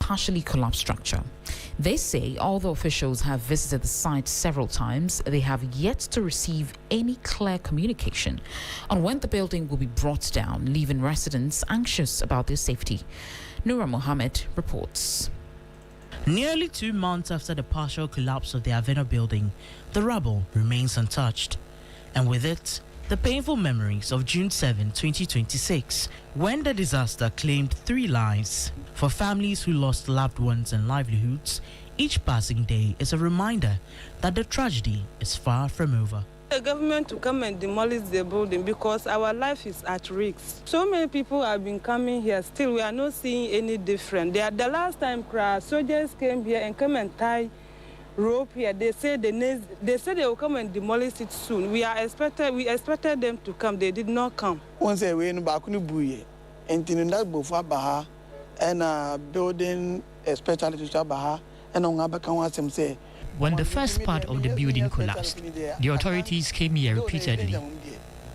partially collapsed structure. They say although officials have visited the site several times, they have yet to receive any clear communication on when the building will be brought down, leaving residents anxious about their safety. Noura Mohammed reports. Nearly 2 months after the partial collapse of the Avena building, the rubble remains untouched. And with it, the painful memories of June 7, 2026, when the disaster claimed 3 lives. For families who lost loved ones and livelihoods, each passing day is a reminder that the tragedy is far from over. The government to come and demolish the building because our life is at risk. So many people have been coming here. Still, we are not seeing any difference. The last time, soldiers came here and come and tie rope here. They said they will come and demolish it soon. We expected them to come. They did not come. Once we in Bakuni Buye, and Tindak Bufa Baha, and building especially to Baha, and on Abakan say. When the first part of the building collapsed, the authorities came here repeatedly.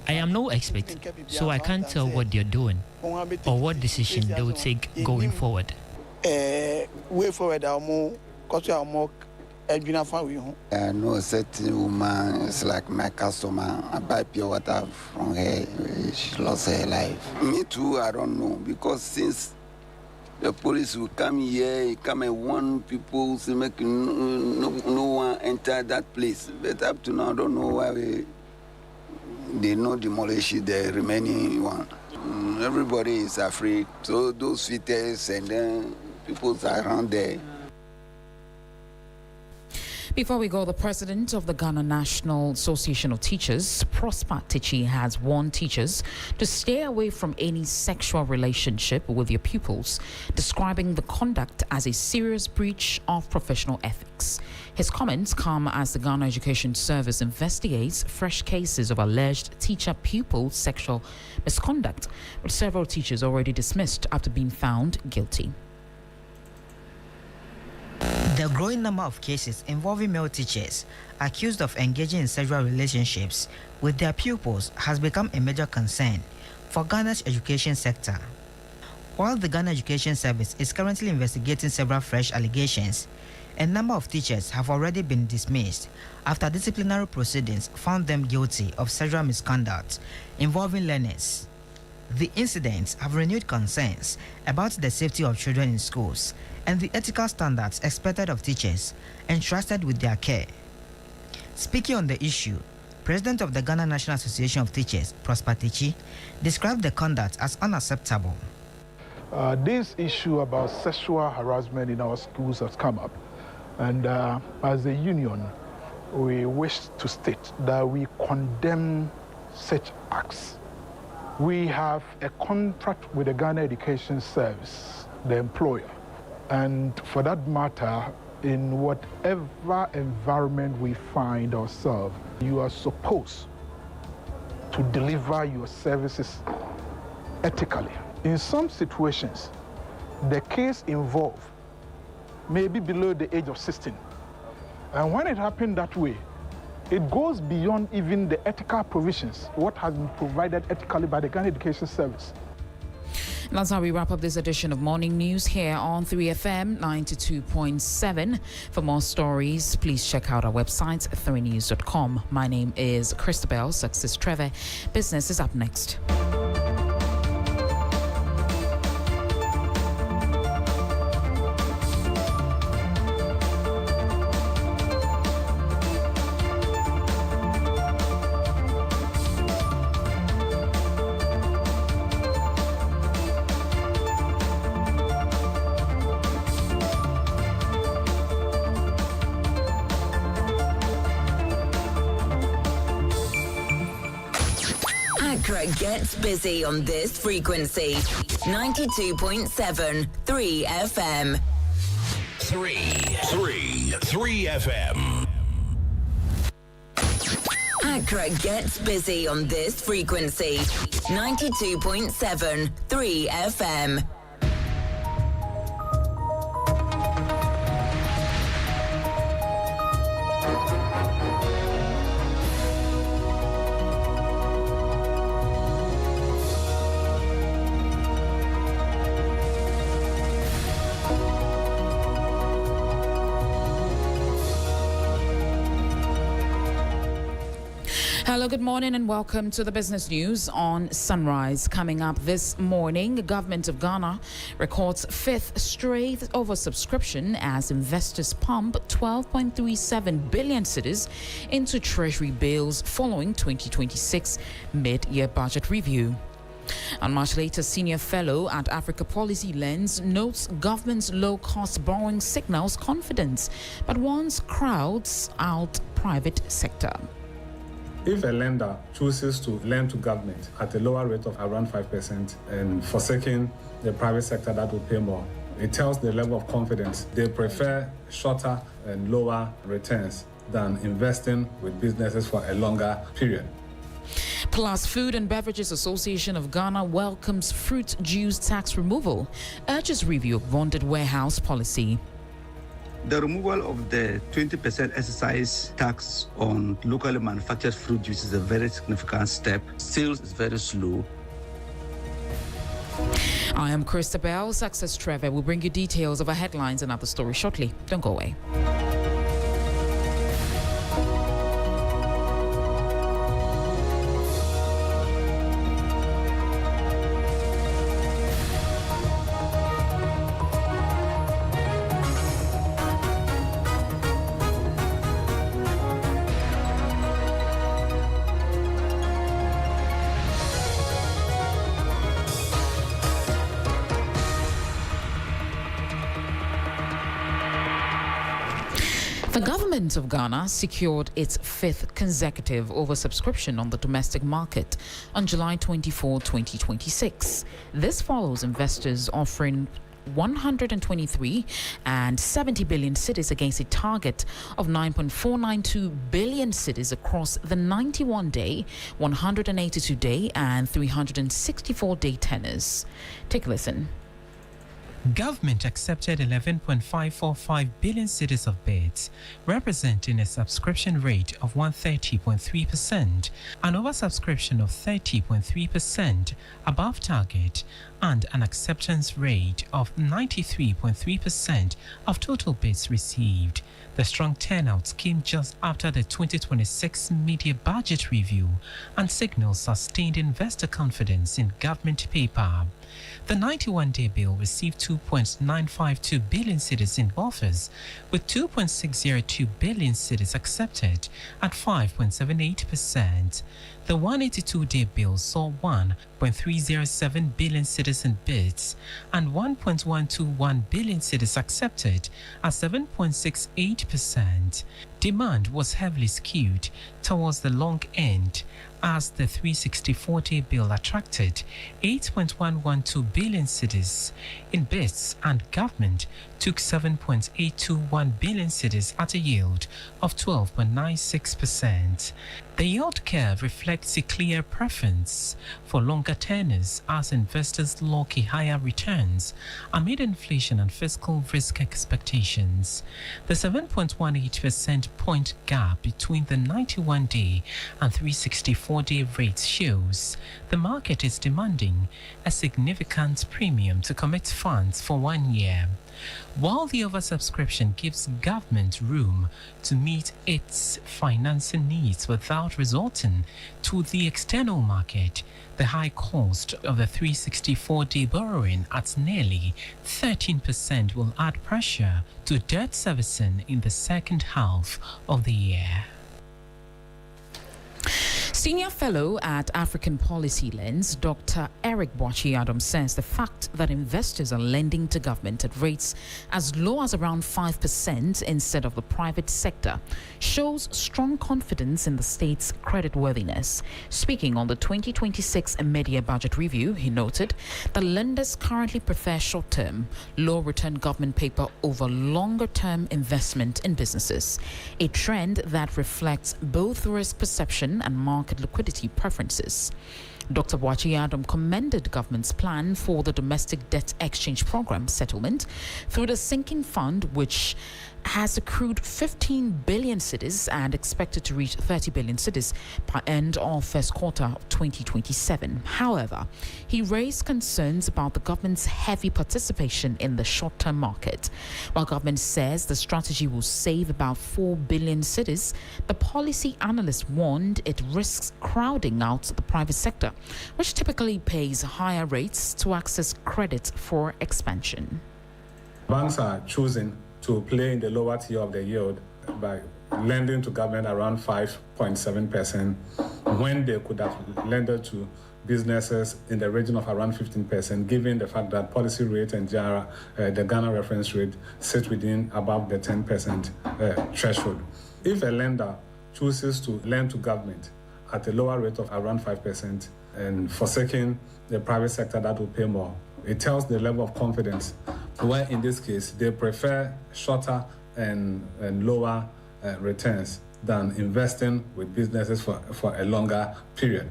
I am no expert, so I can't tell what they're doing or what decision they will take going forward. Way forward, our more I know a certain woman is like my customer. I buy pure water from her. She lost her life. Me too, I don't know, because since the police will come here, come and warn people to make no one enter that place. But up to now, I don't know why they not demolish the remaining one. Everybody is afraid. So those fitters and then people are around there. Before we go, the president of the Ghana National Association of Teachers, Prosper Tichi, has warned teachers to stay away from any sexual relationship with their pupils, describing the conduct as a serious breach of professional ethics. His comments come as the Ghana Education Service investigates fresh cases of alleged teacher-pupil sexual misconduct, with several teachers already dismissed after being found guilty. The growing number of cases involving male teachers accused of engaging in sexual relationships with their pupils has become a major concern for Ghana's education sector. While the Ghana Education Service is currently investigating several fresh allegations, a number of teachers have already been dismissed after disciplinary proceedings found them guilty of sexual misconduct involving learners. The incidents have renewed concerns about the safety of children in schools and the ethical standards expected of teachers entrusted with their care. Speaking on the issue, President of the Ghana National Association of Teachers, Prosper Tichi, described the conduct as unacceptable. This issue about sexual harassment in our schools has come up, and as a union, we wish to state that we condemn such acts. We have a contract with the Ghana Education Service, the employer, and for that matter, in whatever environment we find ourselves, you are supposed to deliver your services ethically. In some situations, the case involved may be below the age of 16. And when it happened that way, it goes beyond even the ethical provisions, what has been provided ethically by the Ghana Education Service. And that's how we wrap up this edition of Morning News here on 3FM 92.7. For more stories, please check out our website, 3news.com. My name is Christabel Success Trevor. Business is up next. Gets busy on this frequency. 92.7 3FM. 3FM. Accra gets busy on this frequency. 92.7 3FM. Hello, good morning and welcome to the business news on Sunrise. Coming up this morning, the government of Ghana records fifth straight oversubscription as investors pump 12.37 billion cedis into treasury bills following 2026 mid-year budget review. And much later, senior fellow at Africa Policy Lens notes government's low-cost borrowing signals confidence, but warns crowds out private sector. If a lender chooses to lend to government at a lower rate of around 5% and forsaking the private sector that will pay more, it tells the level of confidence. They prefer shorter and lower returns than investing with businesses for a longer period. Plus, Food and Beverages Association of Ghana welcomes fruit juice tax removal, urges review of bonded warehouse policy. The removal of the 20% excise tax on locally manufactured fruit juice is a very significant step. Sales is very slow. I am Christabel. Success Trevor will bring you details of our headlines and other stories shortly. Don't go away. The government of Ghana secured its fifth consecutive oversubscription on the domestic market on July 24, 2026. This follows investors offering 123 and 70 billion cedis against a target of 9.492 billion cedis across the 91-day, 182-day and 364-day tenors. Take a listen. Government accepted 11.545 billion cedis of bids, representing a subscription rate of 130.3%, an oversubscription of 30.3% above target, and an acceptance rate of 93.3% of total bids received. The strong turnouts came just after the 2026 mid-year budget review and signals sustained investor confidence in government paper. The 91-day bill received 2.952 billion cedis in offers, with 2.602 billion cedis accepted at 5.78%. The 182-day bill saw 1.307 billion cedis in bids and 1.121 billion cedis accepted at 7.68%. Demand was heavily skewed towards the long end, as the 364-day bill attracted 8.112 billion cedis in bids and government took 7.821 billion cedis at a yield of 12.96%. The yield curve reflects a clear preference for longer tenors as investors lock in higher returns amid inflation and fiscal risk expectations. The 7.18% point gap between the 91-day and 364-day rates shows the market is demanding a significant premium to commit funds for 1 year. While the oversubscription gives government room to meet its financing needs without resorting to the external market, the high cost of the 364-day borrowing at nearly 13% will add pressure to debt servicing in the second half of the year. Senior fellow at African Policy Lens, Dr. Eric Boakye-Adom says the fact that investors are lending to government at rates as low as around 5% instead of the private sector shows strong confidence in the state's creditworthiness. Speaking on the 2026 mid-year budget review, he noted that lenders currently prefer short-term, low-return government paper over longer-term investment in businesses, a trend that reflects both risk perception and market liquidity preferences. Dr. Boakye Adam commended government's plan for the domestic debt exchange program settlement through the sinking fund, which has accrued 15 billion cedis and expected to reach 30 billion cedis by end of first quarter of 2027. However, he raised concerns about the government's heavy participation in the short-term market. While government says the strategy will save about 4 billion cedis, the policy analyst warned it risks crowding out the private sector, which typically pays higher rates to access credit for expansion. Banks are choosing to play in the lower tier of the yield by lending to government around 5.7% when they could have lended to businesses in the region of around 15%, given the fact that policy rate and JARA, the Ghana reference rate, sit within above the 10% threshold. If a lender chooses to lend to government at a lower rate of around 5% and forsaking the private sector that will pay more, it tells the level of confidence where in this case they prefer shorter and lower returns than investing with businesses for a longer period.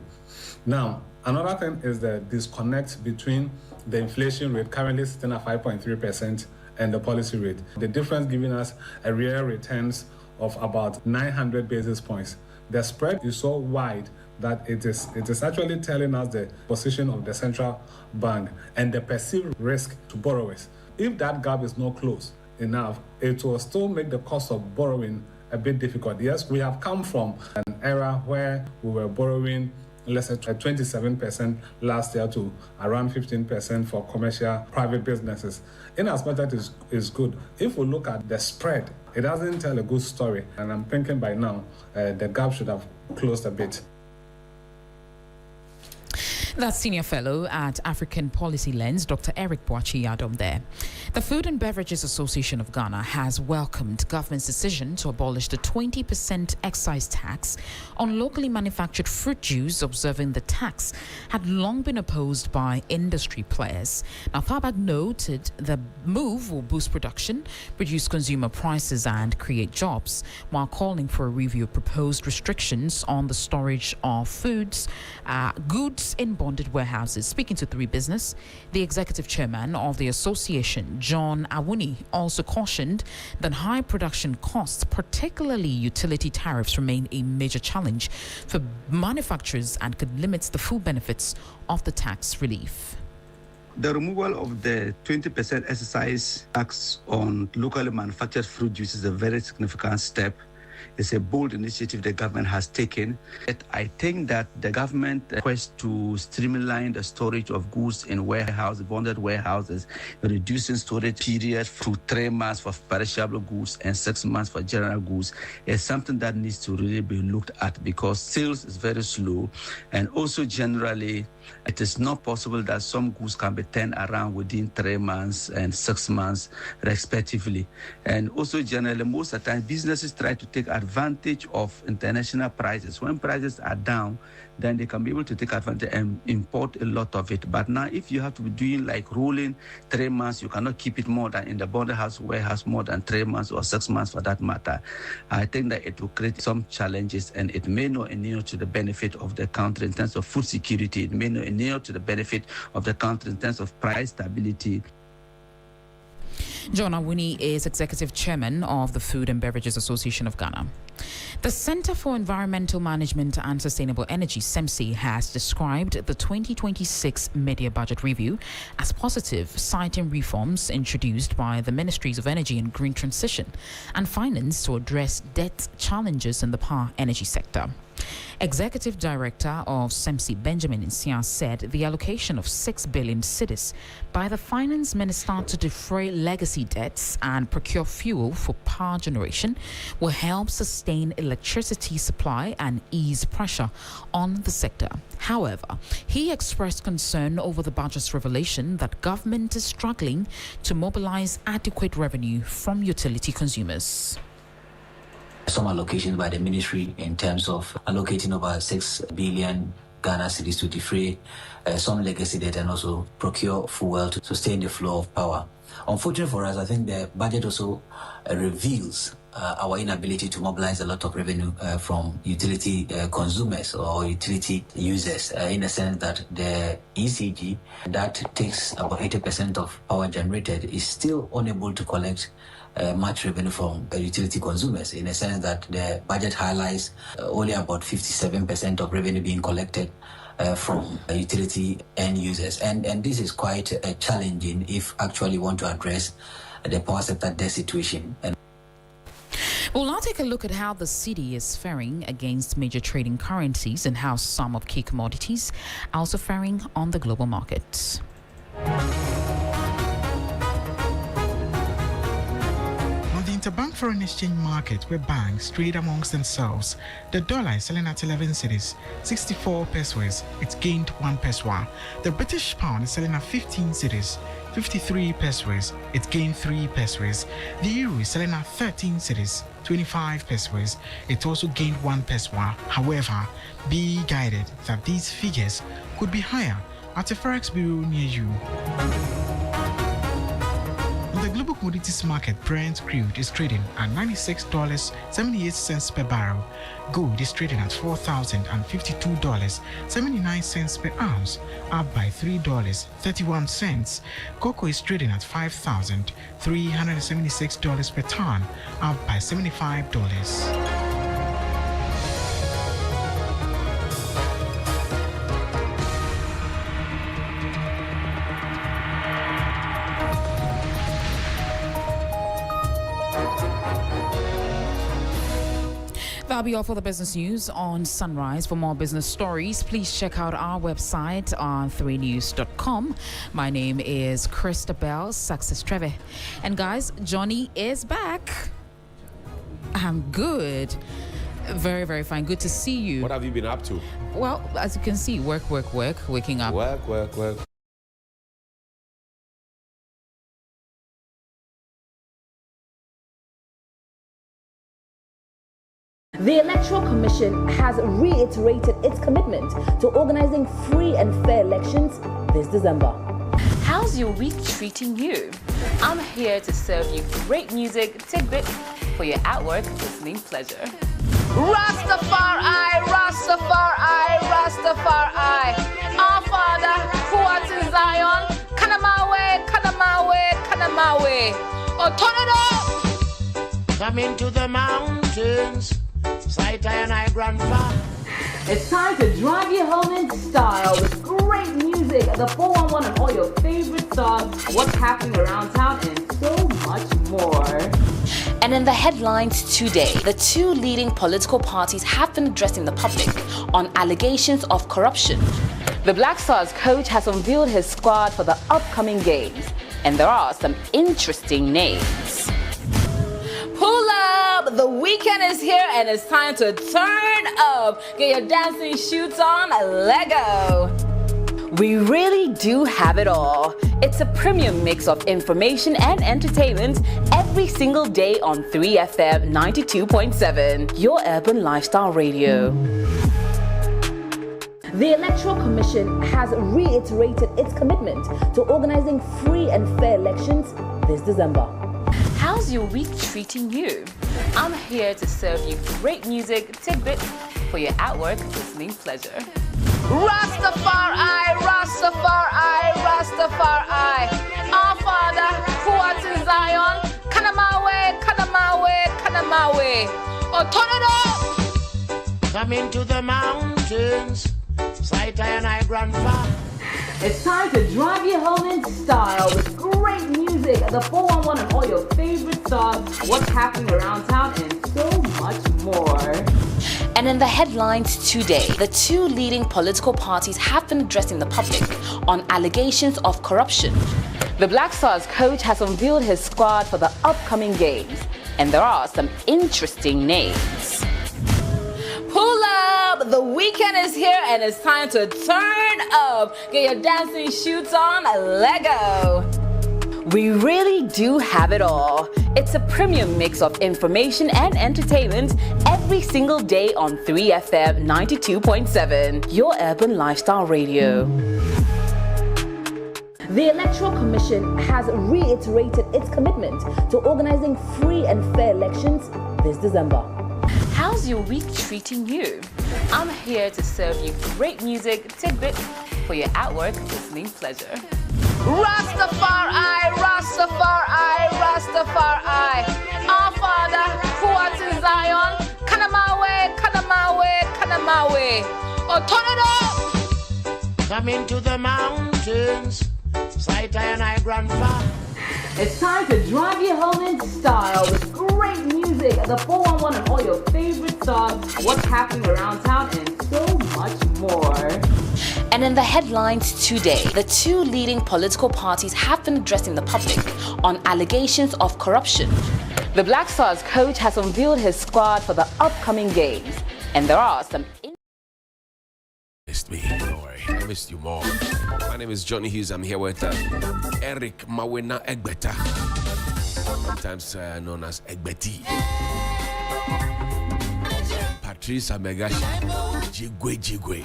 Now, another thing is the disconnect between the inflation rate currently sitting at 5.3% and the policy rate. The difference giving us a real returns of about 900 basis points. The spread is so wide that it is actually telling us the position of the central bank and the perceived risk to borrowers. If that gap is not close enough, it will still make the cost of borrowing a bit difficult. Yes, we have come from an era where we were borrowing less than 27% last year to around 15% for commercial private businesses. In as much as that is good, if we look at the spread, it doesn't tell a good story. And I'm thinking by now, the gap should have closed a bit. That's Senior Fellow at African Policy Lens, Dr. Eric Boakye Adam there. The Food and Beverages Association of Ghana has welcomed government's decision to abolish the 20% excise tax on locally manufactured fruit juice, observing the tax had long been opposed by industry players. Now, FABAG noted the move will boost production, reduce consumer prices and create jobs, while calling for a review of proposed restrictions on the storage of goods in bonded warehouses. Speaking to 3Business, the executive chairman of the association, John Awuni, also cautioned that high production costs, particularly utility tariffs, remain a major challenge for manufacturers and could limit the full benefits of the tax relief. The removal of the 20% excise tax on locally manufactured fruit juice is a very significant step. It's a bold initiative the government has taken. I think that the government quest to streamline the storage of goods in warehouses, bonded warehouses, reducing storage period to 3 months for perishable goods and 6 months for general goods is something that needs to really be looked at, because sales is very slow, and also generally it is not possible that some goods can be turned around within 3 months and 6 months respectively. And also generally, most of the time businesses try to take advantage of international prices. When prices are down, then they can be able to take advantage and import a lot of it. But now if you have to be doing like rolling 3 months, you cannot keep it more than in the bonded warehouse more than 3 months or 6 months for that matter. I think that it will create some challenges, and it may not inure to the benefit of the country in terms of food security. It may not inure to the benefit of the country in terms of price stability. John Awuni is Executive Chairman of the Food and Beverages Association of Ghana. The Center for Environmental Management and Sustainable Energy, CEMSI, has described the 2026 Media Budget Review as positive, citing reforms introduced by the Ministries of Energy and Green Transition and Finance to address debt challenges in the power energy sector. Executive Director of CEMSI, Benjamin Insia, said the allocation of 6 billion cedis by the Finance Minister to defray legacy debts and procure fuel for power generation will help sustain electricity supply and ease pressure on the sector. However, he expressed concern over the budget's revelation that government is struggling to mobilize adequate revenue from utility consumers. Some allocations by the ministry in terms of allocating about 6 billion Ghana cedis to defray some legacy debt and also procure fuel to sustain the flow of power. Unfortunately for us, I think the budget also reveals our inability to mobilize a lot of revenue from utility consumers or utility users, in the sense that the ECG that takes about 80% of power generated is still unable to collect much revenue from utility consumers, in a sense that the budget highlights only about 57% of revenue being collected from utility end users. And this is quite challenging if actually want to address the power sector debt situation. And we'll now take a look at how the city is faring against major trading currencies and how some of key commodities are also faring on the global markets. The interbank foreign exchange market, where banks trade amongst themselves, the dollar is selling at 11 cedis, 64 pesos. It's gained 1 peso. The British pound is selling at 15 cedis, 53 pesos. It's gained 3 pesos. The euro is selling at 13 cedis, 25 pesos. It also gained 1 peso. However, be guided that these figures could be higher at a forex bureau near you. The global commodities market, Brent crude is trading at $96.78 per barrel. Gold is trading at $4,052.79 per ounce, up by $3.31. Cocoa is trading at $5,376 per ton, up by $75. That'll be all for the business news on Sunrise. For more business stories, please check out our website on 3news.com. My name is Christabel Success Trevor. And guys, Johnnie is back. I'm good. Very, very fine. Good to see you. What have you been up to? Well, as you can see, work, waking up. Work. The Electoral Commission has reiterated its commitment to organizing free and fair elections this December. How's your week treating you? I'm here to serve you great music tidbit for your at-work listening pleasure. Rastafari, Rastafari, Rastafari. Our Father, who art in Zion, Kanamawe, Kanamawe, Kanamawe. Oh, turn it up! Come into the mountains. Sight and I grandfather. It's time to drive you home in style with great music, the 411 and all your favorite songs, what's happening around town, and so much more. And in the headlines today, the two leading political parties have been addressing the public on allegations of corruption. The Black Stars coach has unveiled his squad for the upcoming games, and there are some interesting names. Pull up! The weekend is here and it's time to turn up. Get your dancing shoes on, Lego. We really do have it all. It's a premium mix of information and entertainment every single day on 3FM 92.7, your urban lifestyle radio. The Electoral Commission has reiterated its commitment to organizing free and fair elections this December. How's your week treating you? I'm here to serve you great music tidbit for your at-work listening pleasure. Rastafari, Rastafari, Rastafari. Our Father, who art in Zion, Kanamawe, Kanamawe, Kanamawe. Oh, turn it up! Come into the mountains. Sight and I grandfather. It's time to drive you home in style with great music, the 411 and all your favorite songs, what's happening around town, and so much more. And in the headlines today, the two leading political parties have been addressing the public on allegations of corruption. The Black Stars coach has unveiled his squad for the upcoming games, and there are some interesting names. Pull up! The weekend is here and it's time to turn up. Get your dancing shoes on, Lego. We really do have it all. It's a premium mix of information and entertainment every single day on 3FM 92.7, your urban lifestyle radio. The Electoral Commission has reiterated its commitment to organizing free and fair elections this December. How's your week treating you? I'm here to serve you great music tidbits for your at-work listening pleasure. Rastafari, Rastafari, Rastafari. Our Father, who art in Zion, Kanamawe, Kanamawe, Kanamawe. Oh, turn it up! Come into the mountains, sight and I grandfather. It's time to drive you home in style with great music at the 411 and all your favorite songs, what's happening around town, and so much more. And in the headlines today, the two leading political parties have been addressing the public on allegations of corruption. The Black Stars coach has unveiled his squad for the upcoming games, and there are some Missed me, don't worry, I missed you more. My name is Johnnie Hughes. I'm here with Mawuena Egbeta, sometimes known as Egbeta. Patrice, Amegashie, Jigwe.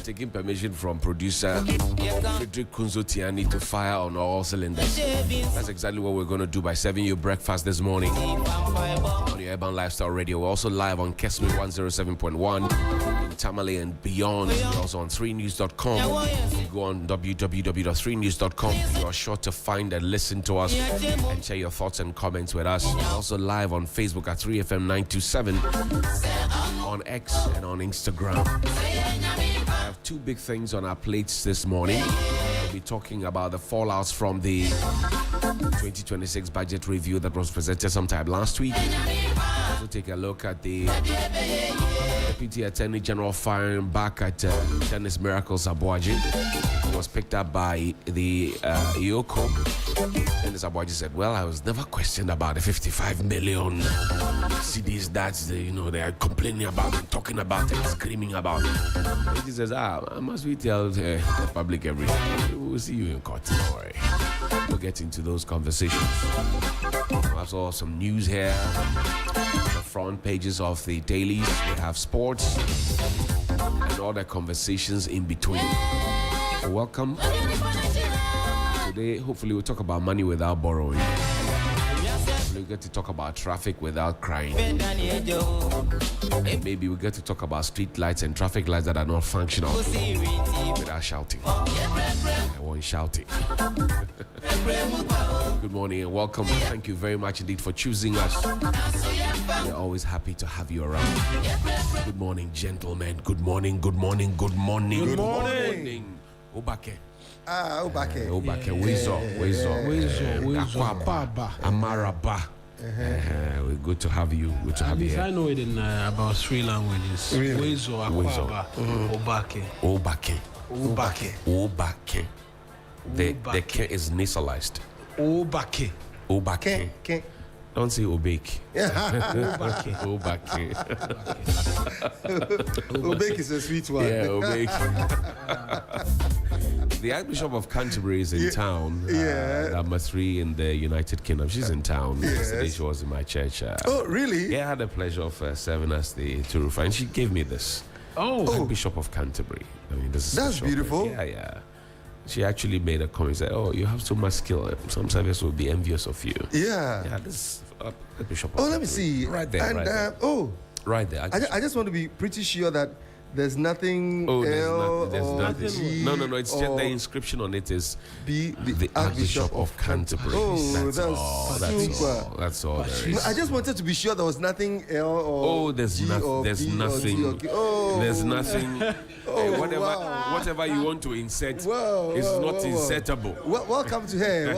Taking permission from producer Frederick Kunzotiani to fire on all cylinders. That's exactly what we're going to do by serving you breakfast this morning on your Urban Lifestyle Radio. We're also live on Kesman 107.1 in Tamale and beyond. We're also on 3news.com. If you go on www.3news.com, you are sure to find and listen to us and share your thoughts and comments with us. We're also live on Facebook at 3FM927, on X and on Instagram. I have two big things on our plates this morning. We'll be talking about the fallouts from the 2026 budget review that was presented sometime last week. We'll also take a look at the Deputy Attorney General firing back at Tennis Miracles Abuaji. It was picked up by the Yoko. Tennis Abuaji said, well, I was never questioned about the 55 million CDs that they are complaining about and talking about and screaming about. And he says, must we tell the public everything? We'll see you in court, don't worry. We'll get into those conversations. I saw some news here. The front pages of the dailies, they have sports and all the conversations in between. So welcome. Today, hopefully we'll talk about money without borrowing. We get to talk about traffic without crying. And maybe we get to talk about street lights and traffic lights that are not functional without shouting. I won't shout it. Good morning and welcome. Thank you very much indeed for choosing us. We're always happy to have you around. Good morning, gentlemen. Good morning, good morning, good morning. Good morning. Obake. Obake. Wezo. Akwaba. Amaraba. We're good to have you. Good to have you here. I know it in about 3 languages. Really? Wezo, Akwaba, Obake. The K is nasalized. Obake. Don't say Obake. Obake. Obake is a sweet one. Yeah, Obake. The Archbishop of Canterbury is in town. Number 3 in the United Kingdom. She's in town. Yesterday she was in my church. Oh, really? Yeah, I had the pleasure of serving as the Turufa, and she gave me this. Archbishop of Canterbury. I mean, this is that's beautiful. Yeah. She actually made a comment. Said, "Oh, you have so much skill. Some service will be envious of you." Yeah. This Archbishop. Oh, let me see. Right there. And, right there. I just want to be pretty sure that there's nothing. There's nothing. No. It's just the inscription on it is the Archbishop of Canterbury. That's all. That's all there is. I just wanted to be sure there was nothing L or there's nothing. There's nothing. Whatever you want to insert is not insertable. Welcome to her.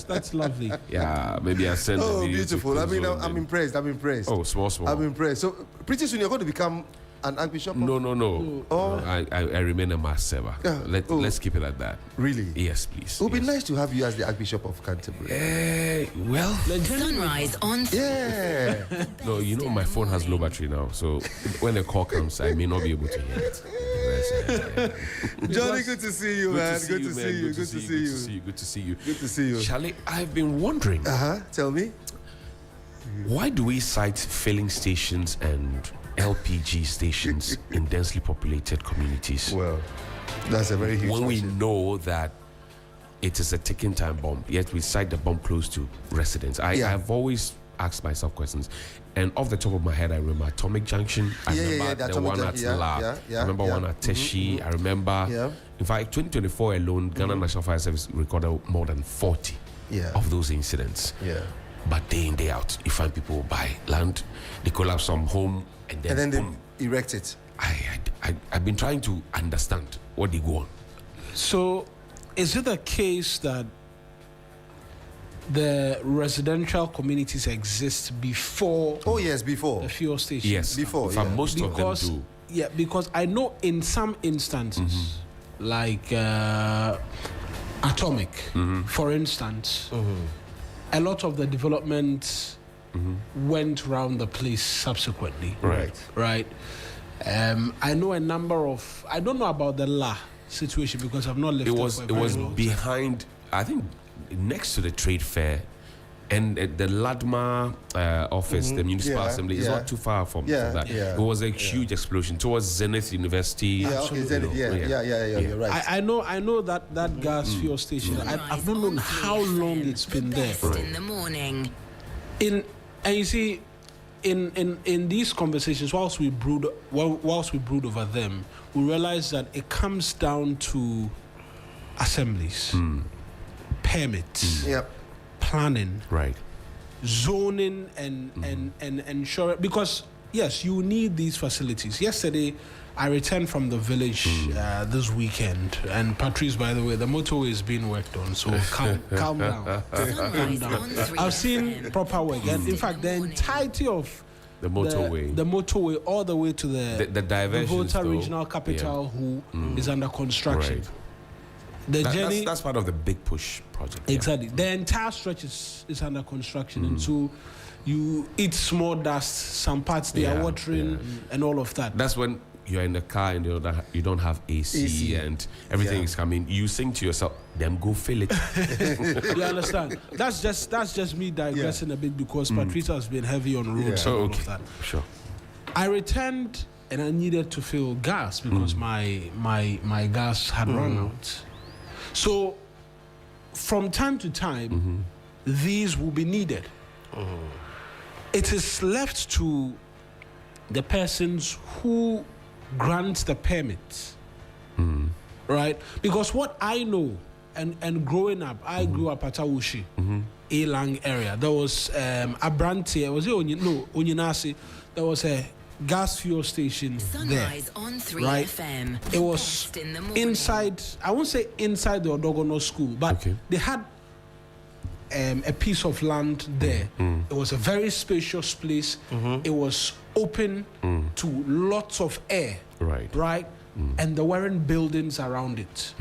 That's lovely. Yeah, maybe I send. Beautiful. I mean, I'm impressed. Oh, small. I'm impressed. So pretty soon you're going to become an Archbishop? No. I remain a mass server. Let's keep it at that. Really? Yes, please. It would be nice to have you as the Archbishop of Canterbury. Well, Sunrise on. Yeah. No, my phone has low battery now, so when the call comes, I may not be able to hear it. Johnnie, good to see you, man. Good to see you. Charlie, I've been wondering. Tell me. Why do we cite filling stations and LPG stations in densely populated communities. Well, that's a very huge when question. we know that it is a ticking time bomb, yet we cite the bomb close to residents. I've always asked myself questions, and off the top of my head, I remember Atomic Junction. I remember the one at La. I remember one at Teshi. I remember, in fact, 2024 alone, Ghana National Fire Service recorded more than 40 of those incidents. But day in, day out, you find people buy land, they collapse some home, and then they erect it. I've been trying to understand what they go on. So, is it a case that the residential communities exist before? Oh yes, before the fuel station. Yes, before. Most of them do. Yeah, because I know in some instances, like Atomic, for instance, a lot of the development went around the place subsequently. Right. I know a number of. I don't know about the La situation because I've not lived. It was behind. I think next to the trade fair, and the Ladma office, the municipal assembly, is not too far from that. It was a huge explosion towards Zenith University. Zenith. You're right. I know that gas fuel station. I've not known how long it's been there. In the morning. And you see, in these conversations, whilst we brood over them, we realize that it comes down to assemblies, permits, planning, zoning, and insurance. Because yes, you need these facilities. Yesterday, I returned from the village this weekend, and Patrice, by the way, the motorway is being worked on, so calm down. Calm down. I've seen proper work, and in fact, the entirety of the motorway all the way to the Volta regional capital, who is under construction. That's part of the big push project. Exactly. The entire stretch is under construction, and so you eat small dust. Some parts they are watering, and all of that. That's when you're in the car and you don't have AC and everything is coming. You sing to yourself, "Them go fill it." You understand? That's just me digressing a bit because Patrice has been heavy on roads and all of that. Sure. I returned and I needed to fill gas because my gas had run out. So from time to time, these will be needed. It is left to the persons who grant the permits, right? Because what I know, and growing up, I grew up at Awushi, Elang area. There was a branch, was it Onyinasi? There was a gas fuel station Sunrise there, on 3 right? FM. It was inside, I won't say inside the Odogono school, but they had a piece of land there. It was a very spacious place. It was open to lots of air, right? And there weren't buildings around it.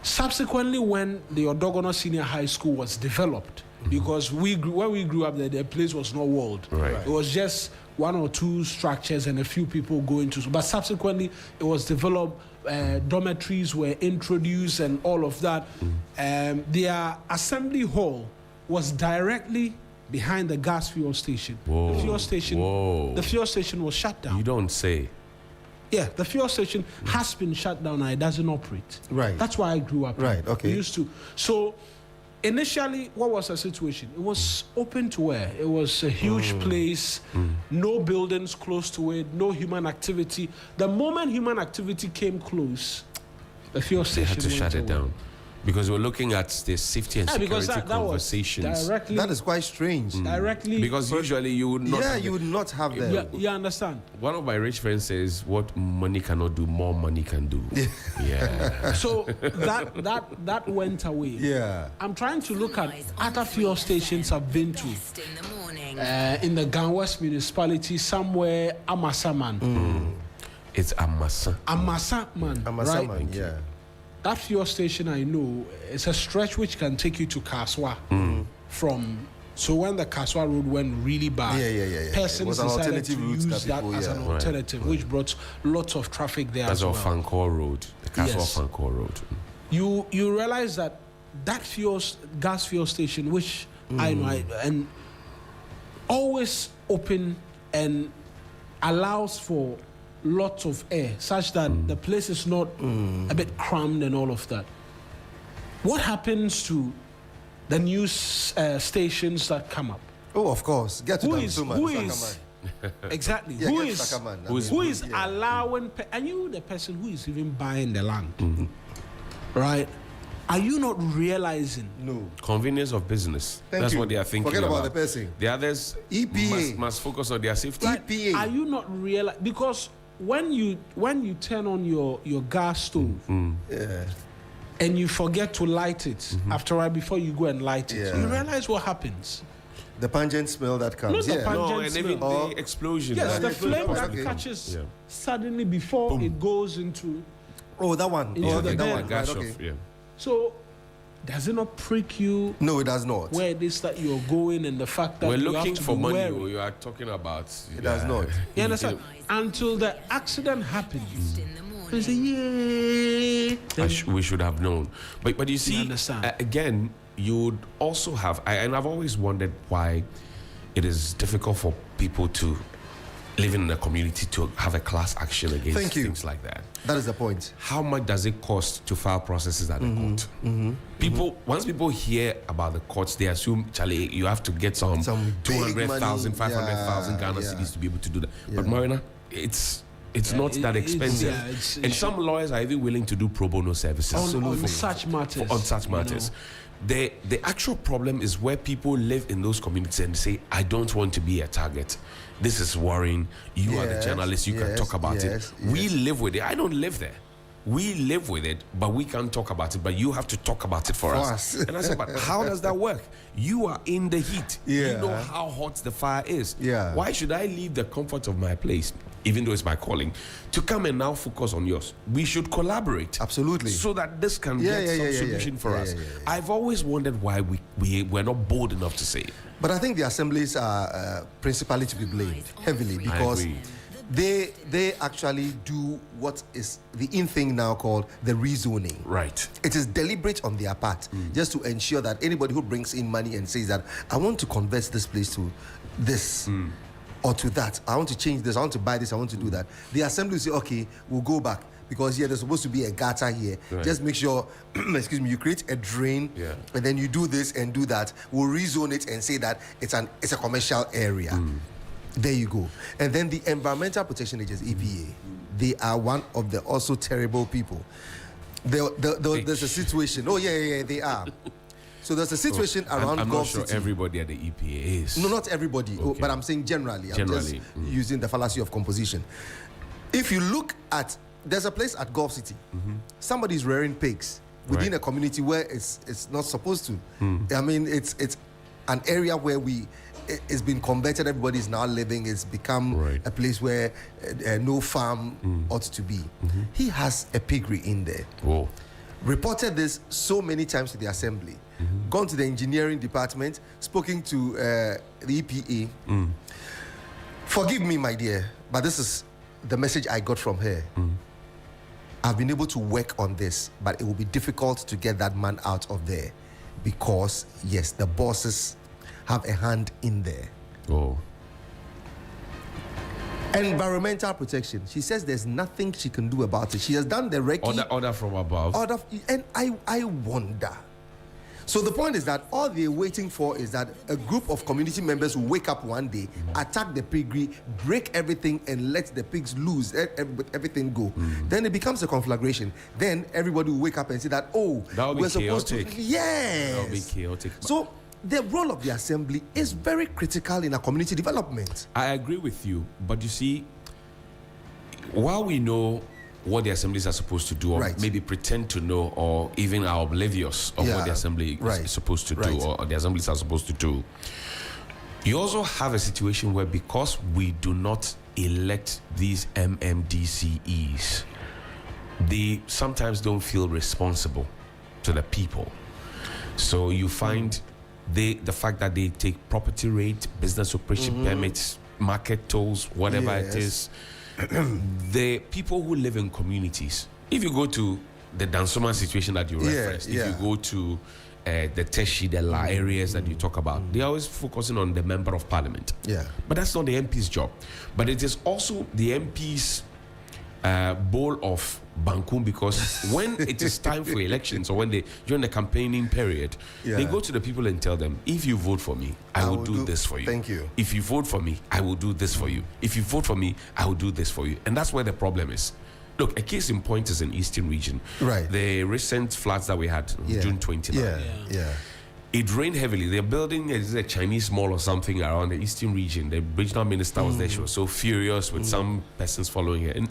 Subsequently, when the Odogono Senior High School was developed, because when we grew up there, the place was not walled. It was just one or two structures and a few people going to. But subsequently, it was developed. Dormitories were introduced and all of that. Their assembly hall was directly behind the gas fuel station. The fuel station was shut down. You don't say. Yeah, the fuel station has been shut down and it doesn't operate. Right. That's why I grew up. Right, okay. We used to. So initially, what was the situation? It was open to air. It was a huge place, no buildings close to it, no human activity. The moment human activity came close, the fuel station had to shut it down. Because we're looking at the safety and security conversations. That is quite strange. Directly. Because usually you would not. Yeah, you would not have them. You understand? One of my rich friends says, "What money cannot do, more money can do." Yeah. So that went away. Yeah. I'm trying to look at other fuel stations I've been to. In the Ganwest municipality, somewhere Amasaman. It's Amasa. Amasaman. Amasaman, right? Yeah. That fuel station I know is a stretch which can take you to Kaswa from. So when the Kaswa road went really bad, persons decided to use that as an alternative, which brought lots of traffic there as well. That's Fankor Road, the Kaswa Fankor Road. You realize that gas fuel station, which I know, and always open and allows for lots of air, such that the place is not a bit crammed and all of that. What happens to the news stations that come up? Oh, of course. Get to who them is, too, man. who is exactly Yeah, who get is Sakaman. who is allowing? Are you the person who is even buying the land? Right? Are you not realizing? No. Convenience of business. That's what they are thinking. Forget about the person. The others EPA must focus on their safety. EPA. Are you not realizing? Because when you turn on your gas stove and you forget to light it right before you go and light it, you realize what happens. The pungent smell that comes. Not the pungent and even smell. the explosion. Yes, the flame that Okay. catches suddenly before it goes into. Oh, that one. Into the that bed. one. Gas Right, off, okay. yeah. So, does it not prick you? No, it does not. Where it is that you're going and the fact that We're you looking have to for be money. wary. You are talking about. It does not. You understand? Until the accident happens, they say, "Yeah." We should have known. But you see, again, you would also have, and I've always wondered why it is difficult for people to live in a community to have a class action against things like that. That is the point. How much does it cost to file processes at the court? People, once people hear about the courts, they assume, Charlie, you have to get some 200,000, 500,000 Ghana cedis to be able to do that. But Mawuena, it's not that expensive. And some lawyers are even willing to do pro bono services on such matters. On such matters. The actual problem is where people live in those communities and say, I don't want to be a target. This is worrying. You are the journalist. You can talk about it. We live with it. I don't live there. We live with it, but we can't talk about it. But you have to talk about it for us. And I said, but how does that work? You are in the heat. You know how hot the fire is. Why should I leave the comfort of my place, even though it's my calling, to come and now focus on yours? We should collaborate. Absolutely. So that this can get some solution for us. I've always wondered why we're not bold enough to say it. But I think the assemblies are principally to be blamed heavily because they actually do what is the in thing now called the rezoning. Right. It is deliberate on their part just to ensure that anybody who brings in money and says that I want to convert this place to this or to that, I want to change this, I want to buy this, I want to do that. The assembly will say, okay, we'll go back. Because there's supposed to be a gutter here. Right. Just make sure, excuse me, you create a drain, and then you do this and do that. We'll rezone it and say that it's a commercial area. There you go. And then the Environmental Protection Agency, EPA, they are one of the also terrible people. There's a situation. Oh yeah, they are. So there's a situation around I'm Gulf not sure City. everybody at the EPA is. No, not everybody, but I'm saying generally. I'm just using the fallacy of composition. If you look at, there's a place at Gulf City. Somebody's rearing pigs within a community where it's not supposed to. I mean, it's an area where it's been converted. Everybody's now living. It's become a place where no farm ought to be. He has a piggery in there. Whoa. Reported this so many times to the assembly. Gone to the engineering department, spoken to the EPA. Forgive me, my dear, but this is the message I got from her. I've been able to work on this, but it will be difficult to get that man out of there because, yes, the bosses have a hand in there. Oh. Environmental protection. She says there's nothing she can do about it. She has done the recce. Order from above. And I wonder. So the point is that all they're waiting for is that a group of community members will wake up one day, attack the piggery, break everything, and let the pigs loose, everything go. Then it becomes a conflagration. Then everybody will wake up and say that, oh, we're supposed to. Yes. That will be chaotic. So the role of the assembly is very critical in a community development. I agree with you, but you see, while we know what the assemblies are supposed to do, or maybe pretend to know, or even are oblivious of what the assembly is supposed to do, or the assemblies are supposed to do, you also have a situation where, because we do not elect these MMDCEs, they sometimes don't feel responsible to the people. So you find the fact that they take property rate, business operation permits, market tolls, whatever it is, the people who live in communities, if you go to the Dansoma situation that you referenced, if you go to the Teshi, the La areas that you talk about. They're always focusing on the member of parliament. Yeah. But that's not the MP's job. But it is also the MP's bowl of Bankum, because when it is time for elections or when they during the campaigning period, they go to the people and tell them, if you vote for me, I will do this for you. Thank you. If you vote for me, I will do this for you. If you vote for me, I will do this for you. And that's where the problem is. Look, a case in point is in Eastern region. Right. The recent floods that we had June 29. Yeah. It rained heavily. They're building a Chinese mall or something around the Eastern region. The regional minister was there. She was so furious with some persons following her. And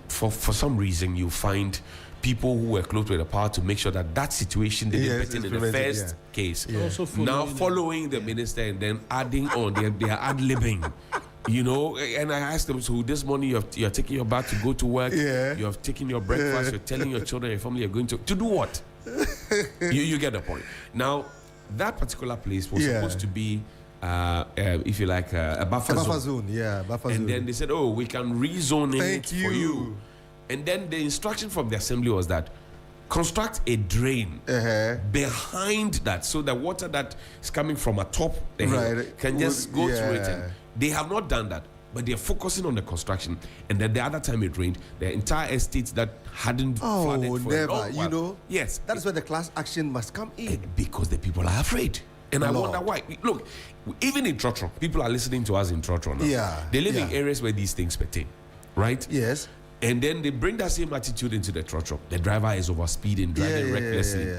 for some reason, you find people who were close to the power to make sure that situation didn't happen in the first case. Now following the minister and then adding on, they are ad-libbing. You know, and I asked them, so this morning you're taking your bath to go to work, you have taken your breakfast, you're telling your children, your family, you're going to do what? you get the point. Now, that particular place was supposed to be, if you like, a buffer zone. Buffer and zone. then they said, oh, we can rezone it for you. And then the instruction from the assembly was that construct a drain behind that, so the water that is coming from atop the hill can just go through it. And they have not done that, but they're focusing on the construction. And then the other time it rained, the entire estates that hadn't flooded for a long while. You know, yes, that is where the class action must come in, because the people are afraid. And I wonder why. Look, even in Trotro, people are listening to us in Trotro now. They live in areas where these things pertain, right? Yes. And then they bring that same attitude into the Trotro. The driver is overspeeding, driving recklessly.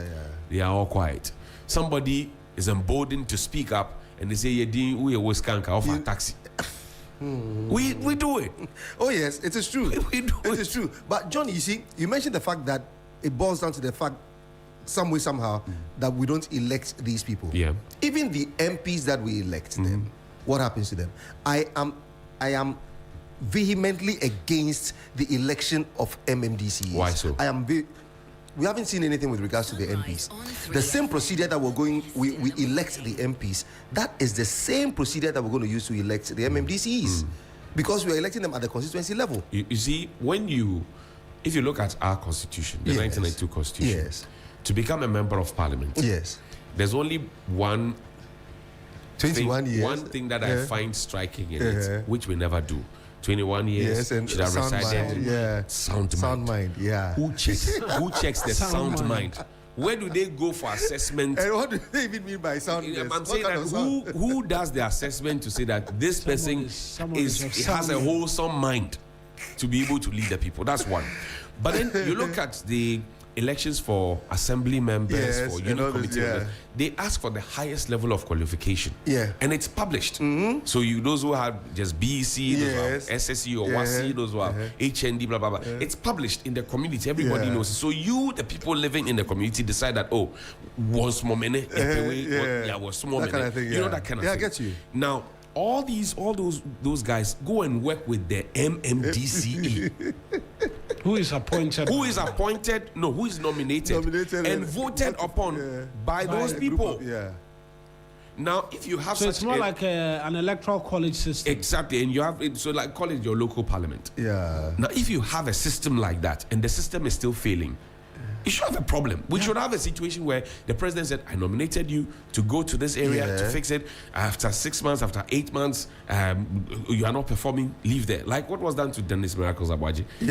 They are all quiet. Somebody is emboldened to speak up, and they say, we always can't offer a taxi. We do it. Oh yes, it is true. We do it. It is true. But John, you see, you mentioned the fact that it boils down to the fact, some way, somehow, that we don't elect these people. Yeah. Even the MPs that we elect them, what happens to them? I am vehemently against the election of MMDCs. Why so? We haven't seen anything with regards to the MPs. The same procedure that we elect the MPs, that is the same procedure that we're going to use to elect the MMDCs. Because we're electing them at the constituency level. You see, if you look at our constitution, the 1992 constitution, to become a member of parliament, there's only one 21 years. One thing that I find striking in it, which we never do. 21 years, and should have resided sound mind. Who checks the sound mind? Where do they go for assessment? And what do they even mean by soundness? I'm saying that who does the assessment to say that this person has a wholesome mind to be able to lead the people? That's one. But then you look at the elections for assembly members, for unit committee members, they ask for the highest level of qualification. And it's published. So those who have just BEC, those who have SSE or WASI, those who have HND, blah, blah, blah. It's published in the community. Everybody knows. So the people living in the community, decide that, was Momene, was Momene. Kind of thing, you know, that kind of thing. I get you. Now, all those guys go and work with the MMDCE. Who is appointed? Who is appointed? No, who is nominated and voted upon by those people. Now, if you have it's more like an electoral college system. Exactly, and you have call it your local parliament. Now, if you have a system like that and the system is still failing, you should have a problem. We should have a situation where the president said, I nominated you to go to this area to fix it. After 6 months, after 8 months, you are not performing, leave there. Like what was done to Dennis Miracles Abuaji. He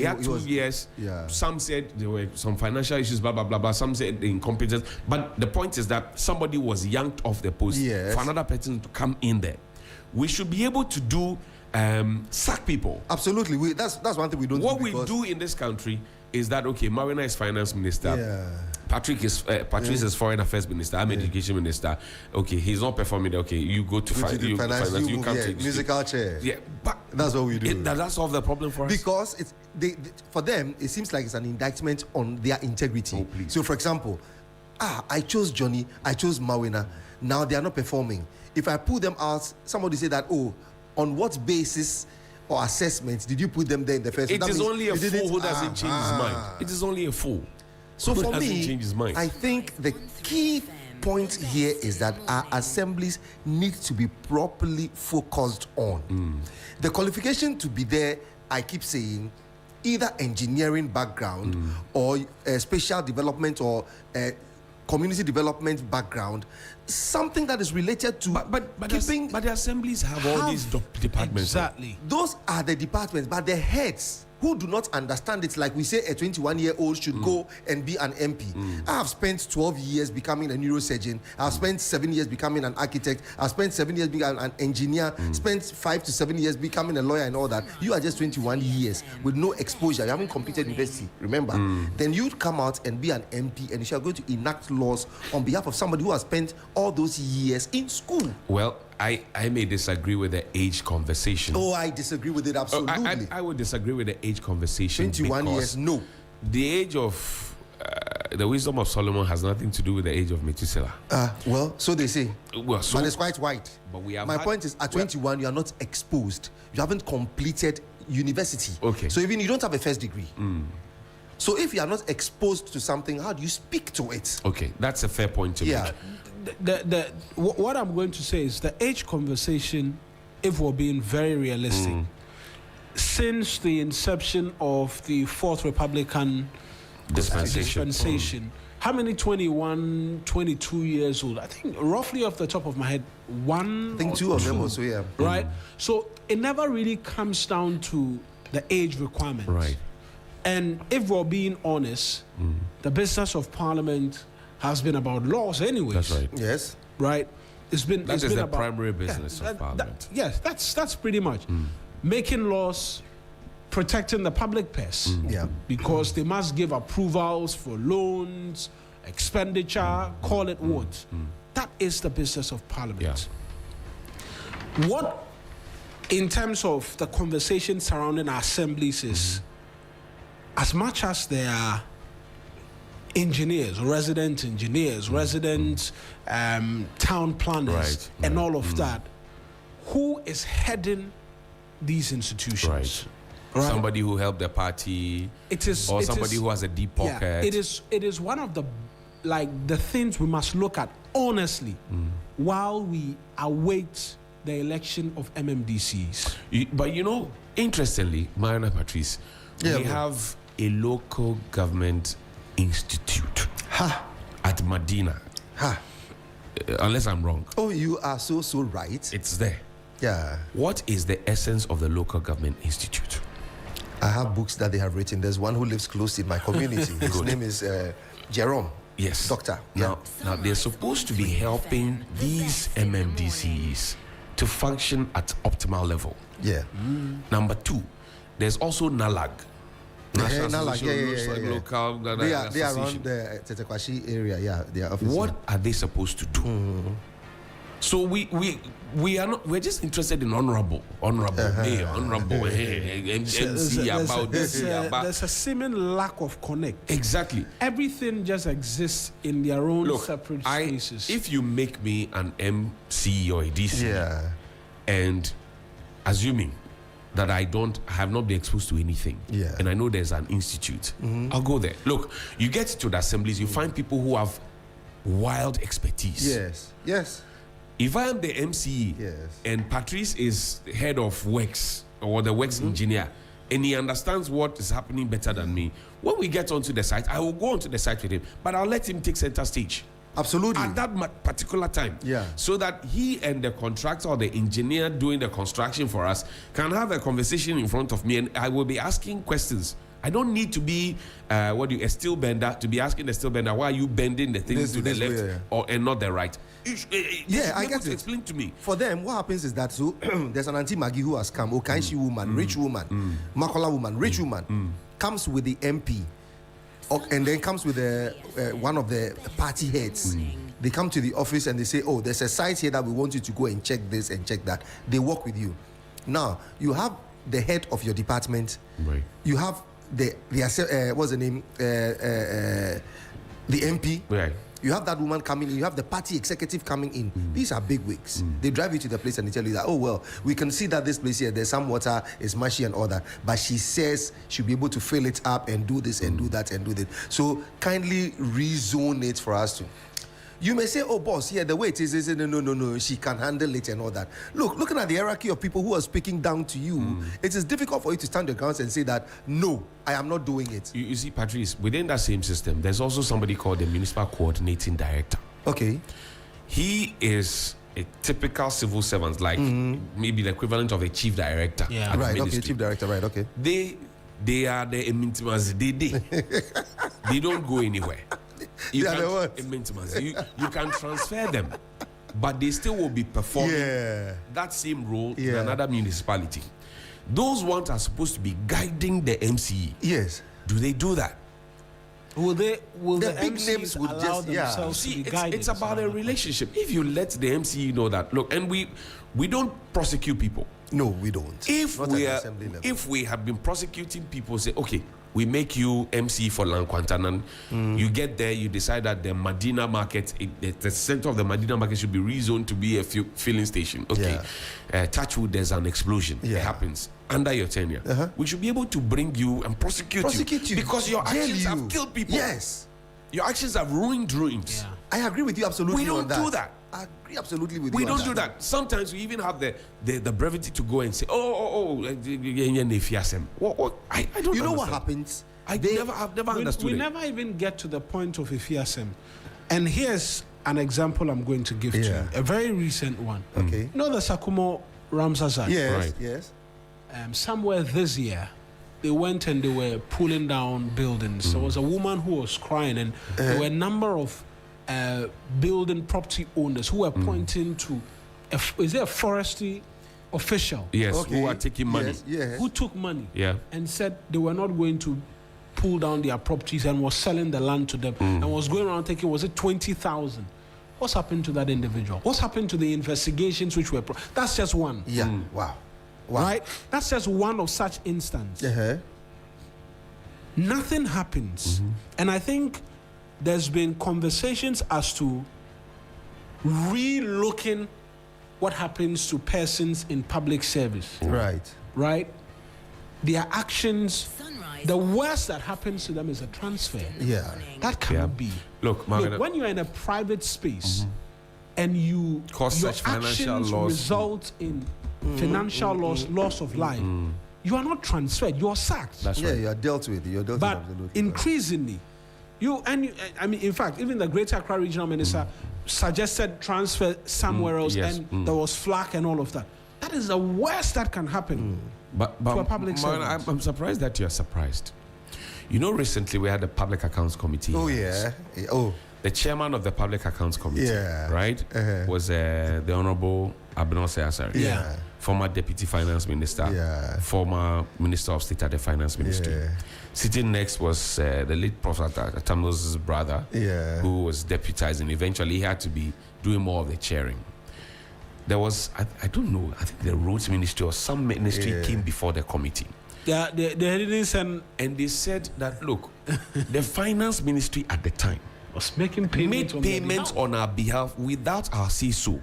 had 2 years. Some said there were some financial issues, blah, blah, blah, blah. Some said the incompetence. But the point is that somebody was yanked off the post for another person to come in there. We should be able to do sack people. Absolutely. That's one thing we don't do. What we do in this country is that, Mawuena is finance minister. Patrice is foreign affairs minister. I'm education minister. He's not performing. You go to finance. You come to musical chair. But that's what we do. Does that solve the problem for us? Because for them, it seems like it's an indictment on their integrity. So, for example, I chose Johnnie, I chose Mawuena. Now they are not performing. If I pull them out, somebody say that, on what basis or assessment did you put them there in the first place? It is only a fool who doesn't change his mind. It is only a fool. So for me, I think the key point here is that our assemblies need to be properly focused on. The qualification to be there, I keep saying, either engineering background or a special development or a community development background, something that is related to but the assemblies have all these departments. Exactly. Those are the departments, but the heads who do not understand it, like we say a 21-year-old should go and be an MP. I have spent 12 years becoming a neurosurgeon. I've spent 7 years becoming an architect. I've spent 7 years being an engineer. Spent 5 to 7 years becoming a lawyer and all that. You are just 21 years with no exposure. You haven't completed university, remember? Then you'd come out and be an MP and you shall go to enact laws on behalf of somebody who has spent all those years in school. Well, I may disagree with the age conversation. Oh, I disagree with it absolutely. I would disagree with the age conversation. 21 years, no. The age of the wisdom of Solomon has nothing to do with the age of Methuselah. Well, so they say. Well, so, but it's quite white. But we have My point is, at 21, you are not exposed. You haven't completed university. Okay. So even you don't have a first degree. So if you are not exposed to something, how do you speak to it? Okay, that's a fair point to make. What I'm going to say is the age conversation, if we're being very realistic, since the inception of the Fourth Republican dispensation, how many 21, 22 years old? I think roughly off the top of my head, one. I think two of them also, yeah. Right? So it never really comes down to the age requirement. Right. And if we're being honest, the business of Parliament has been about laws anyways. That's right. Yes. Right? It's been that it's is been the about, primary business of Parliament. Yes, that's pretty much. Making laws, protecting the public purse. Because they must give approvals for loans, expenditure, call it what. That is the business of Parliament. What, in terms of the conversation surrounding our assemblies is, as much as there are engineers, resident town planners, and all of that, who is heading these institutions? Right. Somebody who helped the party, or somebody who has a deep pocket. It is one of the things we must look at honestly while we await the election of MMDCs. But interestingly, Mawuena, Patrice, we have a local government institute at Medina. Unless I'm wrong. Oh, you are so right. It's there. Yeah. What is the essence of the local government institute? I have books that they have written. There's one who lives close in my community. His name is Jerome. Yes. Doctor. Now they're supposed to be helping these MMDCs to function at optimal level. Yeah. Number two, there's also NALAG. NALAG, Local they are around the Tetekwashi area, their office. What are they supposed to do? So we are not. We're just interested in honorable MC about this. There's a seeming lack of connect. Exactly. Everything just exists in their own separate spaces. If you make me an MC or a DC, and assuming that I have not been exposed to anything, and I know there's an institute, I'll go there. Look, you get to the assemblies, you find people who have wild expertise. Yes. If I am the MC and Patrice is head of works or the works engineer, and he understands what is happening better than me, when we get onto the site, I will go onto the site with him, but I'll let him take center stage. Absolutely. At that particular time. So that he and the contractor or the engineer doing the construction for us can have a conversation in front of me, and I will be asking questions. I don't need to be a steel bender to be asking the steel bender, why are you bending the things to the left and not the right? I get it. Explain to me. For them, what happens is that there's an Auntie Maggie who has come, Okaishi woman, rich woman, Makola woman, rich woman, comes with the MP, and then comes with one of the party heads. They come to the office and they say, oh, there's a site here that we want you to go and check this and check that. They work with you. Now, you have the head of your department. Right. You have what's the name? The MP. Right. You have that woman coming in. You have the party executive coming in. These are big wigs. They drive you to the place and they tell you that, oh, well, we can see that this place here, there's some water, it's mushy and all that. But she says she'll be able to fill it up and do this and do that and do that. So kindly rezone it for us to. You may say, oh, boss, the way it is no, she can handle it and all that. Looking at the hierarchy of people who are speaking down to you, it is difficult for you to stand your grounds and say that, no, I am not doing it. You see, Patrice, within that same system, there's also somebody called the Municipal Coordinating Director. Okay. He is a typical civil servant, like maybe the equivalent of a chief director. Yeah. Right, okay, chief director, right, okay. They are the maintenance. They don't go anywhere. You can transfer them, but they still will be performing that same role in another municipality. Those ones are supposed to be guiding the MCE. Yes. Do they do that? Will the big MCs names would allow just themselves to be guided? It's about a relationship. If you let the MCE know that, look, and we don't prosecute people. No, we don't. If we have been prosecuting people, say, okay, we make you MC for Lankwantanan. You get there, you decide that the Medina market, the center of the Medina market should be rezoned to be a filling station. Okay, Touchwood, there's an explosion. It happens under your tenure. We should be able to bring you and prosecute you because your actions have killed people. Yes, your actions have ruined dreams. I agree with you absolutely. We don't do that. I agree absolutely with you. We don't do that. Sometimes we even have the brevity to go and say, what? I don't. You know what happens? I've never understood we it. never even get to the point of Ifiasem. And here's an example I'm going to give to you. A very recent one. Okay. You know the Sakumo Ramsazak? Yes, right? Yes. Somewhere this year, they went and they were pulling down buildings. There was a woman who was crying, and there were a number of building property owners who were pointing to, is there a forestry official? Yes, who are taking money. Yes. Who took money and said they were not going to pull down their properties and was selling the land to them and was going around taking, was it 20,000? What's happened to that individual? What's happened to the investigations which were... That's just one. Yeah, wow. Right? That's just one of such instances. Nothing happens. And I think there's been conversations as to re-looking what happens to persons in public service. Right? Their actions, the worst that happens to them is a transfer. That cannot be. Look, when you're in a private space and your actions result in financial loss of life, you are not transferred, you're sacked. That's right. You are dealt with. But increasingly, in fact, even the Greater Accra Regional Minister suggested transfer somewhere else, and there was flack and all of that. That is the worst that can happen to a public servant. I'm surprised that you're surprised. You know, recently we had the Public Accounts Committee. The chairman of the Public Accounts Committee, was the Honorable Abinose Asari, former Deputy Finance Minister, former Minister of State at the Finance Ministry. Sitting next was the late Prophet Atamno's brother, who was deputizing. Eventually, he had to be doing more of the chairing. There was, I don't know, I think the Roads Ministry or some ministry came before the committee. They didn't send... And they said that, look, the Finance Ministry at the time was making payments on our behalf without our say-so.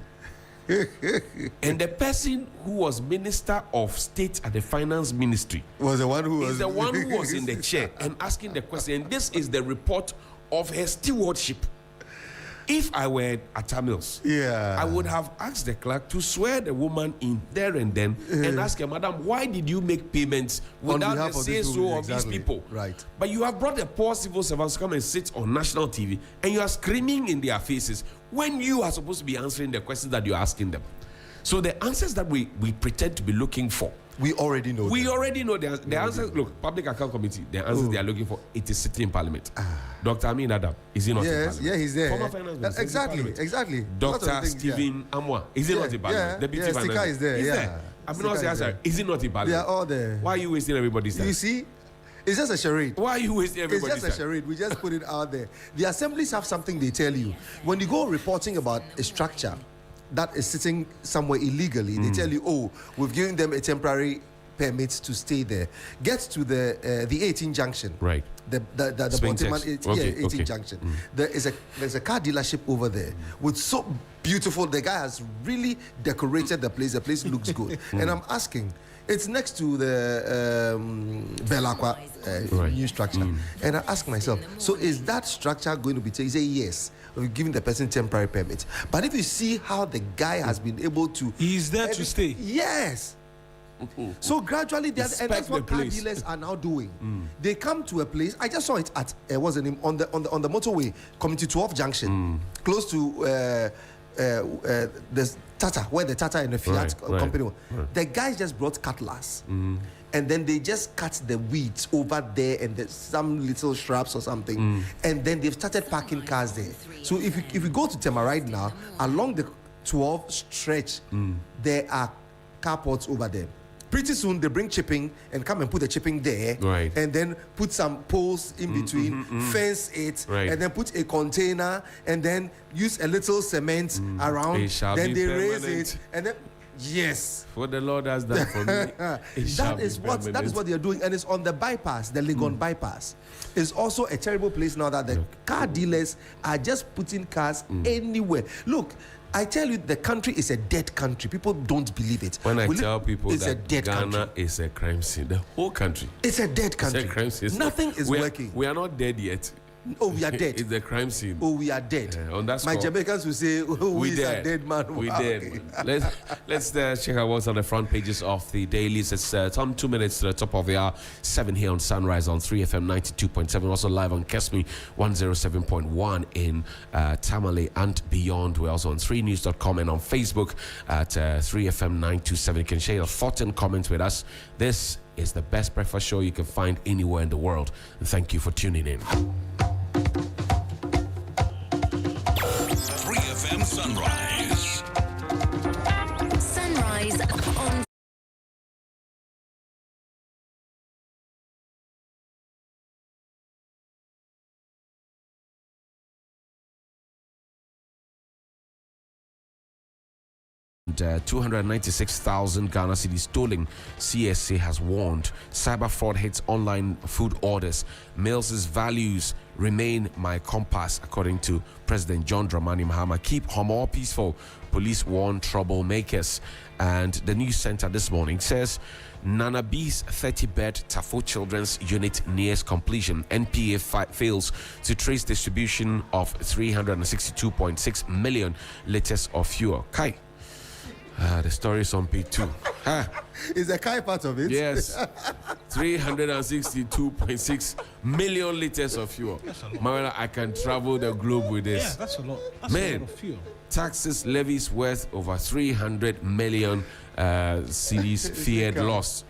And the person who was Minister of State at the Finance Ministry was the one who was in the chair and asking the question. And this is the report of her stewardship. If I were at Tamils, I would have asked the clerk to swear the woman in there and then and ask her, Madam, why did you make payments without the say-so of these people? Right. But you have brought the poor civil servants to come and sit on national TV and you are screaming in their faces when you are supposed to be answering the questions that you're asking them. So the answers that we pretend to be looking for, we already know. We already know the answers. Look, Public Account Committee, the answers they are looking for, it is sitting in Parliament. Dr. Amin Adam, is he not in Parliament? Yeah, he's there. Former Finance Minister, exactly. Dr. Stephen Amwa, is he not in Parliament? Deputy Finance Minister is there. He's there. Is he not in Parliament? They are all there. Why are you wasting everybody's time? You see, it's just a charade. Why are you wasting everybody's time? It's just a charade. We just put it out there. The assemblies have something they tell you. When you go reporting about a structure that is sitting somewhere illegally, they tell you, oh, we've given them a temporary permits to stay there. Gets to the 18 junction. Right. The Bonteman 18 junction. There's a car dealership over there with so beautiful. The guy has really decorated the place. The place looks good. And I'm asking, It's next to the Belacqua new structure. And I ask myself, so is that structure going to be taken? He say yes, we're giving the person temporary permit. But if you see how the guy has been able to... He's there to stay. Yes. So gradually, and that's what car dealers are now doing. They come to a place. I just saw it at what's the name on the motorway, Community 12 Junction, close to the Tata, where the Tata and the Fiat company. The guys just brought cutlass, and then they just cut the weeds over there and there's some little shrubs or something, and then they've started parking cars there. So if you go to Tema right now, along the 12 stretch, there are carports over there. Pretty soon they bring chipping and come and put the chipping there, and then put some poles in between, fence it, and then put a container, and then use a little cement around. Then they raise it, and then yes, what the Lord has done for me. that is what they are doing, and it's on the bypass, the Legon bypass. It's also a terrible place now that the car dealers are just putting cars anywhere. Look, I tell you, the country is a dead country. People don't believe it. When I tell people it's that a dead Ghana country. is a crime scene, the whole country. It's a dead country. It's a crime scene. Nothing is working. We are not dead yet. Oh, we are dead. It's the crime scene. Oh, we are dead. On that My score, Jamaicans will say, we is a dead man. We Wow. dead. Let's check out what's on the front pages of the dailies. It's 2 minutes to the top of the hour. 7 here on Sunrise on 3FM 92.7. Also live on Kesmi 107.1 in Tamale and beyond. We're also on 3news.com and on Facebook at 3FM 927. You can share your thoughts and comments with us. This is the best breakfast show you can find anywhere in the world. And thank you for tuning in. 3FM Sunrise. Sunrise on And 296,000 Ghana cedis stolen. CSA has warned. Cyber fraud hits online food orders. Mills' values remain my compass, according to President John Dramani Mahama. Keep Homo peaceful. Police warn troublemakers. And the news center this morning says Nana B's 30-bed Tafo Children's Unit nears completion. NPA fails to trace distribution of 362.6 million liters of fuel. Kai. The story is on page 2. Is the Kai part of it? Yes. 362.6 million liters of fuel. Mawuena, I can travel the globe with this. Yeah, that's a lot. That's a lot of fuel. Taxes levies worth over 300 million cedis feared loss.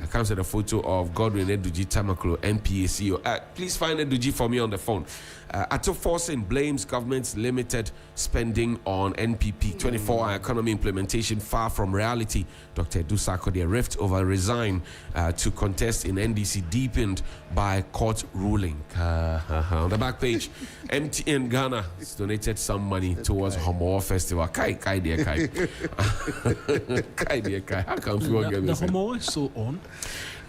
Comes with a photo of Godwin Eduji Tamaklo, NPA CEO. Please find Eduji for me on the phone. Ato Forcing blames government's limited spending on NPP 24-hour economy implementation far from reality. Dr. Dusako, the rift over resign to contest in NDC deepened by court ruling. On the back page, MTN Ghana has donated some money towards Homo Festival. Kai, dear Kai. Kai, dear Kai. How come you won't get me? The Homo is so on.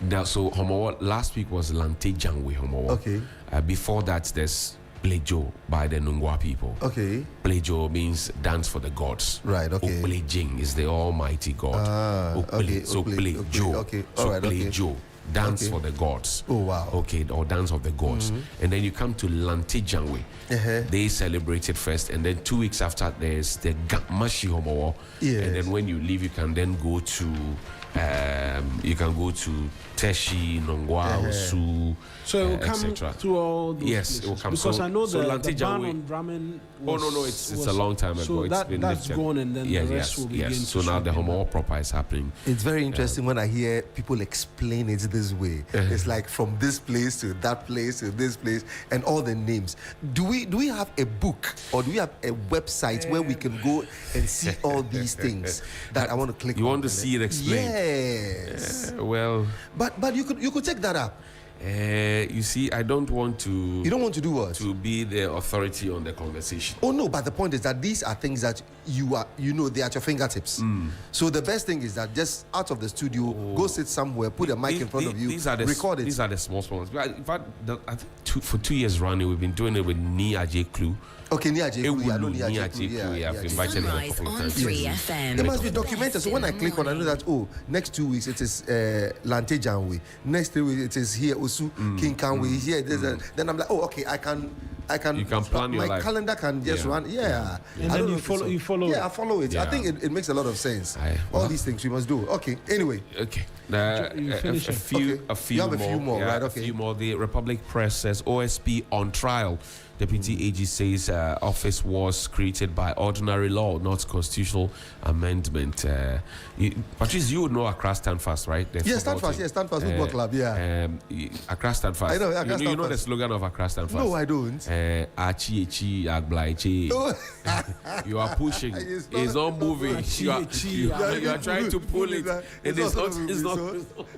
Now, so Homo last week was Lante Jangwe Homo. Okay. Before that, there's Plejo by the Nungwa people. Okay. Plejo means dance for the gods. Right, okay. Oplejing is the almighty God. Okay. So Plejo. Okay. So All right, okay. Plejo. Dance for the gods. Oh, wow. Okay, or dance of the gods. And then you come to Lante Jangwe. They celebrated first, and then 2 weeks after there's the Gamashi Homo. Yes. And then when you leave, you can then go to Teshi, Nongwa, Osu, so it will come through all those yes, places. it will come. Because so, I know so the ban Jangwe, on drumming no, it's a long time ago. So It's been that's lifted. gone, and then the rest will begin to So now the Homo proper is happening. It's very interesting when I hear people explain it this way. It's like from this place to that place to this place and all the names. Do we have a book or do we have a website where we can go and see all these things that I want to click on? You want to see it explained? Yes. Well, but you could take that up. You see, I don't want to. You don't want to do what? To be the authority on the conversation. Oh no, but the point is that these are things that they're at your fingertips. So the best thing is that just out of the studio, go sit somewhere, put a mic in front of you, record it. These are the small ones. In fact, I think for 2 years running, we've been doing it with Ni Ajay Clue. Okay, I've invited him a couple of times. 3FM. There must be documented. So when I click on, I know that next 2 weeks it is Lante Janwe. Next 3 weeks it is here Osu King Kanwe here. Then I'm like, okay, I can. You can plan your my life. calendar can just run. Yeah. And then you follow. Yeah, I follow it. Yeah. I think it makes a lot of sense. All these things we must do. Okay. Anyway. Okay. A few more. Yeah, Right. a Okay. few more. The Republic Press says OSP on trial. Deputy AG says office was created by ordinary law, not constitutional amendment. Patrice, you would know Accra Stand Fast, right? Yes, Stand Fast. Yes, Stand Fast Football Club. Yeah. Accra Stand Fast. I know. Accra Stand you know Fast. the slogan of Accra Stand Fast? No, I don't. Achi Echi Agblaichi. You are pushing. It's not moving. You are trying to pull it. It is not. It's not.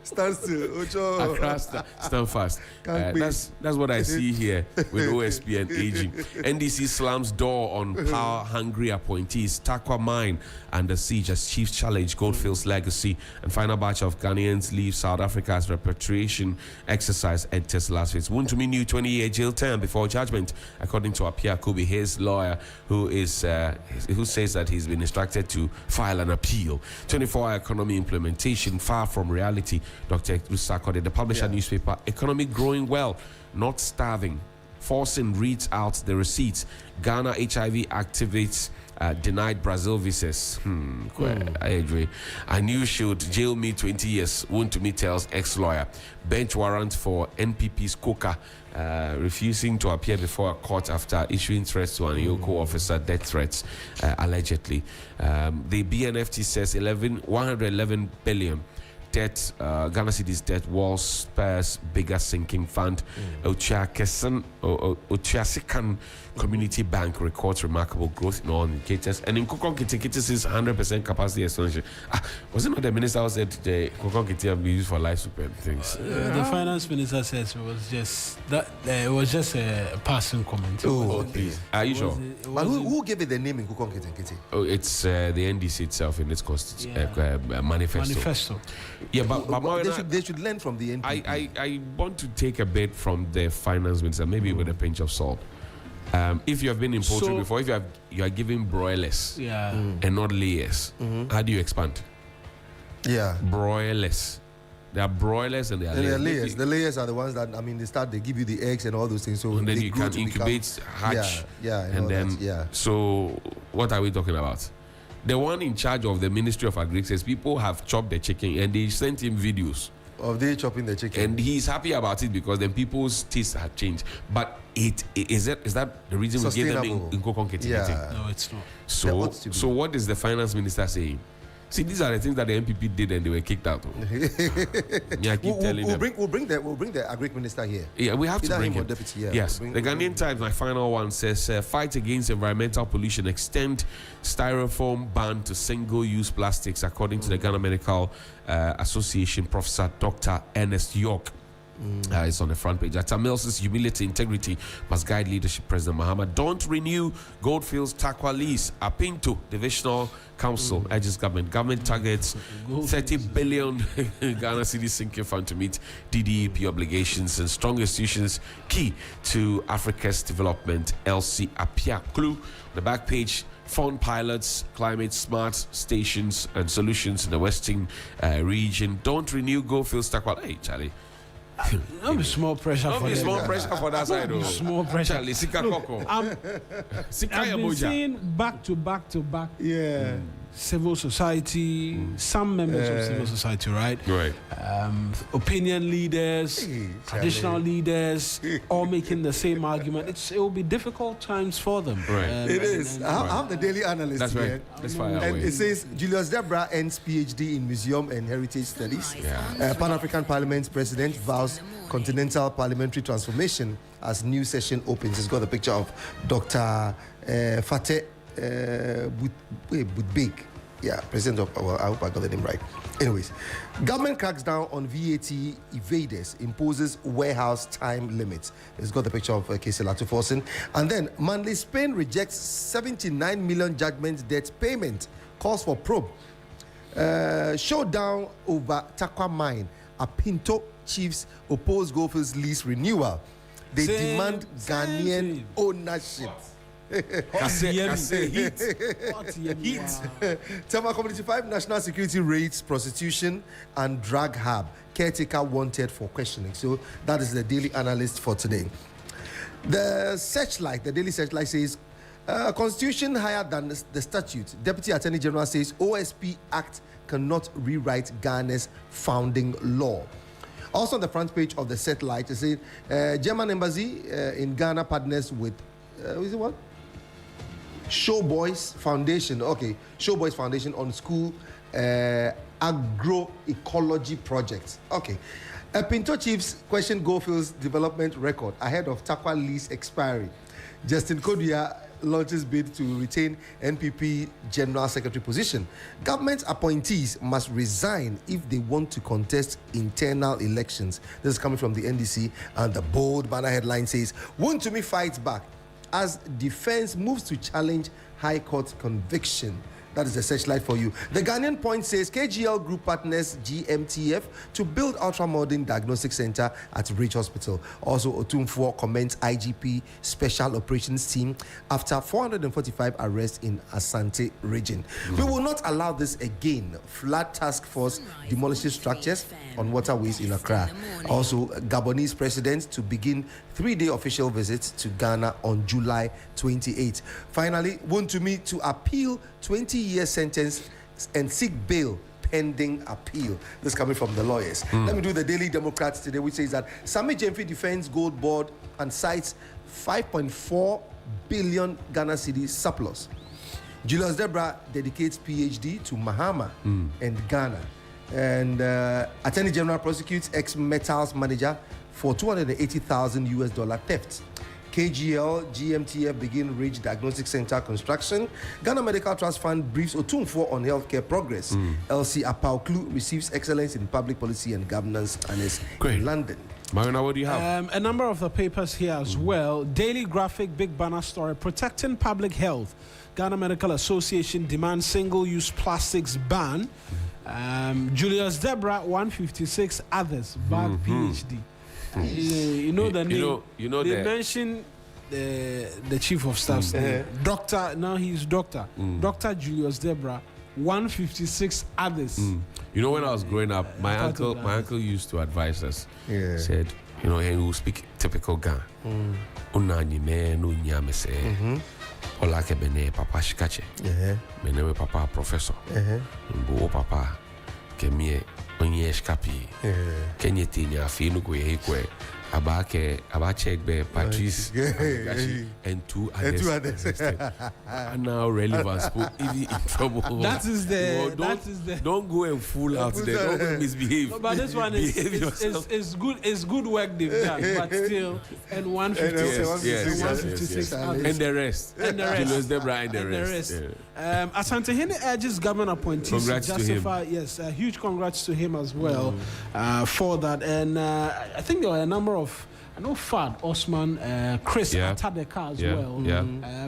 Stand still. Accra Stand Fast. That's what I see here with OSP and AG. NDC slams door on power-hungry appointees. Takwa Mine under siege as chiefs challenge Goldfield's legacy. And final batch of Ghanaians leave South Africa as repatriation exercise enters last phase. Wuntumi new 20-year jail term before judgment, according to Apia Kubi, his lawyer, who says that he's been instructed to file an appeal. 24-hour economy implementation far from reality. Dr. Usakode, the publisher newspaper, economy growing well, not starving. Forcing reads out the receipts. Ghana HIV activates denied Brazil visas. I agree. I knew she would jail me 20 years. Wuntumi tells ex-lawyer. Bench warrant for NPP's Coca refusing to appear before a court after issuing threats to an EOCO officer, death threats, allegedly. The BNFT says 111 billion. Debt, Ghana City's debt wall spurs bigger sinking fund. Ochiasikan Community Bank records remarkable growth in all indicators. And in Kokon Kitikitis is 100% capacity expansion. Was it not the minister who said the Kokon Kiti will be used for life support things? The finance minister says it was just a passing comment. Oh, please. Are you sure? But who gave it the name in Kokon Kiti? Oh, it's the NDC itself in its manifesto. Yeah, but they should learn from the NPP. I want to take a bit from the finance minister, maybe with a pinch of salt. If you have been in poultry before, if you are giving broilers and not layers, how do you expand? Yeah, broilers. There are broilers and there are layers. The layers are the ones that they give you the eggs and all those things. So and then you can incubate, hatch, and then So what are we talking about? The one in charge of the Ministry of Agri says people have chopped the chicken and they sent him videos of they chopping the chicken, and he's happy about it because then people's tastes have changed. But is that the reason we gave them in Kokon Kiti? No, it's not. So what is the finance minister saying? See, these are the things that the MPP did and they were kicked out. I keep telling them. We'll bring the agri minister here. Yeah, we have to bring him. Deputy, yes. The Ghanaian Times, my final one, says fight against environmental pollution, extend styrofoam ban to single-use plastics, according to the Ghana Medical Association, Professor Dr. Ernest York. It's on the front page. At Mills' humility, integrity must guide leadership. President Mahama. Don't renew Goldfields Takwa lease. Apinto Divisional Council urges government. Government targets 30 billion Ghana City sinking fund to meet DDEP obligations and strong institutions key to Africa's development. LC Apia Clue. The back page. Fund pilots, climate smart stations and solutions in the western region. Don't renew Goldfields Takwa. Hey, Charlie. There'll be small pressure for that. Small pressure for that side. Small pressure. Look, I've been seeing back to back. Civil society, some members of civil society, right? Right. Opinion leaders, traditional leaders, all making the same argument. It will be difficult times for them. Right. It is. I have the Daily Analyst. That's here. right. Let's fire away. And it says Julius Debra ends PhD in Museum and Heritage Studies. Pan-African Parliament President vows continental parliamentary transformation as new session opens. It's got a picture of Dr. Fateh Budbeg, president of, I hope I got the name right. Anyways, government cracks down on VAT evaders, imposes warehouse time limits. It's got the picture of Casey Latuforsen. And then Manley Spain rejects 79 million judgment debt payment, calls for probe. Showdown over Takwa Mine. Apinto chiefs oppose Goldfields lease renewal. They demand Ghanaian ownership. Heat. Tema Community 5 National Security Raids Prostitution and Drug Hub. Caretaker wanted for questioning. So that is the Daily Analyst for today. The Searchlight, the Daily Searchlight says, Constitution higher than the statute. Deputy Attorney General says OSP Act cannot rewrite Ghana's founding law. Also on the front page of the Satellite, it says German embassy in Ghana partners with is it what? Showboys Foundation. Okay, Showboys Foundation on school agroecology project. Okay. Pinto Chiefs question Goldfield's development record ahead of Takwa lease expiry. Justin Kodia launches bid to retain NPP General Secretary position. Government appointees must resign if they want to contest internal elections. This is coming from the NDC, and the bold banner headline says, Wontumi fights back as defense moves to challenge High Court conviction. That is the Searchlight for you. The Ghanaian Point says KGL Group partners GMTF to build ultra-modern diagnostic center at Ridge Hospital. Also, Otumfuo commends IGP Special Operations Team after 445 arrests in Asante region. We will not allow this again. Flood Task Force demolishes structures on waterways in Accra. Also, Gabonese president to begin 3-day official visits to Ghana on July 28. Finally, Wontumi to appeal 20-year sentence and seek bail pending appeal. This coming from the lawyers. Let me do the Daily Democrat today, which says that Sami Jemfi defends gold board and cites 5.4 billion Ghana cedis surplus. Julius Debra dedicates PhD to Mahama and Ghana. And Attorney General prosecutes ex-metals manager for $280,000 theft. KGL, GMTF begin Ridge Diagnostic Center construction. Ghana Medical Trust Fund briefs Otumfuo on healthcare progress. LC Apauklu receives excellence in public policy and governance and is in London. Mawuena, what do you have? A number of the papers here as well. Daily Graphic, big banner story, protecting public health. Ghana Medical Association demands single-use plastics ban. Julius Debra, 156 others, bag PhD. You know the name. They mentioned the chief of staff's name. Doctor, now he's doctor. Dr. Julius Debra, 156 others. You know, when I was growing up, my uncle used to advise us. Said, you know, he will speak typical Ghana. Unani me no nyame se. Olake bene papa shikache. Menewe papa professor. Mbo papa kemie onye shkapi. Kenye tinya finu kwe abache be Patrice Amegashie and two others. And now relevance even in trouble. That is the don't go and fool out there. Don't go misbehave. No, but this one is good. It's good work they've done, but still, and 156 others. And the rest. Julius Debra and the rest. Asante Hene urges government appointees congrats to justify. Yes, huge congrats to him as well for that. And I think there were a number of. I know Fad, Osman, Chris Atadeka as well.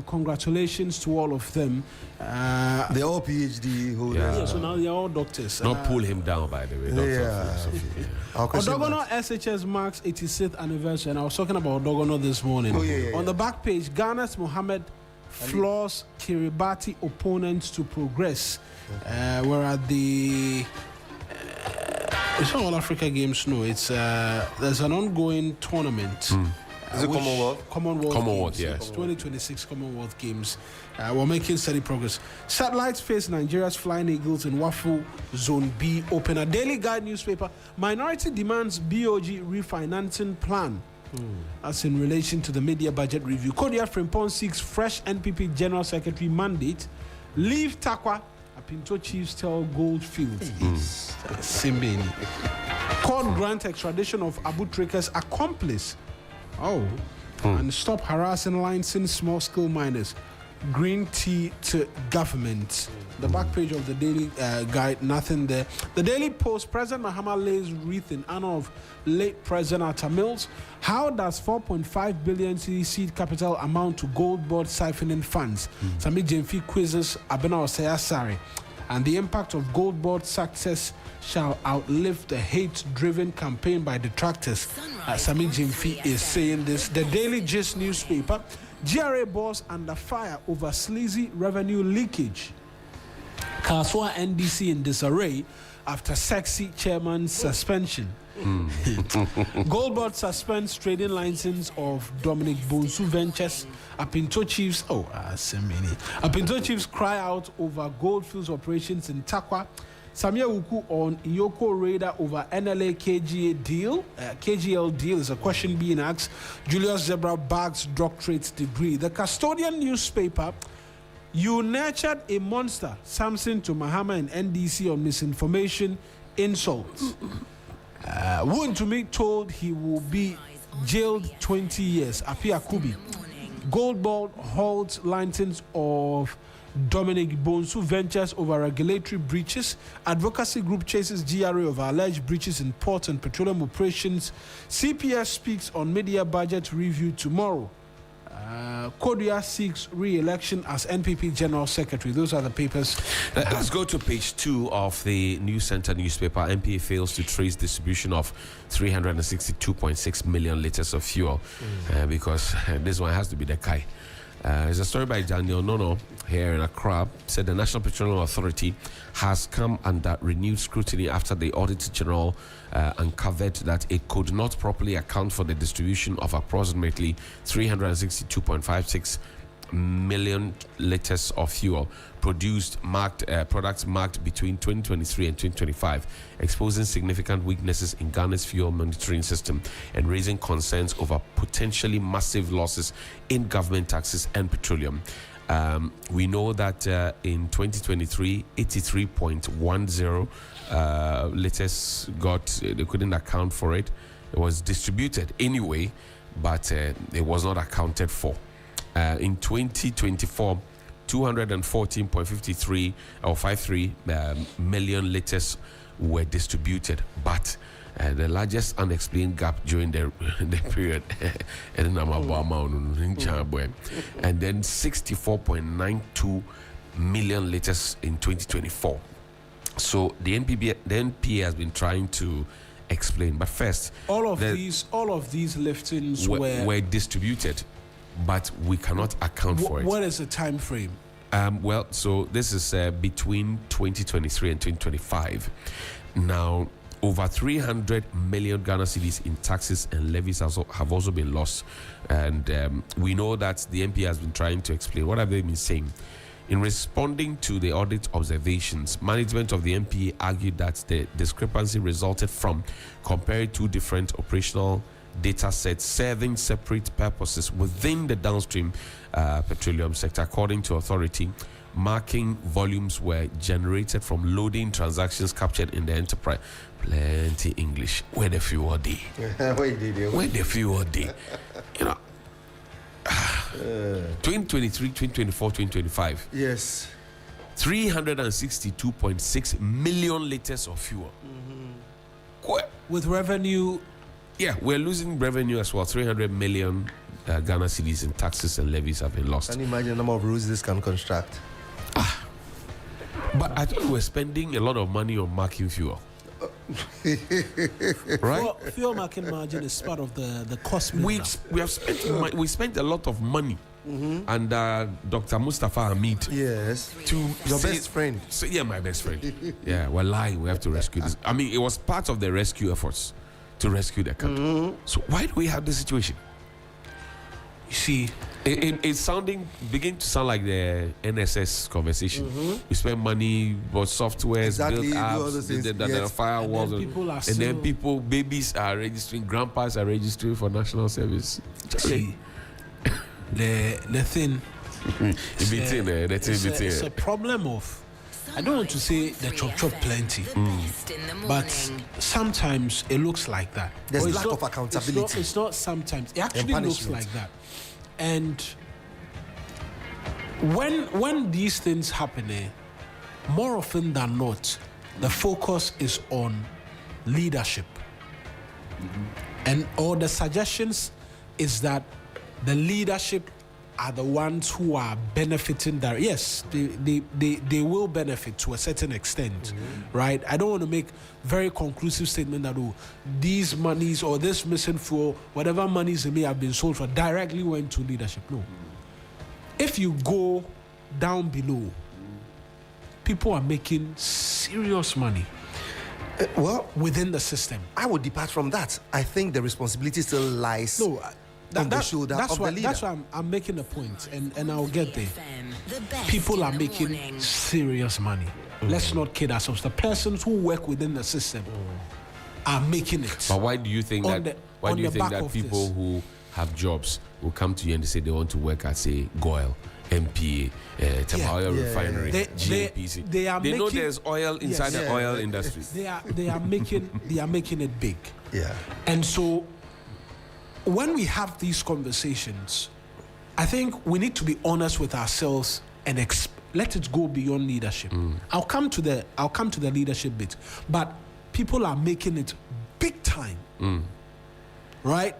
Congratulations to all of them. They're all PhD holders. Yeah, so now they're all doctors. Not pull him down, by the way. Odogono SHS marks 86th anniversary, and I was talking about Odogono this morning. On the back page, Ghana's Mohammed floors Kiribati opponents to progress. We're at the... It's not All Africa Games, no. It's there's an ongoing tournament. Is it Commonwealth? Commonwealth, yes. 2026 Commonwealth Games. We're making steady progress. Satellites face Nigeria's Flying Eagles in Wafu Zone B opener. Daily Guide newspaper. Minority demands BOG refinancing plan. As in relation to the media budget review. Kodia Frimpong seeks fresh NPP General Secretary mandate. Leave Takwa. Pinto Chiefs tell Goldfield. Simbini. Court grant extradition of Abu Trika's accomplice. And stop harassing licensed small-scale miners. Green tea to government. The back page of the Daily Guide, nothing there. The Daily Post, President Mahama lays wreath in honor of late President Atta Mills. How does 4.5 billion seed capital amount to gold board siphoning funds? Sami Jemfi quizzes Abena Osayasari. And the impact of gold board success shall outlive the hate-driven campaign by detractors. Sami Jemfi is saying this. The Daily Gist newspaper, GRA boss under fire over sleazy revenue leakage. Kaswa NDC in disarray after sexy chairman's suspension. Goldboard suspends trading license of Dominic Bonsu Ventures. Apinto Chiefs, Apinto Chiefs cry out over Goldfields operations in Takwa. Samia Uku on Iyoko radar over NLA KGA deal. KGL deal is a question being asked. Julius Zebra bags doctorate degree. The Custodian newspaper, you nurtured a monster. Samson to Mahama and NDC on misinformation, insults. Wuntumi told he will be jailed 20 years. Apia Kubi. Goldboard holds license of Dominic Bonsu Ventures over regulatory breaches. Advocacy group chases GRA over alleged breaches in port and petroleum operations. CPS speaks on media budget review tomorrow. Kodia seeks re-election as NPP General Secretary. Those are the papers. Let's go to page 2 of the News Center newspaper. NPA fails to trace distribution of 362.6 million liters of fuel because this one has to be the Kai. It's a story by Daniel Nono here in Accra. Said the National Petroleum Authority has come under renewed scrutiny after the Auditor General uncovered that it could not properly account for the distribution of approximately 362.56 million liters of fuel products marked between 2023 and 2025, exposing significant weaknesses in Ghana's fuel monitoring system and raising concerns over potentially massive losses in government taxes and petroleum. We know that in 2023, 83.10 liters they couldn't account for it. It was distributed anyway, but it was not accounted for. In 2024, 214.53 or 53 million liters were distributed, but the largest unexplained gap during the period, and then 64.92 million liters in 2024. So the NPA has been trying to explain, but first, all of these liftings were distributed, but we cannot account for it. What is the time frame? Well, so this is between 2023 and 2025. Now, over 300 million Ghana cedis in taxes and levies have also been lost. And we know that the NPA has been trying to explain. What have they been saying? In responding to the audit observations, management of the NPA argued that the discrepancy resulted from comparing two different operational data sets serving separate purposes within the downstream petroleum sector. According to authority, marking volumes were generated from loading transactions captured in the enterprise. Plenty English. Where the fuel day? Where the fuel day? You know, 2023, 2024, 2025. Yes. 362.6 million liters of fuel. With revenue. Yeah, we're losing revenue as well. 300 million Ghana cedis in taxes and levies have been lost. Can you imagine the number of roads this can construct? But I think we're spending a lot of money on marking fuel. Right? Fuel marking margin is part of the cost. We spent a lot of money. And Dr. Mustafa Hamid. Yes. Your best friend. So, yeah, my best friend. Yeah, we're lying. We have to rescue this. I mean, it was part of the rescue efforts to rescue the country. So why do we have this situation? You see, it's beginning to sound like the NSS conversation. We spend money on softwares, build apps, the firewalls, and then people, babies are registering, grandpas are registering for national service. See, the thing, it's a problem of, I don't want to say the chop plenty, but sometimes it looks like that. There's lack of accountability. It's not sometimes. It actually looks like that. And when these things happen, more often than not, the focus is on leadership. And all the suggestions is that the leadership are the ones who are benefiting there. Yes, they will benefit to a certain extent, right? I don't want to make very conclusive statement that these monies or this missing fuel, whatever monies they may have been sold for, directly went to leadership. No, if you go down below, people are making serious money. Well, within the system, I would depart from that. I think the responsibility still lies on the shoulder of the leader. That's why I'm making a point, and I'll get there. People are making serious money. Let's not kid ourselves. The persons who work within the system are making it. But why do you think that? Why do you think that people who have jobs will come to you and they say they want to work at, say, GOIL, MPA, Oil Refinery, GNPC? They know there's oil inside the oil industry. They are making it big. Yeah. And so when we have these conversations, I think we need to be honest with ourselves and let it go beyond leadership. I'll come to the leadership bit, but people are making it big time, right?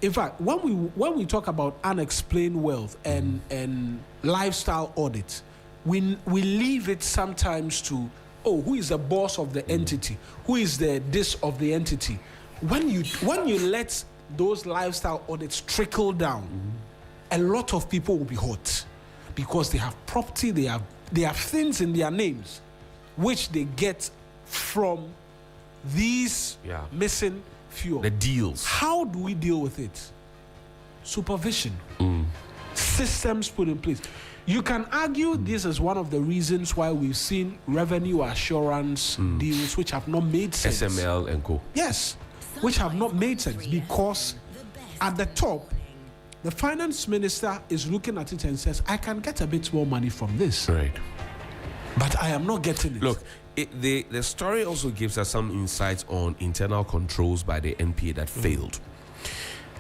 In fact, when we talk about unexplained wealth and lifestyle audits, we leave it sometimes to, who is the boss of the entity, who is the this of the entity. When you let those lifestyle audits trickle down, a lot of people will be hurt because they have property, they have things in their names which they get from these missing fuel. The deals. How do we deal with it? Supervision. Systems put in place. You can argue this is one of the reasons why we've seen revenue assurance deals which have not made sense. SML and co. Yes, which have not made sense because at the top, the finance minister is looking at it and says, I can get a bit more money from this. Right. But I am not getting it. Look, the story also gives us some insights on internal controls by the NPA that failed.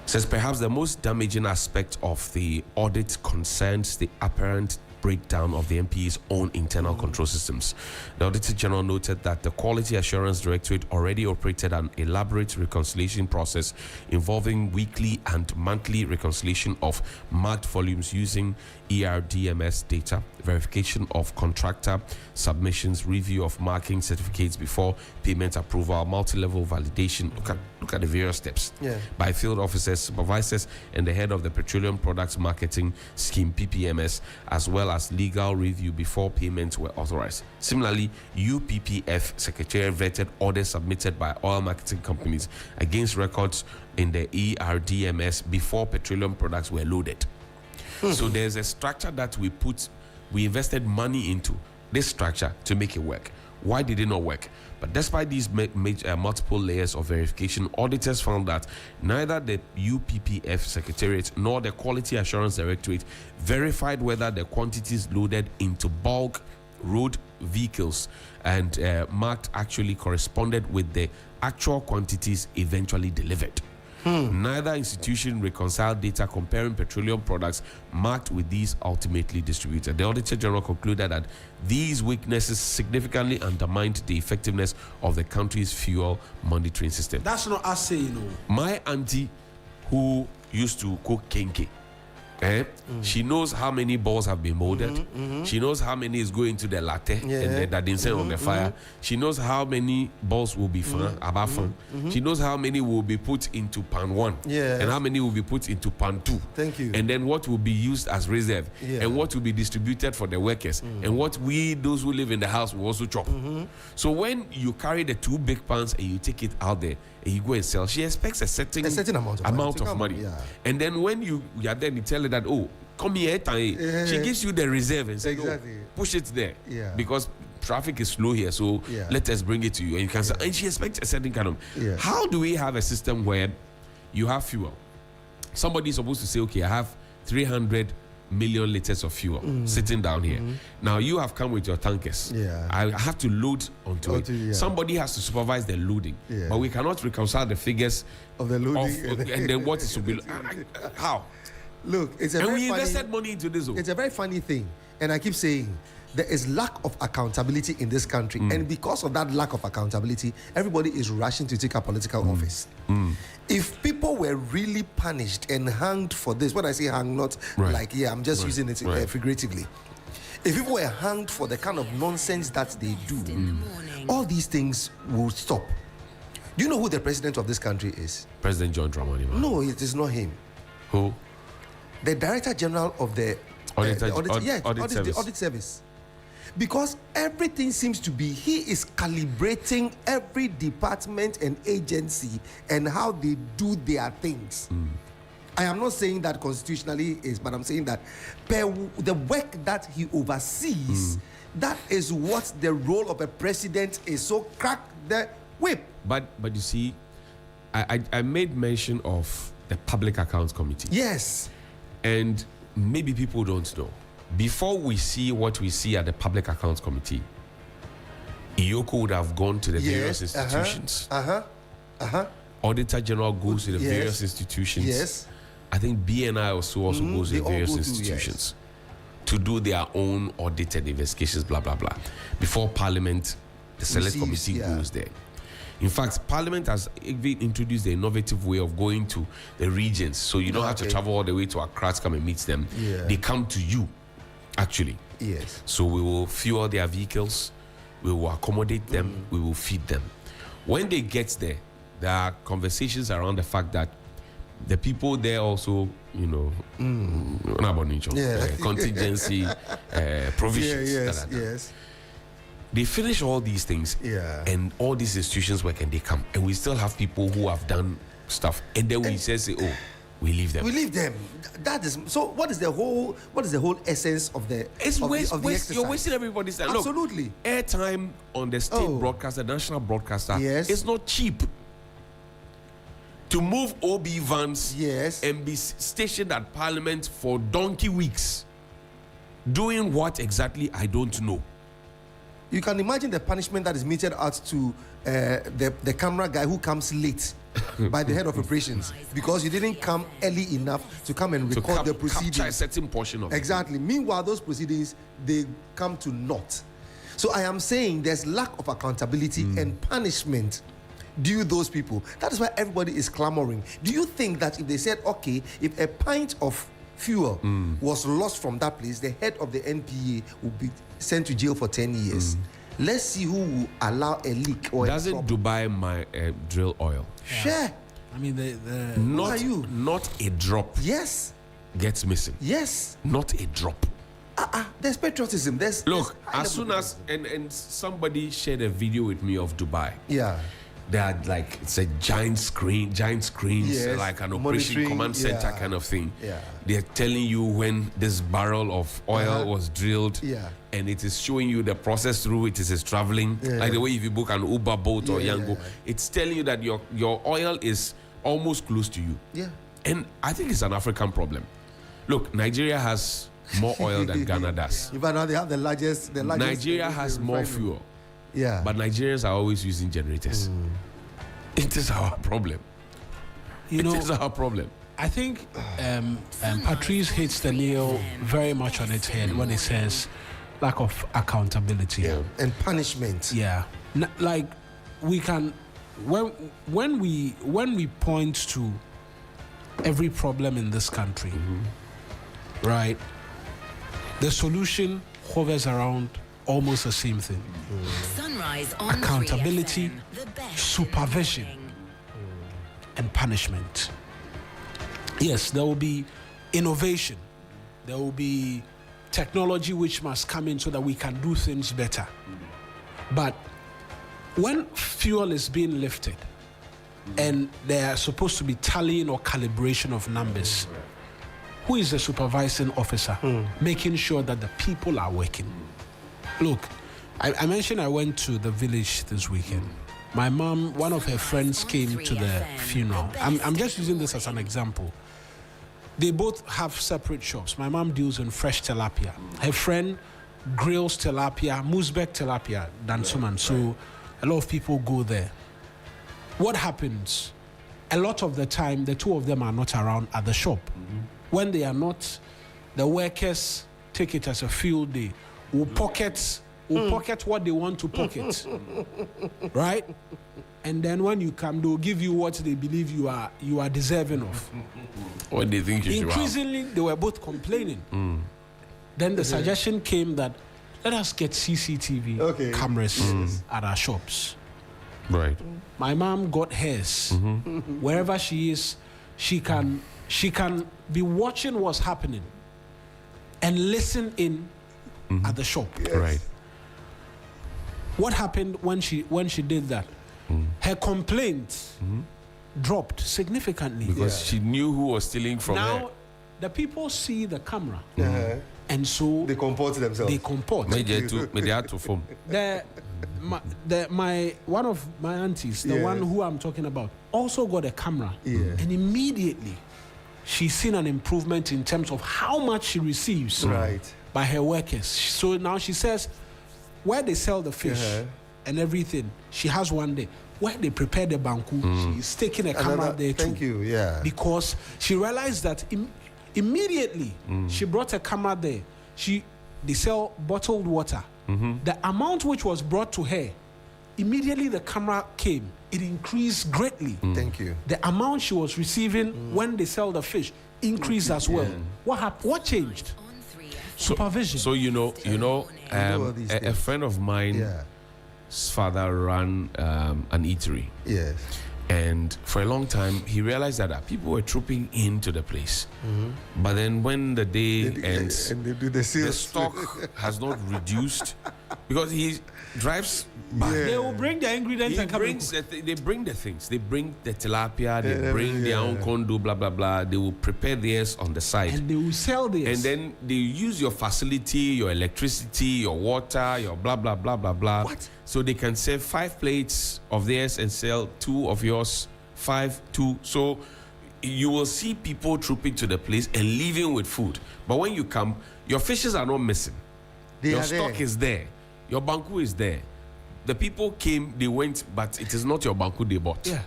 It says perhaps the most damaging aspect of the audit concerns the apparent breakdown of the NPA's own internal control systems. The Auditor General noted that the Quality Assurance Directorate already operated an elaborate reconciliation process involving weekly and monthly reconciliation of marked volumes using ERDMS data, verification of contractor submissions, review of marking certificates before payment approval, multi-level validation. Look at the various steps by field officers, supervisors, and the head of the Petroleum Products Marketing Scheme (PPMS), as well as legal review before payments were authorized. Similarly, UPPF Secretariat vetted orders submitted by oil marketing companies against records in the ERDMS before petroleum products were loaded. So there's a structure that we invested money into this structure to make it work. Why did it not work? But despite these multiple layers of verification, auditors found that neither the UPPF Secretariat nor the Quality Assurance Directorate verified whether the quantities loaded into bulk road vehicles and marked actually corresponded with the actual quantities eventually delivered. Neither institution reconciled data comparing petroleum products marked with these ultimately distributed. The Auditor General concluded that these weaknesses significantly undermined the effectiveness of the country's fuel monitoring system. That's not us saying no. My auntie, who used to cook kenke, she knows how many balls have been molded. She knows how many is going to the latte and that didn't on the fire. She knows how many balls will be about fun. She knows how many will be put into pan 1 and how many will be put into pan 2. Thank you. And then what will be used as reserve and what will be distributed for the workers and what those who live in the house will also chop. So when you carry the 2 big pans and you take it out there and you go and sell, she expects a certain amount of money. And then when you are there, you tell her that, come here, she gives you the reserve and says, push it there because traffic is slow here, so let us bring it to you and you can sell. And she expects a certain kind of how do we have a system where you have fuel? Somebody is supposed to say, okay, I have 300 million liters of fuel sitting down here. Now you have come with your tankers. I have to load onto it. Somebody has to supervise the loading, but we cannot reconcile the figures of the loading and then what is to be how. Look, it's a and very we invested funny, money into this. It's a very funny thing, and I keep saying there is lack of accountability in this country, and because of that lack of accountability, everybody is rushing to take a political office. If people were really punished and hanged for this, when I say hanged, not like I'm just using it figuratively. If people were hanged for the kind of nonsense that they do, all these things will stop. Do you know who the president of this country is? President John Dramani Mahama. No, it is not him. Who? The Director General of the audit service. Because everything seems to be, he is calibrating every department and agency and how they do their things. I am not saying that constitutionally is, but I'm saying that the work that he oversees, that is what the role of a president is. So crack the whip. But you see, I made mention of the Public Accounts Committee. Yes. And maybe people don't know. Before we see what we see at the Public Accounts Committee, Iyoko would have gone to the various institutions. Auditor General goes to the various institutions. Yes. I think BNI also goes to the various institutions to do their own audited investigations, blah, blah, blah. Before Parliament, the Select Committee goes there. In fact, Parliament has introduced the innovative way of going to the regions. So you don't have to travel all the way to Accra to come and meet them. They come to you, actually. Yes. So we will fuel their vehicles. We will accommodate them. We will feed them. When they get there, there are conversations around the fact that the people there also, contingency, provisions. Yes. They finish all these things, and all these institutions work, and they come, and we still have people who have done stuff, and then we say, "Oh, we leave them." We leave them. That is so. What is the whole essence of the? It's of waste. the You're wasting everybody's time. Absolutely. Look, airtime on the state broadcaster, national broadcaster, it's not cheap. To move OB vans and be stationed at Parliament for donkey weeks, doing what exactly I don't know. You can imagine the punishment that is meted out to the camera guy who comes late by the head of operations because you didn't come early enough to come and record the proceedings. Capture a certain portion of exactly. Meanwhile, those proceedings, they come to naught. So I am saying there's lack of accountability and punishment due those people. That is why everybody is clamoring. Do you think that if they said, okay, if a pint of fuel was lost from that place, the head of the NPA would be sent to jail for 10 years? Let's see who will allow a leak or doesn't Dubai drill oil? Sure. I mean, not a drop. Yes. Gets missing. Yes. Not a drop. There's patriotism. Look, as soon as and somebody shared a video with me of Dubai. Yeah. They had it's a giant screens, like an operation command center kind of thing. Yeah. They're telling you when this barrel of oil was drilled, and it is showing you the process through it is traveling. Like the way if you book an Uber boat or Yango, it's telling you that your oil is almost close to you. Yeah. And I think it's an African problem. Look, Nigeria has more oil than Ghana does. Even now they have the largest Nigeria has more fuel. Yeah. But Nigerians are always using generators. It is our problem. It is our problem. I think Patrice hits the nail very much on its head when he says lack of accountability and punishment. Yeah, like we can when we point to every problem in this country, right? The solution hovers around almost the same thing. Sunrise on accountability, 3FM, supervision, and punishment. Yes, there will be innovation. There will be technology which must come in so that we can do things better. But when fuel is being lifted and there are supposed to be tallying or calibration of numbers, who is the supervising officer making sure that the people are working? Look, I mentioned I went to the village this weekend. My mom, one of her friends came to the funeral. I'm just using this as an example. They both have separate shops. My mom deals in fresh tilapia. Her friend grills tilapia, Musbek tilapia, Dansuman. So a lot of people go there. What happens? A lot of the time, the two of them are not around at the shop. When they are not, the workers take it as a field day. Will pocket what they want to pocket, right? And then when you come, they'll give you what they believe you are deserving of. What they think you should have. Increasingly, they were both complaining. Then the suggestion came that let us get CCTV cameras at our shops. Right. My mom got hers. Wherever she is, she can be watching what's happening. and listen in at the shop. Yes. Right. What happened when she did that? Her complaints dropped significantly because she knew who was stealing from her. Now the people see the camera, and so they comport themselves. They comport. One of my aunties, the one who I'm talking about, also got a camera, and immediately she's seen an improvement in terms of how much she receives by her workers. So now she says, where they sell the fish and everything, she has one day. Where they prepare the banku, she's taking a camera there too. Thank you, because she realized that immediately she brought a camera there. They sell bottled water. The amount which was brought to her, immediately the camera came, it increased greatly. Thank you. The amount she was receiving when they sell the fish increased as well. What happened? What changed? Supervision. So a friend of mine, his father ran an eatery. Yes. And for a long time, he realized that people were trooping into the place. But then when the day ends, the stock has not reduced because he drives back. They will bring the ingredients and they bring the things. They bring the tilapia, they bring their own kondo, blah, blah, blah. They will prepare theirs on the side. And they will sell theirs. And then they use your facility, your electricity, your water, your blah, blah, blah, blah, blah. What? So they can serve 5 plates of theirs and sell 2 of yours, 5, 2. So you will see people trooping to the place and leaving with food. But when you come, your fishes are not missing. Your stock is there. Your banku is there. The people came, they went, but it is not your banku they bought. Yeah.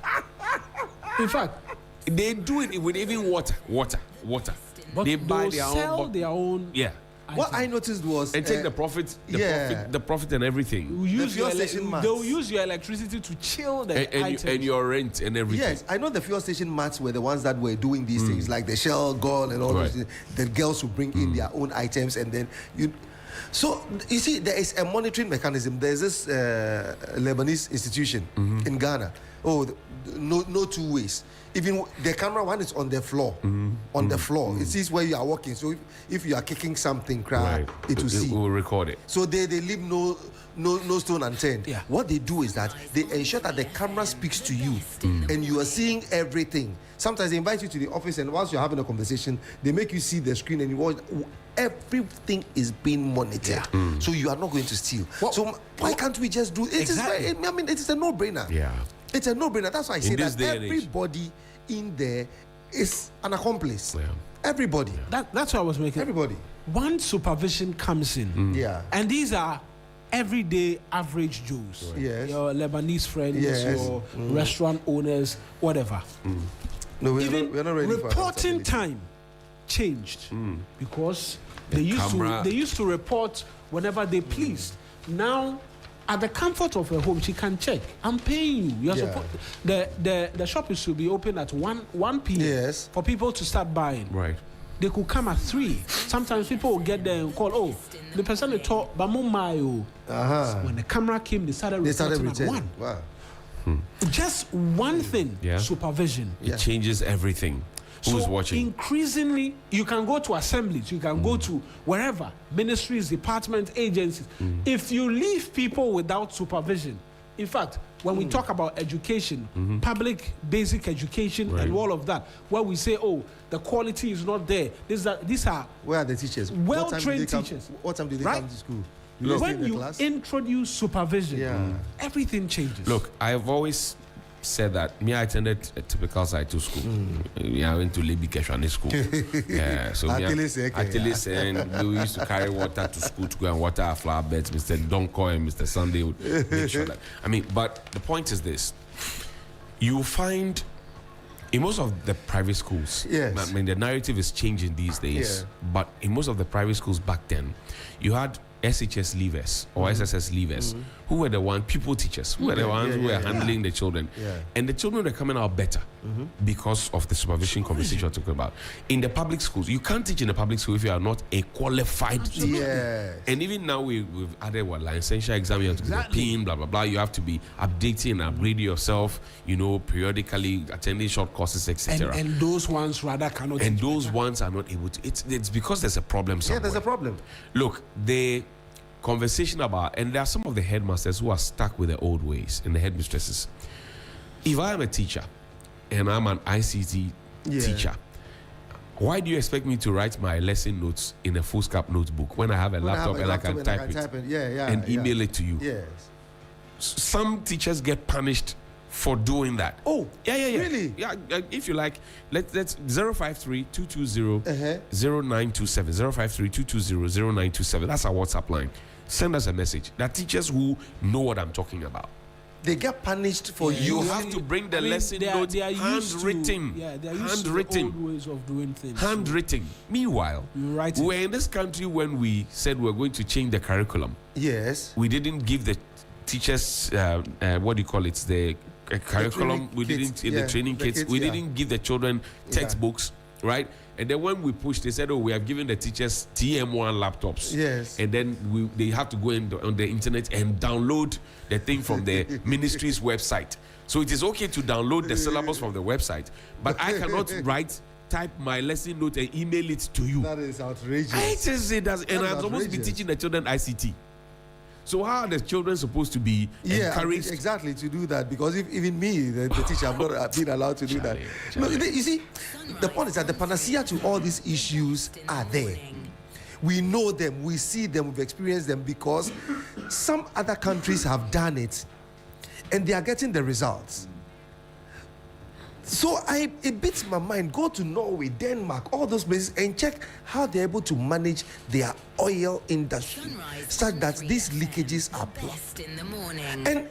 In fact, they do it with even water. But they buy their own. Yeah. What I noticed was and take the profit, the profit and everything. They will use your electricity to chill the items. And your rent and everything. Yes, I know the fuel station mats were the ones that were doing these things, like the Shell, Gold, and all those things. The girls who bring in their own items, and then you. So you see, there is a monitoring mechanism. There's this Lebanese institution in Ghana. No two ways. Even the camera one is on the floor. On the floor. It sees where you are walking. So if you are kicking something, it will see. It will record it. So they leave no stone unturned. Yeah. What they do is that they ensure that the camera speaks to you and you are seeing everything. Sometimes they invite you to the office, and whilst you're having a conversation, they make you see the screen and you watch. Everything is being monitored. So you are not going to steal. So why can't we just do it? Exactly. It is a no-brainer. Yeah. It's a no-brainer. That's why I say that everybody in there is an accomplice. Yeah. Everybody. That's what I was making. Everybody. One supervision comes in. Yeah. And these are everyday average Jews. Yes. Your Lebanese friends, your restaurant owners, whatever. No, we're not ready for reporting time changed because they used to report whenever they pleased. Now, at the comfort of her home, she can check. I'm paying you. The shop is to be open at 1 p.m. for people to start buying. Right. They could come at 3. Sometimes people will get there and call, the person they talk, Bamumayo. When the camera came, they started reporting at 1. Wow. Just one thing, supervision. It changes everything. Who's watching? Increasingly, you can go to assemblies, you can go to wherever, ministries, departments, agencies. If you leave people without supervision, in fact, when we talk about education, public basic education and all of that, where we say, the quality is not there. These are where are the teachers? Well-trained teachers. What time do they come to school? When you introduce supervision, everything changes. Look, I have always said that I attended a typical side to school. I went to Lebi Keshwane school. So Atilis, and we used to carry water to school to go and water our flower beds. Mr. Donko and Mr. Sunday would make sure that. But the point is this: you find in most of the private schools, the narrative is changing these days. But in most of the private schools back then, you had SHS leavers or SSS leavers, who were the pupil teachers, who were the ones who were handling the children. And the children were coming out better because of the supervision conversation you're talking about. In the public schools, you can't teach in the public school if you are not a qualified teacher. And even now we've added licensure exam, you have to be a PIN, blah, blah, blah. You have to be updating and upgrading yourself, periodically attending short courses, etc. And those ones rather cannot. And those ones are not able to. It's because there's a problem somewhere. Yeah, there's a problem. Look, the conversation about, and there are some of the headmasters who are stuck with the old ways, and the headmistresses. If I am a teacher and I'm an ICT teacher, why do you expect me to write my lesson notes in a foolscap notebook when I have a laptop and I can type it and email it to you? Yes. Some teachers get punished for doing that. Oh, yeah. Really? Yeah, if you like, let's 053-220-0927. 053-220-0927. That's our WhatsApp line. Send us a message. There are teachers who know what I'm talking about. They get punished for you have to bring the lesson notes handwritten. They are used to the old ways of doing things. Handwritten. Meanwhile, we're in this country when we said we're going to change the curriculum. Yes. We didn't give the teachers, what do you call it? The curriculum. We didn't in the training kits. We didn't give the children textbooks, right? And then when we pushed, they said, "Oh, we have given the teachers TM1 laptops." Yes. And then they have to go on the internet and download the thing from the ministry's website. So it is okay to download the syllabus from the website, but I cannot type my lesson note and email it to you. That is outrageous. I just say that, and I'm supposed to be teaching the children ICT. So how are the children supposed to be encouraged? Exactly, to do that? Because if even me, the teacher, I've not been allowed to do that. No, you see, the point is that the panacea to all these issues are there. We know them, we see them, we've experienced them because some other countries have done it and they are getting the results. So it beats my mind. Go to Norway, Denmark, all those places and check how they're able to manage their oil industry such that these leakages are blocked. And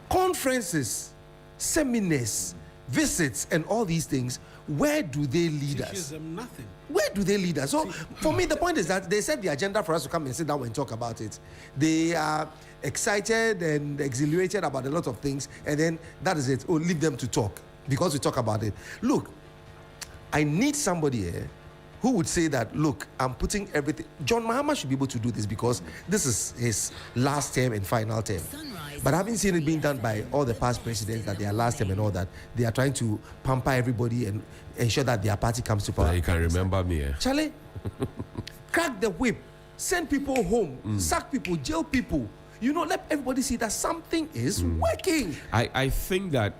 conferences, seminars, visits, and all these things, where do they lead us? Them nothing. Where do they lead us? So for me, the point is that they set the agenda for us to come and sit down and talk about it. They are excited and exhilarated about a lot of things, and then that is it. Oh, leave them to talk. Because we talk about it. Look, I need somebody here who would say that, look, I'm putting everything. John Mahama should be able to do this because this is his last term and final term. But I haven't seen it being done by all the past presidents that they are last term and all that. They are trying to pamper everybody and ensure that their party comes to power. Now you can remember me. Charlie, crack the whip, send people home, sack people, jail people. Let everybody see that something is working. I think that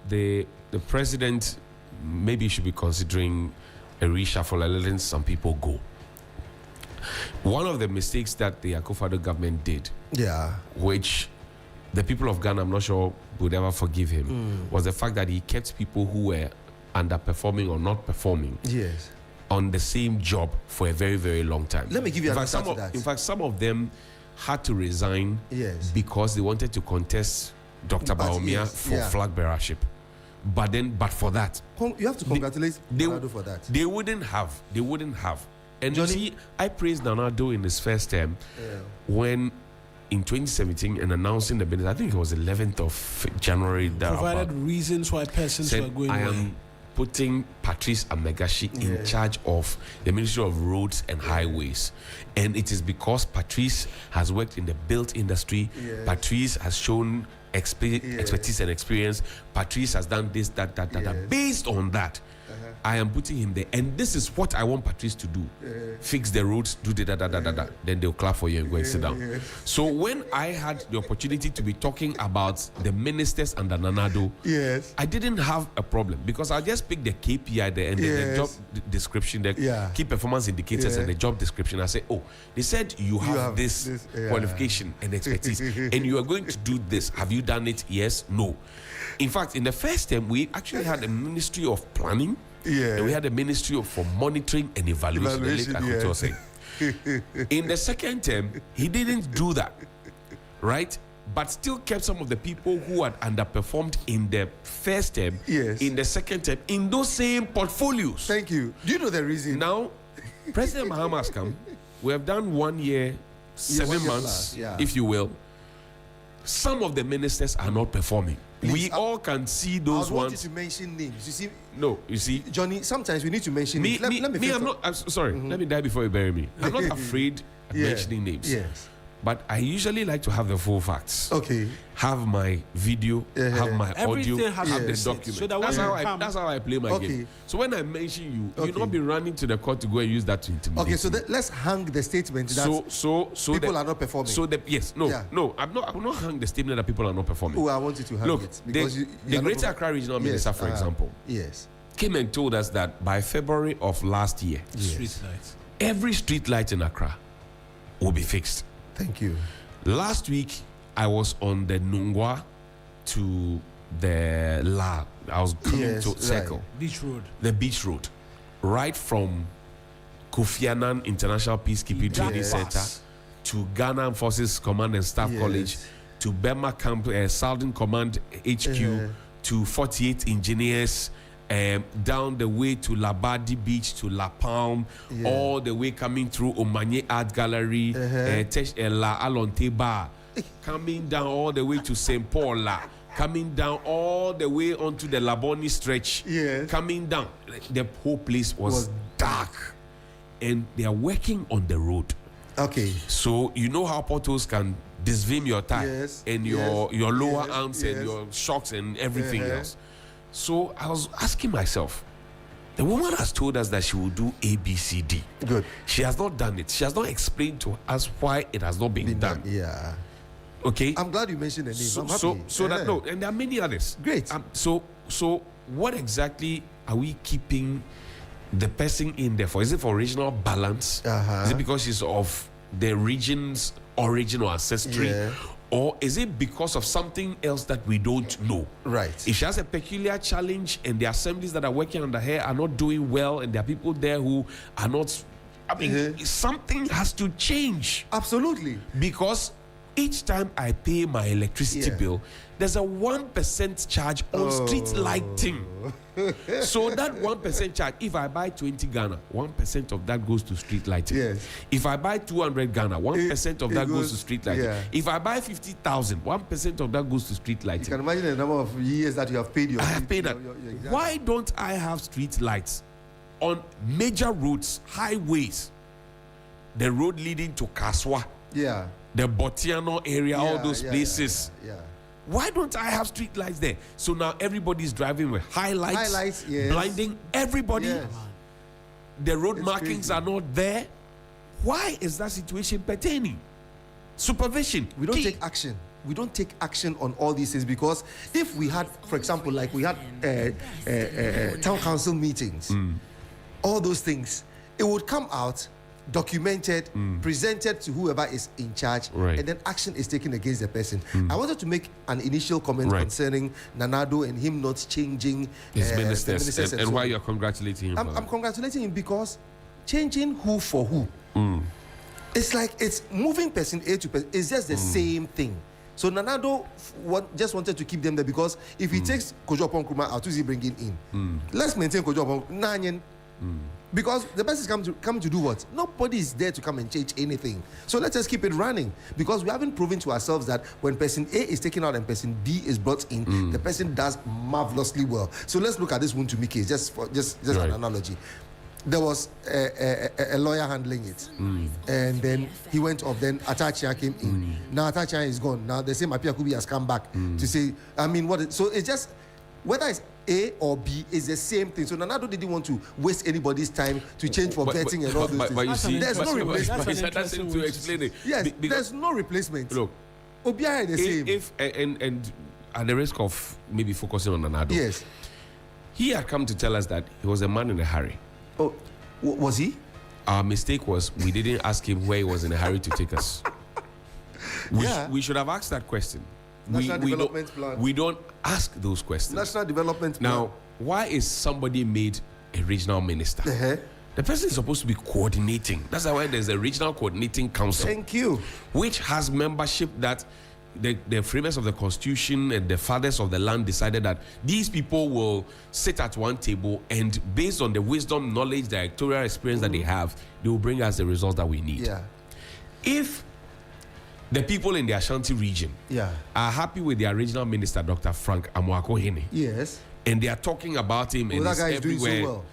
the president maybe should be considering a reshuffle and letting some people go. One of the mistakes that the Akufo-Addo government did, which the people of Ghana, I'm not sure, would ever forgive him, was the fact that he kept people who were underperforming or not performing on the same job for a very, very long time. Let me give you an answer to that. In fact, some of them had to resign because they wanted to contest Dr. Bawumia for flag bearership. But for that, you have to congratulate Nana Addo for that. They wouldn't have. And Johnnie, you see, I praised Nana Addo in his first term when in 2017 and announcing the business, I think it was 11th of January. Provided reasons why persons were going I am putting Patrice Amegashie in charge of the Ministry of Roads and Highways. And it is because Patrice has worked in the built industry. Patrice has shown expertise and experience. Patrice has done this, that. Based on that, I am putting him there. And this is what I want Patrice to do. Fix the roads, do the da. Then they'll clap for you and go and sit down. So when I had the opportunity to be talking about the ministers under Nana Addo, I didn't have a problem because I just picked the KPI there and the job description, the key performance indicators and the job description. I say, oh, they said you have this qualification and expertise and you are going to do this. Have you done it? Yes, no. In fact, in the first term, we actually had a Ministry of Planning. And we had a Ministry for Monitoring and Evaluation. In the second term, he didn't do that, right? But still kept some of the people who had underperformed in the first term, in the second term, in those same portfolios. Thank you. Do you know the reason? Now, President Mahama has come. We have done 1 year 7 months, if you will, some of the ministers are not performing. Please, we all can see those ones. I want you to mention names. You see? No, you see, Johnny. Sometimes we need to mention names. Let me I'm not. I'm sorry. Let me die before you bury me. I'm not afraid of mentioning names. Yes. But I usually like to have the full facts. Okay. Have my video, have my everything audio, have the document. So that that's how I play my game. So when I mention you, you'll not be running to the court to go and use that to intimidate. Okay, so let's hang the statement that so people are not performing. So no, I will not hang the statement that people are not performing. Oh, I want you to hang it. Because the Greater Accra Regional Minister, for example, came and told us that by February of last year, every street light in Accra will be fixed. Thank you. Last week, I was on the Nungwa to the La. I was coming to Circle. Beach Road. The Beach Road. Right from Kofi Annan International Peacekeeping Training Center to Ghana Forces Command and Staff College to Burma Camp, Southern Command HQ to 48 Engineers. Down the way to Labadi Beach to La Palme, all the way coming through Omanye Art Gallery, La Alonte Bar, coming down all the way to St. Paul, coming down all the way onto the Laboni stretch, coming down. The whole place was dark, and they are working on the road. Okay. So you know how potholes can disvim your tire and your lower arms and your shocks and everything else. So I was asking myself, the woman has told us that she will do A, B, C, D. Good. She has not done it. She has not explained to us why it has not been done. Yeah. Okay. I'm glad you mentioned the name. So that no, and there are many others. Great. So what exactly are we keeping the person in there for? Is it for regional balance? Is it because she's of the region's origin or ancestry? Or is it because of something else that we don't know? Right. If she has a peculiar challenge and the assemblies that are working under her are not doing well and there are people there who are not... I mean, something has to change. Absolutely. Because each time I pay my electricity bill, there's a 1% charge on street lighting. So that 1% charge, if I buy 20 Ghana, 1% of that goes to street lighting. Yes. If I buy 200 Ghana, 1% of that goes to street lighting. Yeah. If I buy 50,000, 1% of that goes to street lighting. You can imagine the number of years that you have paid your... I have paid that. Why don't I have street lights on major roads, highways, the road leading to Kaswa, the Botiano area, all those places? Why don't I have street lights there? So now everybody's driving with highlights, blinding everybody. The road markings are not there. Why is that situation pertaining? Supervision. We don't take action. We don't take action on all these things because if we had, for example, like we had town council meetings, all those things, it would come out, documented, presented to whoever is in charge, and then action is taken against the person. I wanted to make an initial comment concerning Nanado and him not changing his ministers and why you're congratulating him. I'm congratulating him because changing who for who. It's like it's moving person A to person. It's just the same thing. So Nanado just wanted to keep them there because if he takes Kojo Nkrumah out, who's he bringing in? Let's maintain Kojo Nkrumah. Because the best is come to do what? Nobody is there to come and change anything. So let's just keep it running. Because we haven't proven to ourselves that when person A is taken out and person B is brought in, the person does marvelously well. So let's look at this Wontumi case, just an analogy. There was a lawyer handling it. And then he went off, then Atachia came in. Now Atachia is gone. Now the same Apia Kubi has come back to say, so it's just, whether it's A or B is the same thing. So Nanado didn't want to waste anybody's time to change for betting and all those things. But you see, there's no replacement. That's to explain it. Yes, there's no replacement. Look, Obiara is the same. If and at the risk of maybe focusing on Nanado, yes, he had come to tell us that he was a man in a hurry. Oh, was he? Our mistake was we didn't ask him where he was in a hurry to take us. We should have asked that question. We don't ask those questions. National development plan. Now, why is somebody made a regional minister? The person is supposed to be coordinating. That's why there's a regional coordinating council. Thank you. Which has membership that the framers of the constitution and the fathers of the land decided that these people will sit at one table and based on the wisdom, knowledge, the electoral experience that they have, they will bring us the results that we need. Yeah. If The people in the Ashanti region are happy with their regional minister, Dr. Frank Amoako-Hene. Yes. And they are talking about him and that guy is everywhere. doing so well.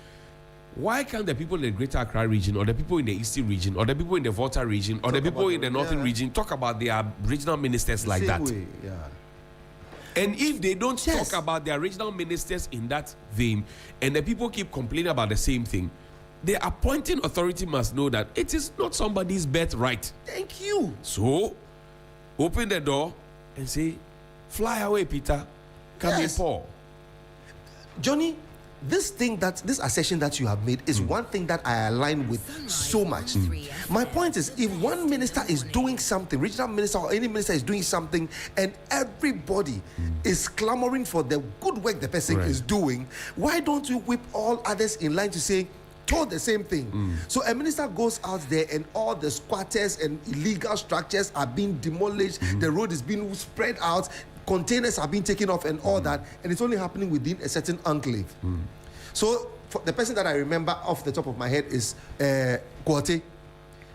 Why can't the people in the Greater Accra region, or the people in the Eastern region, or the people in the Volta region, or the people in the Northern region talk about their regional ministers like that? Way, And if they don't talk about their regional ministers in that vein, and the people keep complaining about the same thing, the appointing authority must know that it is not somebody's birthright. Thank you. So, open the door and say, fly away, Peter. Come in, Paul. Johnnie, this assertion that you have made is one thing that I align with so much. My point is, if one minister is doing something, regional minister or any minister is doing something, and everybody is clamoring for the good work the person is doing, why don't you whip all others in line to say, told the same thing? So a minister goes out there and all the squatters and illegal structures are being demolished, the road is being spread out, containers are being taken off and all that, and it's only happening within a certain enclave. So for the person that I remember off the top of my head is Quartet,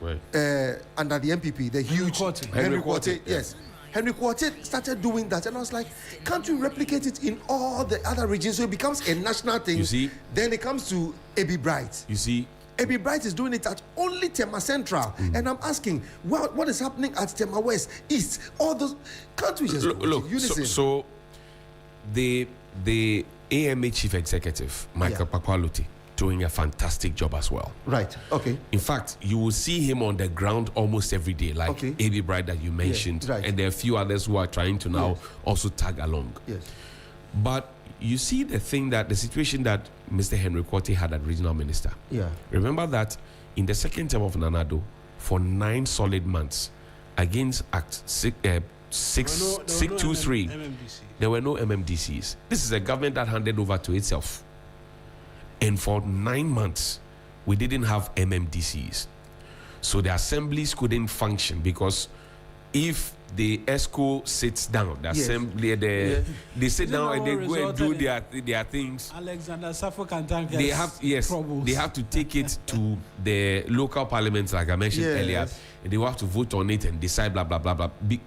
under the MPP, the huge Henry Quartet. Yes. Henry Quartet started doing that, and I was like, can't you replicate it in all the other regions so it becomes a national thing? You see? Then it comes to Ebi Bright. You see? Ebi Bright is doing it at only Tema Central. And I'm asking, what is happening at Tema West, East? All those, can't we just look, so the AMA chief executive, Michael Papaluti, doing a fantastic job as well. Right, okay. In fact, you will see him on the ground almost every day, like Ebi Bright that you mentioned. And there are a few others who are trying to now also tag along. Yes. But you see the situation that Mr. Henry Quartet had as regional minister. Yeah. Remember that in the second term of Nanado, for 9 solid months, against Act 623, there were no MMDCs. This is a government that handed over to itself. And for 9 months, we didn't have MMDCs. So the assemblies couldn't function because if the ESCO sits down, the assembly, they sit down and they go and do their things. Alexander Suffolk and Tankers. They have to take it to the local parliaments, like I mentioned earlier, and they will have to vote on it and decide, blah, blah, blah, blah. They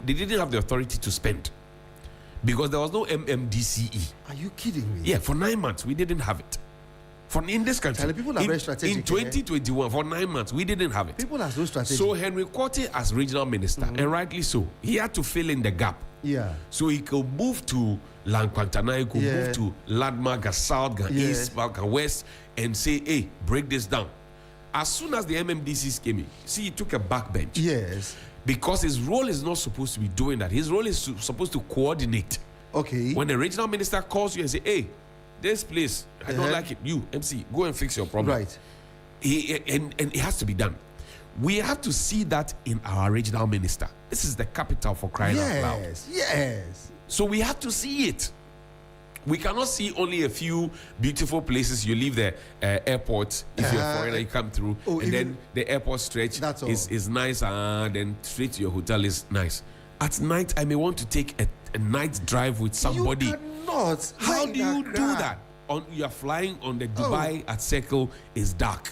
didn't have the authority to spend because there was no MMDCE. Are you kidding me? Yeah, for 9 months, we didn't have it. In this country, people are very strategic. In 2021, for 9 months, we didn't have it. People are so strategic. So Henry Quartet, as regional minister, and rightly so, he had to fill in the gap. Yeah. So he could move to Lankwantana, he could move to Landmark, South, East, West, and say, hey, break this down. As soon as the MMDCs came in, see, he took a backbench. Yes. Because his role is not supposed to be doing that. His role is supposed to coordinate. Okay. When the regional minister calls you and say, hey, this place, I don't like it. You, MC, go and fix your problem. Right. And it has to be done. We have to see that in our regional minister. This is the capital for crying out loud. Yes. So we have to see it. We cannot see only a few beautiful places. You leave the airport, if you're a foreigner, you come through, and then the airport stretch is nice, then straight to your hotel is nice. At night, I may want to take a night drive with somebody. You cannot. How do you do that? You are flying on the Dubai at Circle, is dark.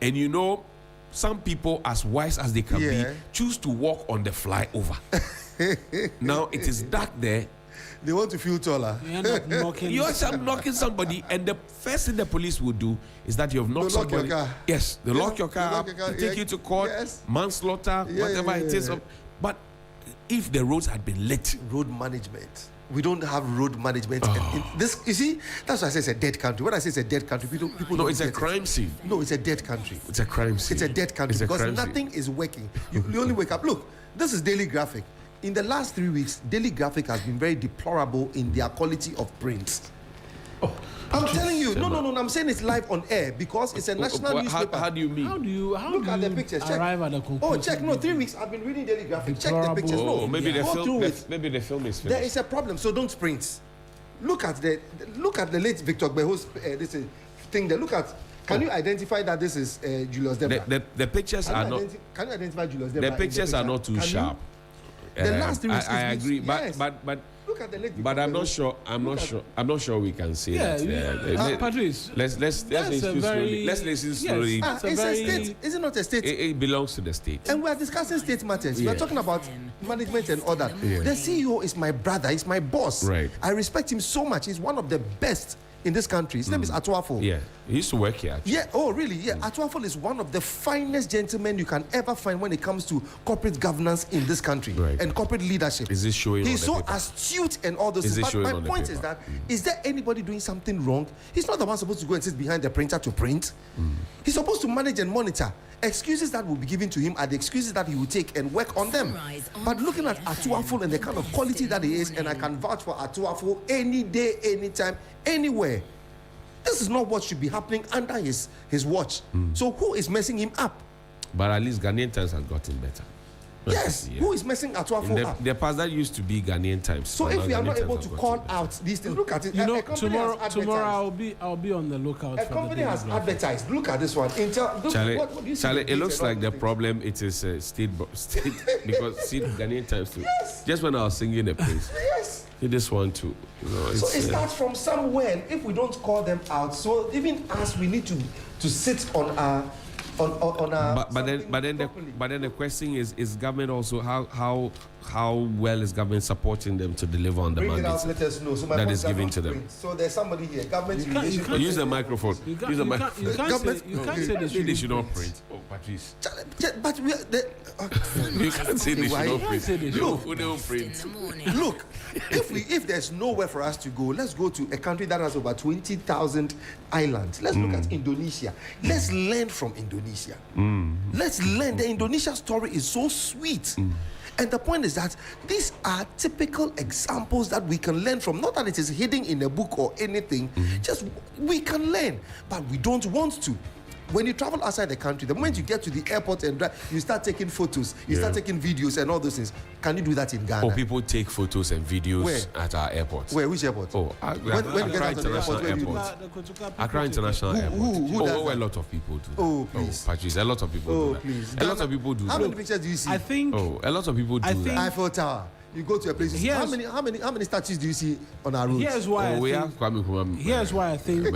And you know, some people, as wise as they can be, choose to walk on the flyover. Now it is dark there. They want to feel taller. You end up knocking. You end up knocking somebody, and the first thing the police will do is that you have knocked somebody. Lock your car. Yes, they lock your car up, take you to court, manslaughter, whatever it is. But if the roads had been lit, road management. We don't have road management. This, you see, that's why I say it's a dead country. When I say it's a dead country, people no, don't it's a crime scene. No, it's a dead country. It's a crime scene. It's a dead country because nothing is working. You only wake up. Look, this is Daily Graphic. In the last 3 weeks, Daily Graphic has been very deplorable in their quality of print. I'm telling you, no, I'm saying it's live on air because it's a national newspaper. How do you mean? How do you at the pictures? arrive at the conclusion? Oh, check. No, 3 weeks. I've been reading Daily Graphic. Check the pictures. No, maybe the film is finished. There is a problem, so don't sprint. Look at the late Victor Beho's this thing there. Look at. Can you identify that this is Julius Debra? The pictures are not. Can you identify Julius Debra? The pictures are not too sharp. The last 3 weeks. I agree, yes. but look at the lady. But I'm not sure. I'm not sure we can say that. Patrice. Let's listen slowly. Let's listen slowly. It's a state. Is it not a state? It belongs to the state. And we are discussing state matters. We are talking about management and all that. The CEO is my brother. He's my boss. Right. I respect him so much. He's one of the best in this country. His name is Atuafo. Yeah, he used to work here. Actually. Yeah. Oh, really? Yeah. Atuafo is one of the finest gentlemen you can ever find when it comes to corporate governance in this country and corporate leadership. Is this showing? He's on so the paper? astute and all those things. But my point is that is there anybody doing something wrong? He's not the one supposed to go and sit behind the printer to print. He's supposed to manage and monitor. Excuses that will be given to him are the excuses that he will take and work on them. But looking at Atuafo and the kind of quality that he is, and I can vouch for Atuafo any day, anytime, anywhere. This is not what should be happening under his watch. So who is messing him up? But at least Ghanaian Times has gotten better. Yes, who is messing Atuafo up? The past that used to be Ghanaian Times. So if we are not able to call out these things, look at it. You know, tomorrow I'll be on the lookout. A company has advertised. Look at this one. Charlie, Charlie, it looks like the problem it is state because see Ghanaian Times too. Yes. Just when I was singing the praise. Yes. This one too. So it starts from somewhere. And if we don't call them out, so even us, we need to sit on our. But then the question is government also how well is government supporting them to deliver on the mandate mandate let us know. So that is given to them? So there's somebody here. Government use the microphone. Use the microphone. You can't say they should not print. Oh, Patrice. But we are you can't say they should not print. They don't print. Look, if there's nowhere for us to go, let's go to a country that has over 20,000 islands. Let's look at Indonesia. Let's learn from Indonesia. Let's learn. The Indonesia story is so sweet. And the point is that these are typical examples that we can learn from. Not that it is hidden in a book or anything. Just we can learn, but we don't want to. When you travel outside the country, the moment you get to the airport and you start taking photos, you start taking videos and all those things. Can you do that in Ghana? Or people take photos and videos at our airports. Where? Which airport? Oh, Accra International Airport. Accra International Airport. A lot of people do that. Oh, please. Patrice, a lot of people do that. Please. A lot of people do that. How many pictures do you see? I think. Oh, a lot of people do that. Eiffel Tower. You go to a place. How many statues do you see on our roads? Here's why I think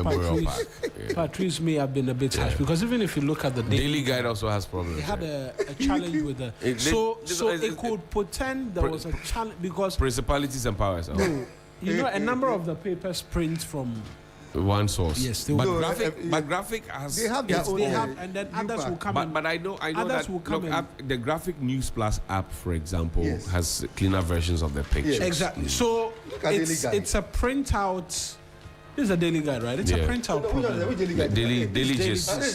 Patrice may have been a bit harsh, because even if you look at the Daily Guide also has problems. They had a challenge with the it could pretend there was a challenge because principalities and powers. No, you know, a number of the papers print from one source. Yes, but graphic has they have their own. And then others will come. But I know that the Graphic News Plus app, for example, has cleaner versions of the pictures. Yes. Exactly. So it's a printout. This is a Daily Guide, right? It's a printout problem. Daily Gist. Sorry.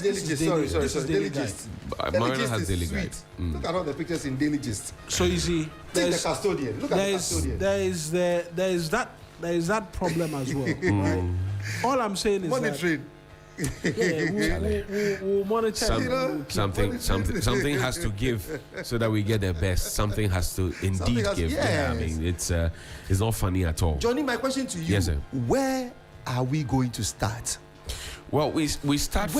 Daily Gist. Mawuena has Daily Guide. Look at all the pictures in Daily Gist. So you see, take the custodian. Look at the custodian. There is that problem as well. Right? All I'm saying is monitoring. We'll monitor. Something has to give so that we get the best. Something has to indeed give. Yes. Yeah, I mean, it's not funny at all. Johnny, my question to you: yes, sir. Where are we going to start? Well, we start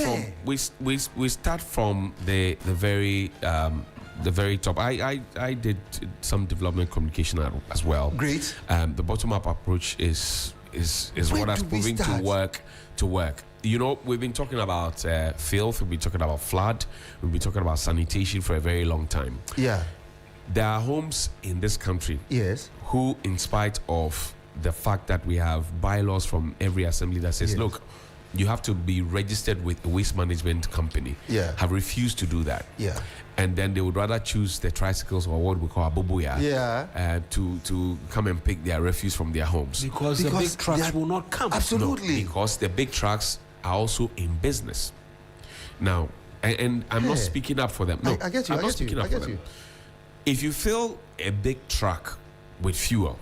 from the very top. I did some development communication as well. Great. The bottom up approach is what has proven to work. You know, we've been talking about filth, we've been talking about flood, we've been talking about sanitation for a very long time. Yeah. There are homes in this country who, in spite of the fact that we have bylaws from every assembly that says, look, you have to be registered with a waste management company, have refused to do that. Yeah. And then they would rather choose the tricycles, or what we call aboboya, to come and pick their refuse from their homes. Because the big trucks will not come. Absolutely. No, because the big trucks are also in business. Now, and I'm not speaking up for them. No, I get you. I'm not speaking up for them. If you fill a big truck with fuel,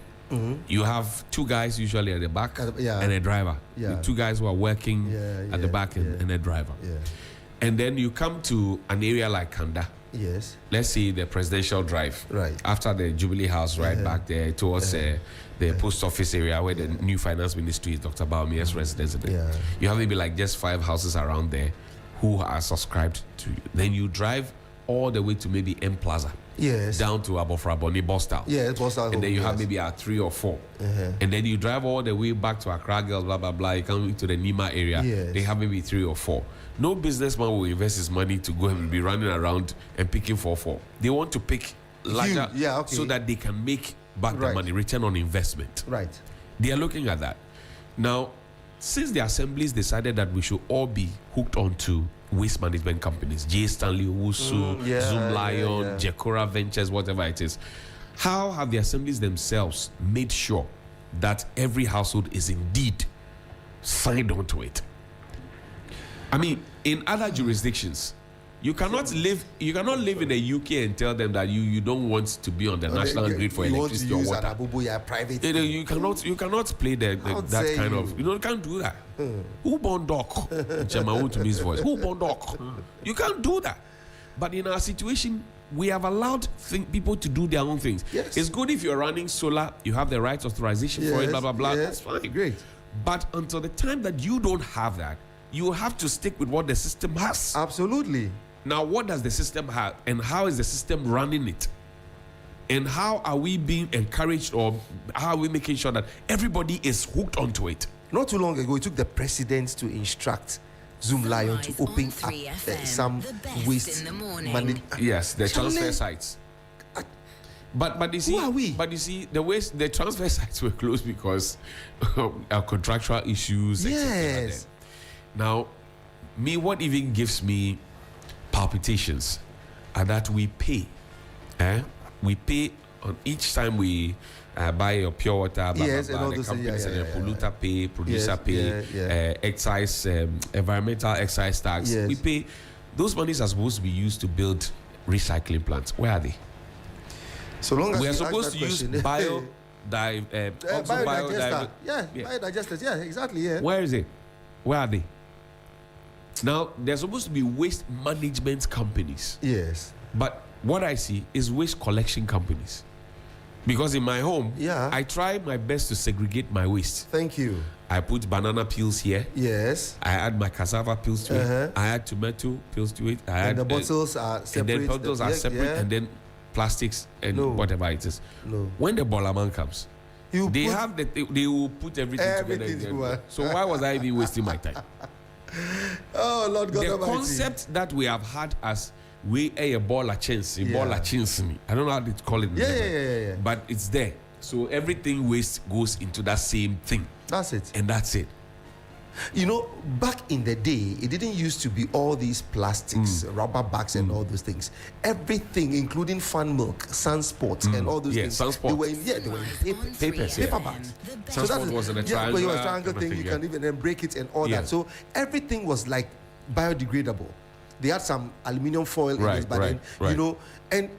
you have two guys usually at the back and a driver. The two guys who are working at the back and a driver. And then you come to an area like Kanda. Yes. Let's see the presidential drive. Right. After the Jubilee House, right back there towards the post office area where the new finance ministry is, Dr. Baumia's residence. You have maybe like just 5 houses around there who are subscribed to you. Then you drive all the way to maybe M Plaza. Yes. Down to Abofraboni, Boston. Yeah, Boston. And then you have maybe 3 or 4. And then you drive all the way back to Accra, Girls, blah, blah, blah. You come to the Nima area. Yes. They have maybe 3 or 4. No businessman will invest his money to go and be running around and picking 4. They want to pick larger so that they can make back the money, return on investment. Right. They are looking at that. Now, since the assemblies decided that we should all be hooked onto waste management companies, J. Stanley Owusu, Zoom Lion, Jekora Ventures, whatever it is, how have the assemblies themselves made sure that every household is indeed signed onto it? I mean, in other jurisdictions, you cannot live in the UK and tell them that you don't want to be on the national grid for electricity or water. Private you cannot play that kind of, you can't do that. Who born doc? Chama to his voice. Who born doc? You can't do that. But in our situation, we have allowed people to do their own things. Yes. It's good if you're running solar, you have the right authorization for it, blah blah blah. That's fine. Great. But until the time that you don't have that, you have to stick with what the system has. Absolutely. Now, what does the system have, and how is the system running it? And how are we being encouraged, or how are we making sure that everybody is hooked onto it? Not too long ago, it took the president to instruct Zoom Lion to open up some waste management. Yes, the transfer sites. But you see, who are we? But you see, the transfer sites were closed because of contractual issues. Yes. Now, what even gives me palpitations are that we pay. We pay on each time we buy your pure water, blah, yes, blah, blah. The companies and the polluter pay, producer pay, excise, environmental excise tax. Yes. We pay. Those monies are supposed to be used to build recycling plants. Where are they? So long as we are supposed to use biodigester. Biodigesters. Yeah, exactly. Yeah. Where is it? Where are they? Now, they're supposed to be waste management companies. Yes. But what I see is waste collection companies. Because in my home, I try my best to segregate my waste. Thank you. I put banana peels here. Yes. I add my cassava peels to it. I add tomato peels to it. And the bottles are separate. And then bottles are separate. And then plastics and whatever it is. No. When the Bolaman comes, they will put everything together. So why was I even wasting my time? Oh, Lord God the Almighty. Concept that we have had as we a ball a chance, I don't know how to call it. Yeah. But it's there. So everything waste goes into that same thing. That's it. And that's it. You know, back in the day, it didn't used to be all these plastics, rubber bags, and all those things. Everything, including Fun Milk, Sunsport, and all those things. Sunsport. They were in paper bags. So that was in a triangle. It was a triangle thing. You can even then break it and all that. So everything was like biodegradable. They had some aluminium foil in it, but then, you know, and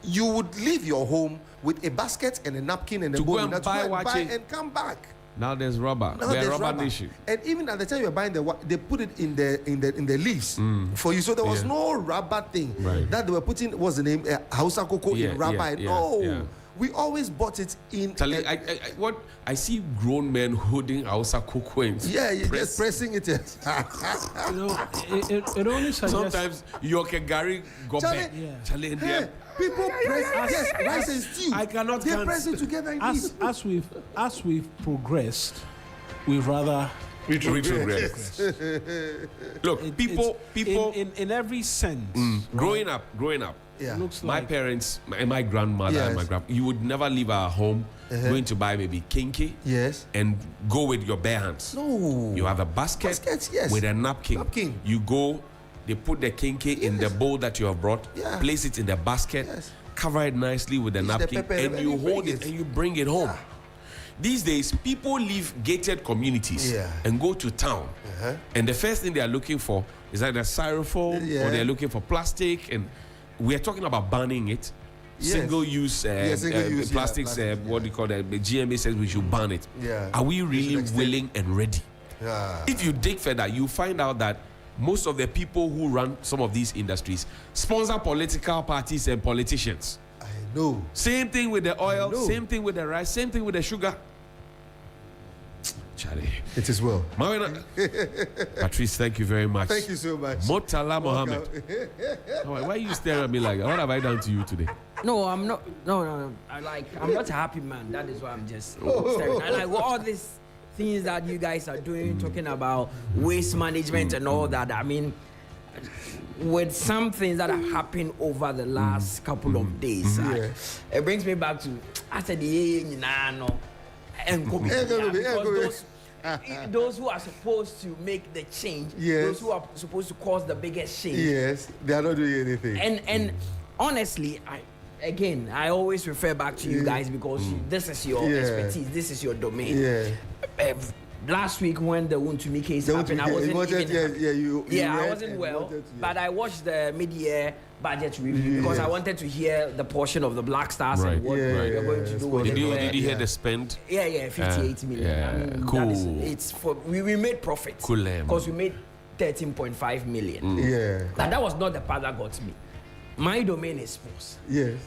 you would leave your home with a basket and a napkin and a bowl and buy and come back. Now there's rubber. We're a rubber nation. And even at the time you're buying they put it in the leaves for you. So there was no rubber thing that they were putting. What's the name? Hausa cocoa in rubber. We always bought it in. I see grown men holding Hausa cocoa and just pressing it. You know, it only suggests sometimes you can Gary go back. People press rice and stew. I cannot. They press it together. As we've progressed, we've rather retrogressed. Look, people in every sense. Growing up. Looks my like parents, my grandmother, and my grandpa, you would never leave our home going to buy maybe kinky and go with your bare hands. No. You have a basket with a napkin. You go, they put the kinky in the bowl that you have brought, place it in the basket, cover it nicely with the napkin, and you hold it and you bring it home. These days, people leave gated communities and go to town. And the first thing they are looking for is either styrofoam or they're looking for plastic. And we are talking about banning it. Single-use plastics, what do you call that? The GMA says we should ban it. Are we really willing and ready? If you dig further, you find out that most of the people who run some of these industries sponsor political parties and politicians. I know. Same thing with the oil, same thing with the rice, same thing with the sugar. Charlie. It is well. Mawuena. Patrice, thank you very much. Thank you so much. Motala Mohammed. Why are you staring at me like that? What have I done to you today? No, I'm not. No. I'm not a happy man. That is why I'm just staring. I like all these things that you guys are doing, talking about waste management and all that. I mean, with some things that have happened over the last couple of days, it brings me back to I said those who are supposed to make the change, those who are supposed to cause the biggest change. Yes, they are not doing anything. And honestly, I always refer back to you guys because this is your expertise, this is your domain. Last week when the Untumi case happened, I wasn't I wasn't well, but I watched the mid-year budget review because I wanted to hear the portion of the Black Stars and what we're going to do with it. Did you hear the spend? 58 million. I mean, cool. It's for we made profit because we made 13.5 million. But that was not the part that got me. My domain is sports.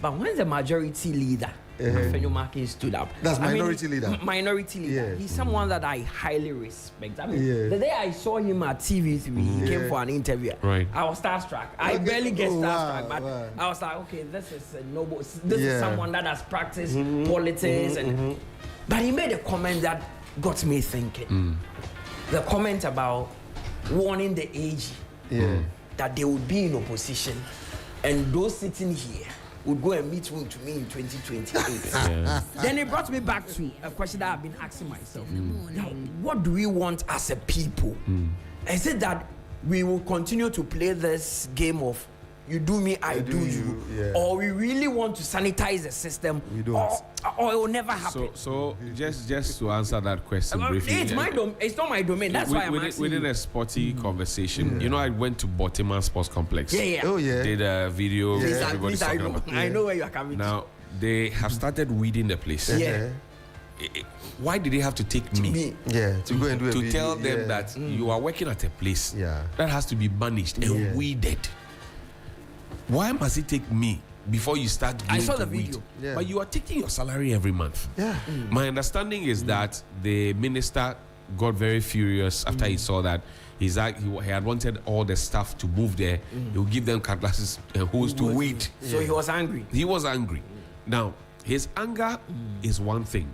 But when the majority leader, Fenyomarkin, stood up. That's minority leader. Minority leader. He's someone that I highly respect. I mean, the day I saw him at TV3, he came for an interview. Right. I was starstruck. I barely get starstruck, but I was like, okay, this is a noble. This is someone that has practiced politics, but he made a comment that got me thinking. The comment about warning the AG that they would be in opposition. And those sitting here would go and meet to me in 2028. Then it brought me back to a question that I've been asking myself. Now, what do we want as a people? Is it that we will continue to play this game of you do me, I do you, or we really want to sanitize the system? We don't. Or it will never happen. So just to answer that question briefly. It's it's not my domain. That's why I'm asking. Within a sporty conversation, you know, I went to Botima Sports Complex. Did a video. Everybody's talking about. I know where you are coming. Now they have started weeding the place. Why did they have to take me? To go and do to tell them that you are working at a place that has to be managed and weeded. Why must it take me before you start? I saw the video. But you are taking your salary every month. My understanding is that the minister got very furious after he saw that. He had wanted all the staff to move there. He would give them cutlasses and hose to weed. So he was angry. He was angry. Now, his anger is one thing.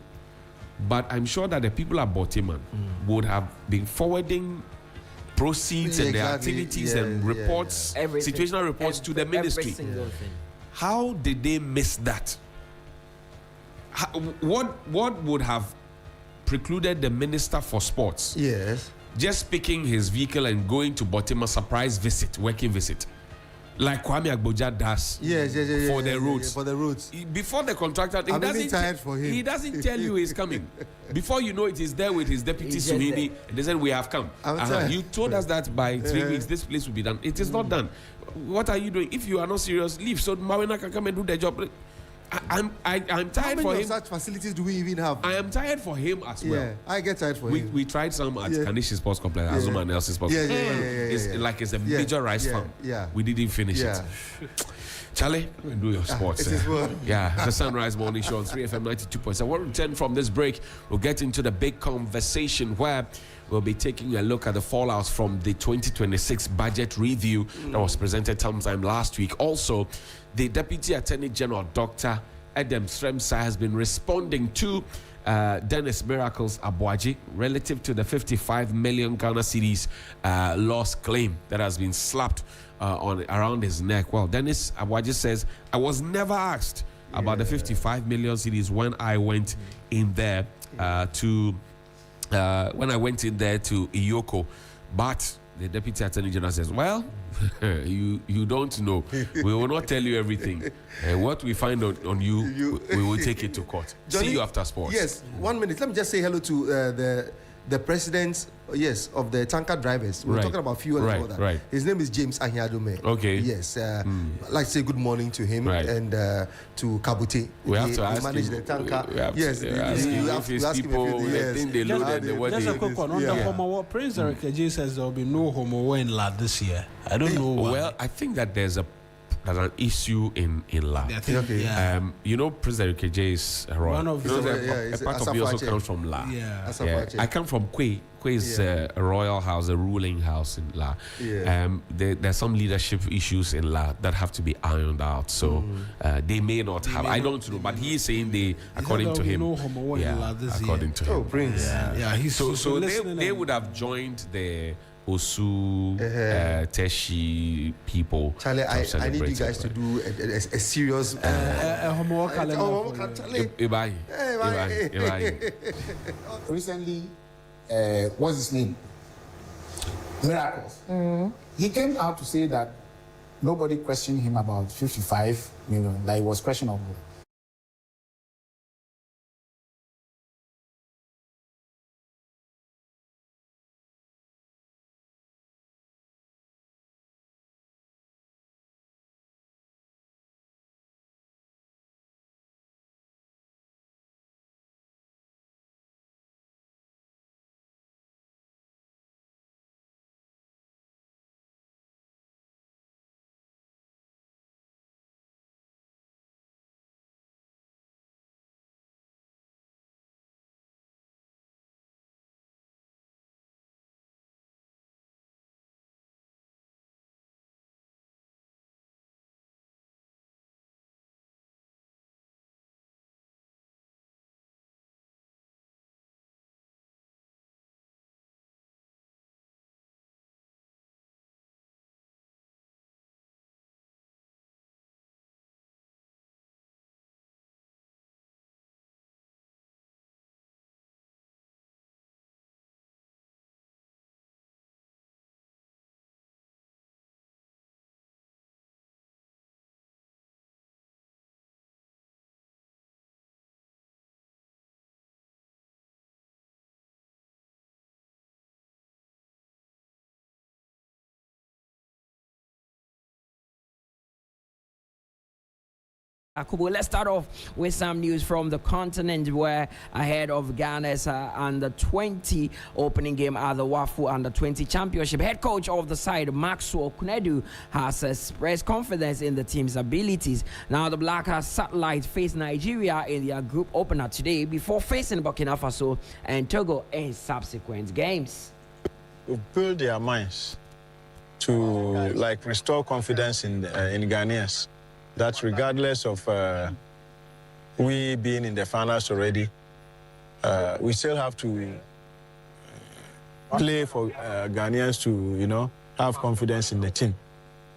But I'm sure that the people at Botiman would have been forwarding proceeds and their activities and reports, situational reports to the ministry. How did they miss that? What would have precluded the minister for sports? Just picking his vehicle and going to Botima surprise visit, working visit, like Kwame Agboja does for the roads. For the roads. Before the contractor, I'm really tired for him. He doesn't tell you he's coming. Before you know it, he's there with his deputy Suhini. And they said, we have come. You told us that by 3 weeks, this place will be done. It is not done. What are you doing? If you are not serious, leave. So Mawuena can come and do the job. I'm tired How for many him. of such facilities do we even have? I am tired for him as well. I get tired for him. We tried some at Kanishi Sports Complex, Azuma and Elsie Sports Complex. It's a major rice farm. We didn't finish it. Charlie, do your sports. The Sunrise Morning Show on 3FM 92.7. We'll return from this break. We'll get into the big conversation where we'll be taking a look at the fallouts from the 2026 budget review that was presented sometime last week. Also, the Deputy Attorney General, Dr. Edem Sremsa, has been responding to Dennis Miracles Abuaji relative to the 55 million Ghana cedis loss claim that has been slapped around his neck. Well, Dennis Abuaji says, I was never asked about the 55 million cedis when I went in there to Iyoko, but the Deputy Attorney General says, well, you don't know. We will not tell you everything. What we find on you, we will take it to court. Johnnie, see you after sports. Yes, 1 minute. Let me just say hello to the president, of the tanker drivers. We're talking about fuel and all that. His name is James Ahiadome. Okay. Yes. I'd like to say good morning to him and to Kabute. We have to ask manage him. the tanker. Yes. You have to ask him the thing they loaded the wedding. Just a quick one. On the Homo, Prince Eric J says there will be no Mawuena this year. I don't know why. Well, I think that there's an issue in La. You know, President UKJ is a one of a part of me also comes from La. I come from Kwe. Kwe is a royal house, a ruling house in La. There's some leadership issues in La that have to be ironed out. So they may not have. I don't know, but he is saying they, according to him. According to him. Oh, Prince. So they would have joined the Osu, Teshi people. Charlie, I need you guys to do a serious Recently, what's his name? Miracles. He came out to say that nobody questioned him about 55 million, that it was questionable. Akubo, let's start off with some news from the continent, where ahead of Ghana's under-20 opening game at the WAFU Under-20 Championship, head coach of the side, Maxwell Kunedu, has expressed confidence in the team's abilities. Now, the Black Satellite face Nigeria in their group opener today before facing Burkina Faso and Togo in subsequent games. We've built their minds to restore confidence in Ghanaians. That regardless of we being in the finals already, we still have to play for Ghanaians to, have confidence in the team.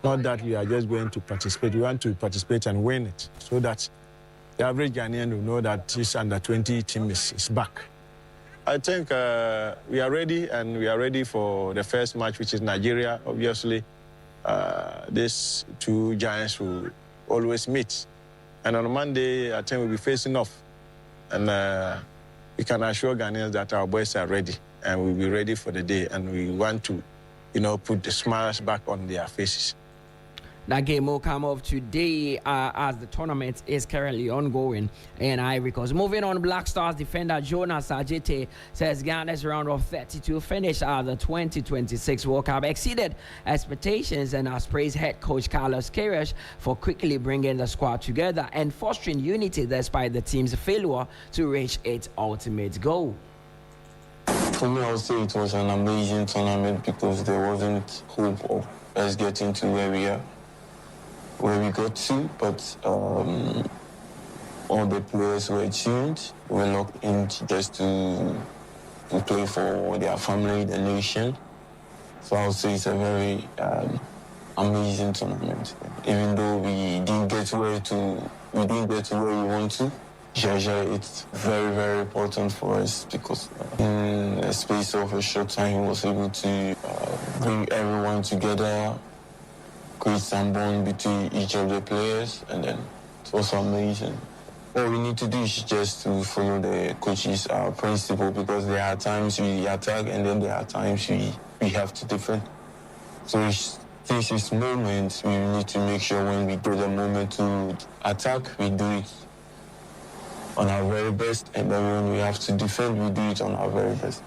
Not that we are just going to participate. We want to participate and win it, so that the average Ghanaian will know that this under-20 team is back. I think we are ready, and we are ready for the first match, which is Nigeria. Obviously, these two giants will always meet. And on Monday, I think we'll be facing off. And we can assure Ghanaians that our boys are ready, and we'll be ready for the day. And we want to, put the smiles back on their faces. That game will come off today as the tournament is currently ongoing in Ivory Coast. Moving on, Black Stars defender Jonas Ajete says Ghana's round of 32 finish at the 2026 World Cup exceeded expectations, and has praised head coach Carlos Queiroz for quickly bringing the squad together and fostering unity despite the team's failure to reach its ultimate goal. For me, I would say it was an amazing tournament because there wasn't hope of us getting to where we got to, but all the players were tuned, were locked in just to play for their family, the nation. So I would say it's a very amazing tournament. Even though we didn't get where we want to, it's very, very important for us because in a space of a short time, he was able to bring everyone together, create some bond between each of the players, and then it was amazing. All we need to do is just to follow the coach's principle, because there are times we attack and then there are times we have to defend. So this is moments we need to make sure when we get the moment to attack, we do it on our very best, and then when we have to defend, we do it on our very best.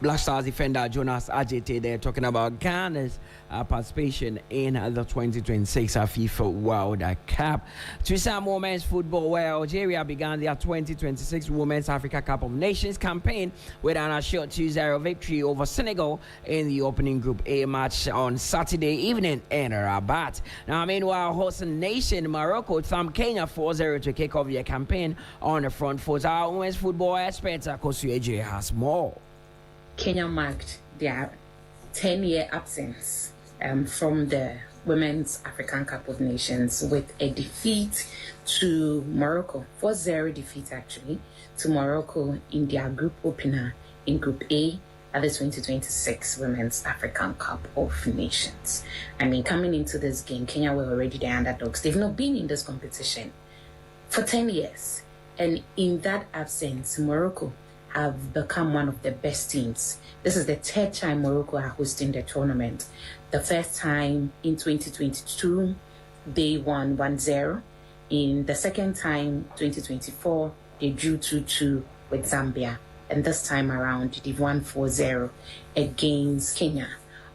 Black Stars defender Jonas Ajete there talking about Ghana's participation in the 2026 FIFA World Cup. To some women's football, where Algeria began their 2026 Women's Africa Cup of Nations campaign with an assured 2-0 victory over Senegal in the opening Group A match on Saturday evening in Rabat. Now, meanwhile, host nation Morocco thumped Kenya 4-0 to kick off their campaign on the front foot. Our women's football expert Kosueje has more. Kenya marked their 10-year absence from the Women's African Cup of Nations with a defeat to Morocco, 4-0 defeat actually, to Morocco in their group opener in Group A at the 2026 Women's African Cup of Nations. I mean, coming into this game, Kenya were already the underdogs. They've not been in this competition for 10 years. And in that absence, Morocco have become one of the best teams. This is the third time Morocco are hosting the tournament. The first time in 2022, they won 1-0. In the second time, 2024, they drew 2-2 with Zambia. And this time around, they've won 4-0 against Kenya.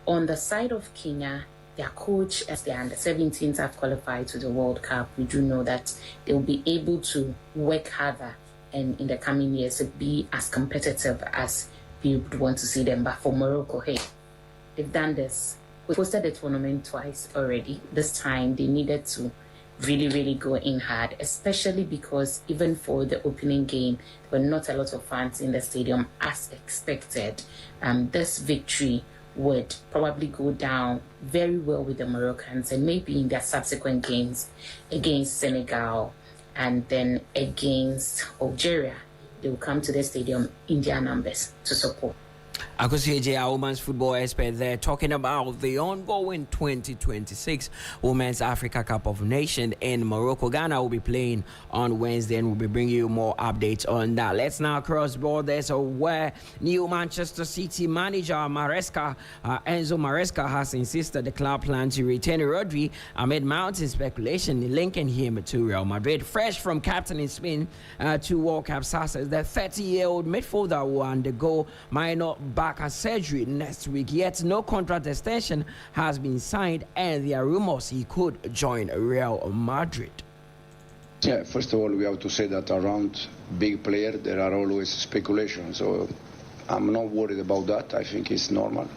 On the side of Kenya, their coach, as the under-17s have qualified to the World Cup, we do know that they will be able to work harder and in the coming years be as competitive as we would want to see them. But for Morocco, hey, they've done this. We hosted the tournament twice already. This time they needed to really go in hard, especially because even for the opening game, there were not a lot of fans in the stadium as expected. This victory would probably go down very well with the Moroccans, and maybe in their subsequent games against Senegal and then against Algeria, they will come to the stadium in their numbers to support. Akosi, our women's football expert there, talking about the ongoing 2026 Women's Africa Cup of Nations in Morocco. Ghana will be playing on Wednesday, and we'll be bringing you more updates on that. Let's now cross borders, where new Manchester City manager Enzo Maresca has insisted the club plans to retain Rodri amid mounting speculation linking him to Real Madrid. Fresh from captain in Spain to World Cup success, the 30-year-old midfielder will undergo minor back surgery next week, yet no contract extension has been signed, and there are rumors he could join Real Madrid. Yeah, first of all, we have to say that around big players there are always speculation, so I'm not worried about that. I think it's normal,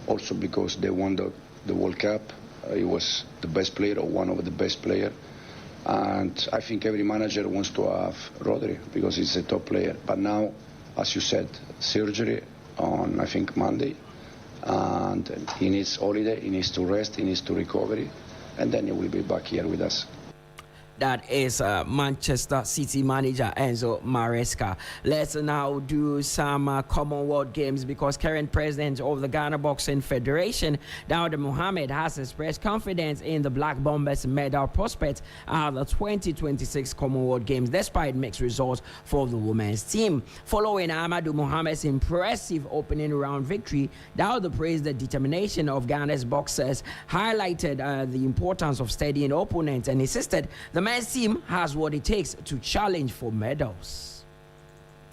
also because they won the World Cup. He was the best player or one of the best players, and I think every manager wants to have Rodri because he's a top player. But now, as you said, surgery on, I think, Monday, and he needs holiday, he needs to rest, he needs to recover, and then he will be back here with us. That is Manchester City manager Enzo Maresca. Let's now do some Commonwealth Games, because current president of the Ghana Boxing Federation, Dawda Mohammed, has expressed confidence in the Black Bombers medal prospect at the 2026 Commonwealth Games, despite mixed results for the women's team. Following Amadou Mohammed's impressive opening round victory, Dawda praised the determination of Ghana's boxers, highlighted the importance of steadying opponents, and insisted the men's team has what it takes to challenge for medals.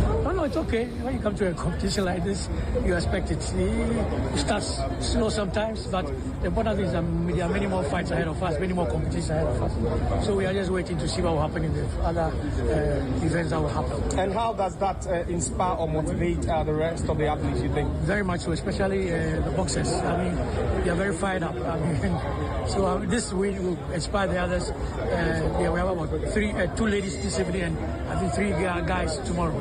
No, it's okay. When you come to a competition like this, you expect it. It starts slow sometimes, but the important thing is that there are many more fights ahead of us, many more competitions ahead of us. So we are just waiting to see what will happen in the other events that will happen. And how does that inspire or motivate the rest of the athletes, you think? Very much so, especially the boxers. I mean, they are very fired up. I mean, so this week will inspire the others. We have about two ladies this evening, and I think 3 guys tomorrow.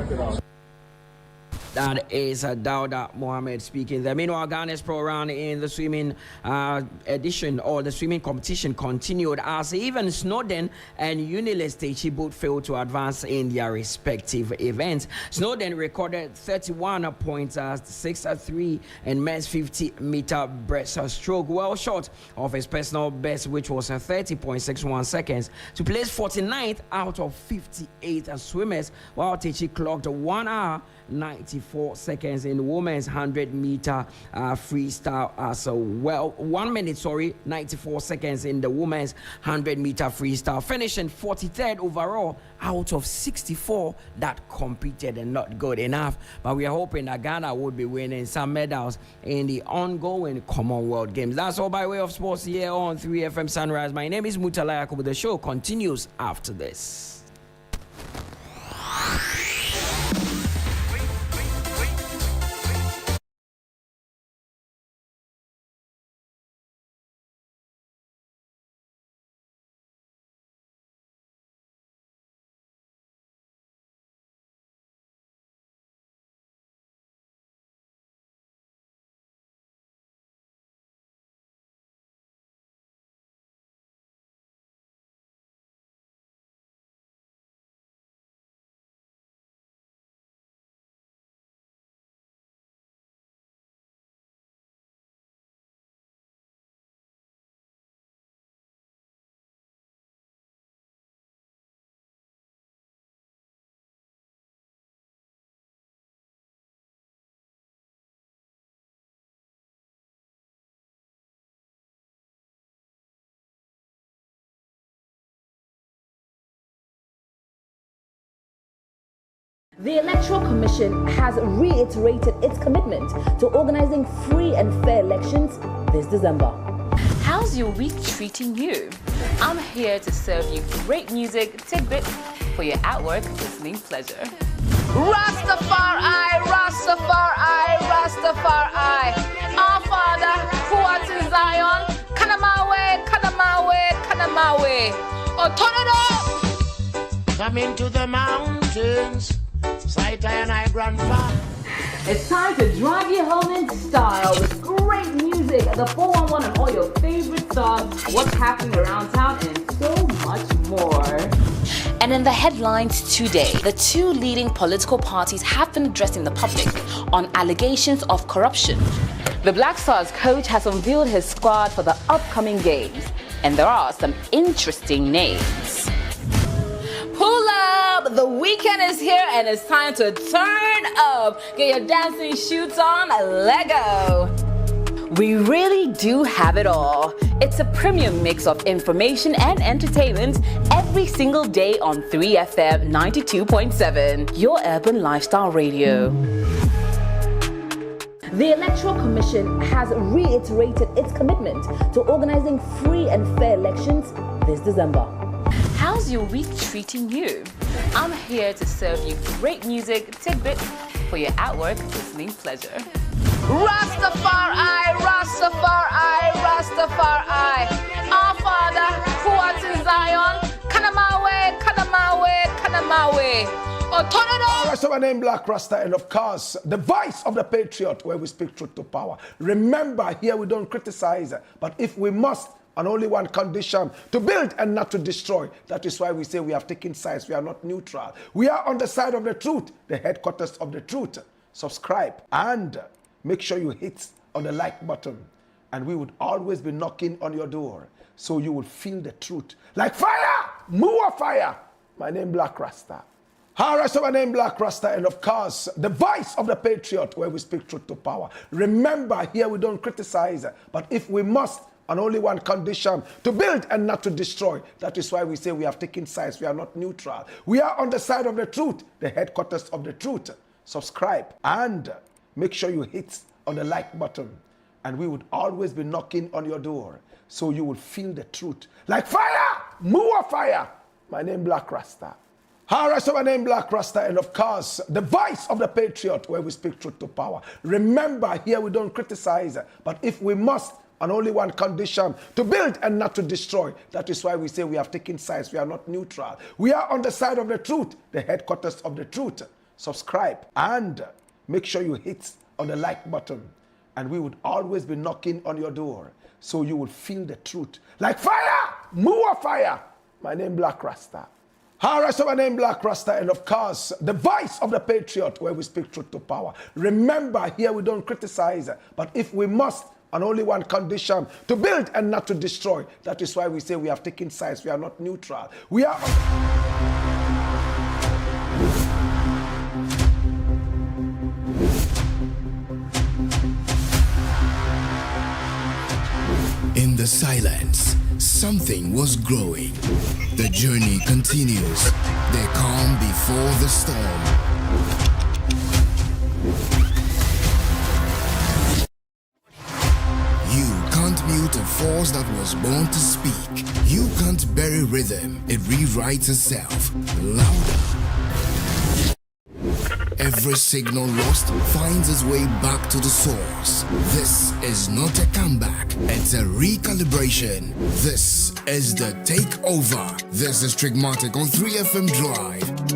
That is Dawda Mohammed speaking there. Meanwhile, Ghana's pro round in the swimming edition, or the swimming competition, continued as even Snowden and Unilis Techi both failed to advance in their respective events. Snowden recorded 31.63 in men's 50-meter breaststroke, well short of his personal best, which was 30.61 seconds, to place 49th out of 58 swimmers, while Techi clocked 1 hour 94 94 seconds in the women's 100-meter freestyle as well. 1 minute, 94 seconds in the women's 100-meter freestyle, finishing 43rd overall out of 64 that competed, and not good enough. But we are hoping that Ghana would be winning some medals in the ongoing Commonwealth Games. That's all by way of sports here on 3FM Sunrise. My name is Mutala Yakubu. The show continues after this. The Electoral Commission has reiterated its commitment to organizing free and fair elections this December. How's your week treating you? I'm here to serve you great music tidbits for your at-work listening pleasure. Rastafari, Rastafari, Rastafari. Our Father, who art in Zion, Kanamawe, Kanamawe, Kanamawe. Otonodo! Come into the mountains, sight and I grandfather. It's time to drive you home in style with great music, the 411 and all your favorite songs, what's happening around town, and so much more. And in the headlines today, the two leading political parties have been addressing the public on allegations of corruption. The Black Stars coach has unveiled his squad for the upcoming games, and there are some interesting names. Pull up! The weekend is here and it's time to turn up. Get your dancing shoes on, Lego. We really do have it all. It's a premium mix of information and entertainment every single day on 3FM 92.7, your urban lifestyle radio. The Electoral Commission has reiterated its commitment to organizing free and fair elections this December. How's your week treating you? I'm here to serve you great music tidbits for your at-work listening pleasure. Rastafari, Rastafari, Rastafari. Our Father, who art in Zion, Kanamawe, Kanamawe, Kanamawe. Otonodo! Rest of my name, Black Rasta, and of course, the voice of the patriot, where we speak truth to power. Remember, here we don't criticize, but if we must, on only one condition, to build and not to destroy. That is why we say we have taken sides. We are not neutral. We are on the side of the truth, the headquarters of the truth. Subscribe and make sure you hit on the like button. And we would always be knocking on your door so you will feel the truth. Like fire! More fire! My name, Black Rasta. Hi, rest of my name, Black Rasta, and of course, the voice of the patriot, where we speak truth to power. Remember, here we don't criticize, but if we must, on only one condition, to build and not to destroy. That is why we say we have taken sides. We are not neutral. We are on the side of the truth, the headquarters of the truth. Subscribe and make sure you hit on the like button. And we would always be knocking on your door so you will feel the truth. Like fire! More fire! My name, Black Rasta. Hi, rest of my name, Black Rasta, and of course, the voice of the patriot, where we speak truth to power. Remember, here we don't criticize, but if we must, on only one condition, to build and not to destroy. That is why we say we have taken sides. We are not neutral. We are on the side of the truth, the headquarters of the truth. Subscribe and make sure you hit on the like button. And we would always be knocking on your door so you will feel the truth. Like fire! More fire! My name, Black Rasta. Hi, rest of my name, Black Rasta, and of course, the voice of the patriot, where we speak truth to power. Remember, here we don't criticize, but if we must, on only one condition, to build and not to destroy. That is why we say we have taken sides. We are not neutral. We are... something was growing. The journey continues. The calm before the storm. You can't mute a force that was born to speak. You can't bury rhythm. It rewrites itself. Louder. Every signal lost finds its way back to the source. This is not a comeback, it's a recalibration. This is the takeover. This is Trigmatic on 3FM Drive.